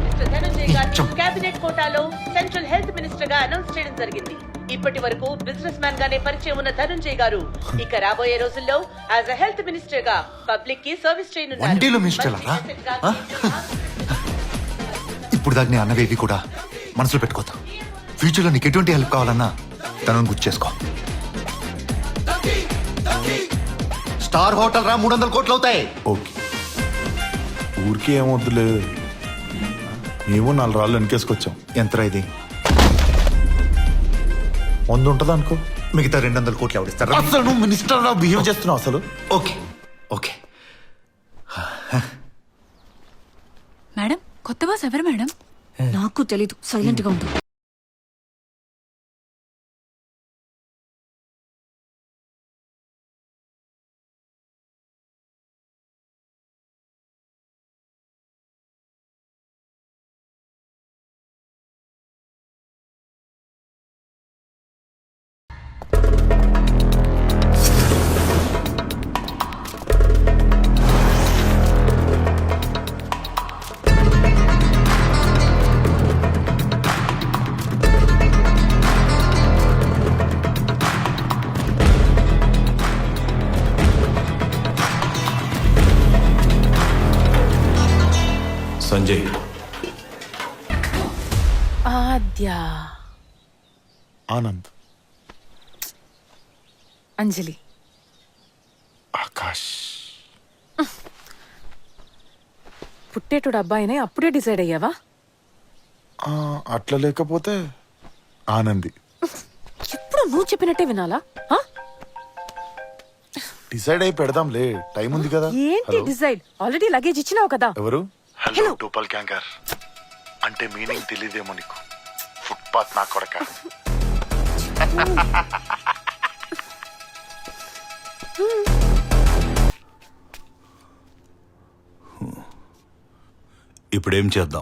Speaker 11: మిస్టర్ ధనంజయ్ గారిని కేబినెట్ కోటాలో సెంట్రల్ హెల్త్ మినిస్టర్ గా అనౌన్స్ చేయడం జరిగింది. ఇప్పటి వరకు బిజినెస్ మ్యాన్ గానే పరిచయం ఉన్న ధనంజయ్ గారు ఇక రాబోయే రోజుల్లో యాజ్ అ హెల్త్ మినిస్టర్ గా పబ్లిక్ కి సర్వీస్
Speaker 10: వన్డేలో మినిస్టర్లరా? ఇప్పుడు దాకా నేను అన్నవేవి కూడా మనసులో పెట్టుకోతా. ఫ్యూచర్ లో నీకు ఎటువంటి హెల్ప్ కావాలన్నా తనను గుర్తు చేసుకో. స్టార్ హోటల్ రా, 300 కోట్లు అవుతాయి.
Speaker 13: ఓకే, ఊరికి ఏమొద్దులే. మేము 4 రాళ్ళు వెనకేసుకొచ్చాం.
Speaker 10: ఎంతరా ఇది?
Speaker 13: 100 ఉంటుంది అనుకో.
Speaker 10: మిగతా 200 కోట్లు ఎవడిస్తారా?
Speaker 13: అసలు నువ్వు మినిస్టర్ లా బిహేవ్ చేస్తున్నావు అసలు.
Speaker 10: Okay okay.
Speaker 7: మేడం, కొత్త బాస్ ఎవరు మేడం?
Speaker 9: నాకు తెలీదు, సైలెంట్ గా ఉండు.
Speaker 12: సంజయ్,
Speaker 11: ఆద్య,
Speaker 13: ఆనంద్,
Speaker 11: అంజలి.
Speaker 13: ఆకాష్.
Speaker 11: పుట్టేటుడు అబ్బాయినే అప్పుడే డిసైడ్ అయ్యావా?
Speaker 13: అట్లా లేకపోతే ఆనంది.
Speaker 11: ఎప్పుడు నువ్వు చెప్పినట్టే వినాలా? ఆ?
Speaker 13: డిసైడ్ అయి పెడదాంలే, టైం ఉంది కదా.
Speaker 11: ఏంటి
Speaker 13: హలో,
Speaker 11: డిసైడ్? ఆల్రెడీ లగేజ్ ఇచ్చినావు కదా.
Speaker 13: ఎవరు?
Speaker 11: హలో.
Speaker 13: టూపల్ క్యాంకర్ అంటే మీనింగ్ తెలియదేమో నీకు. ఫుట్పాత్ నా కొడక.
Speaker 12: ఇప్పుడేం చేద్దాం?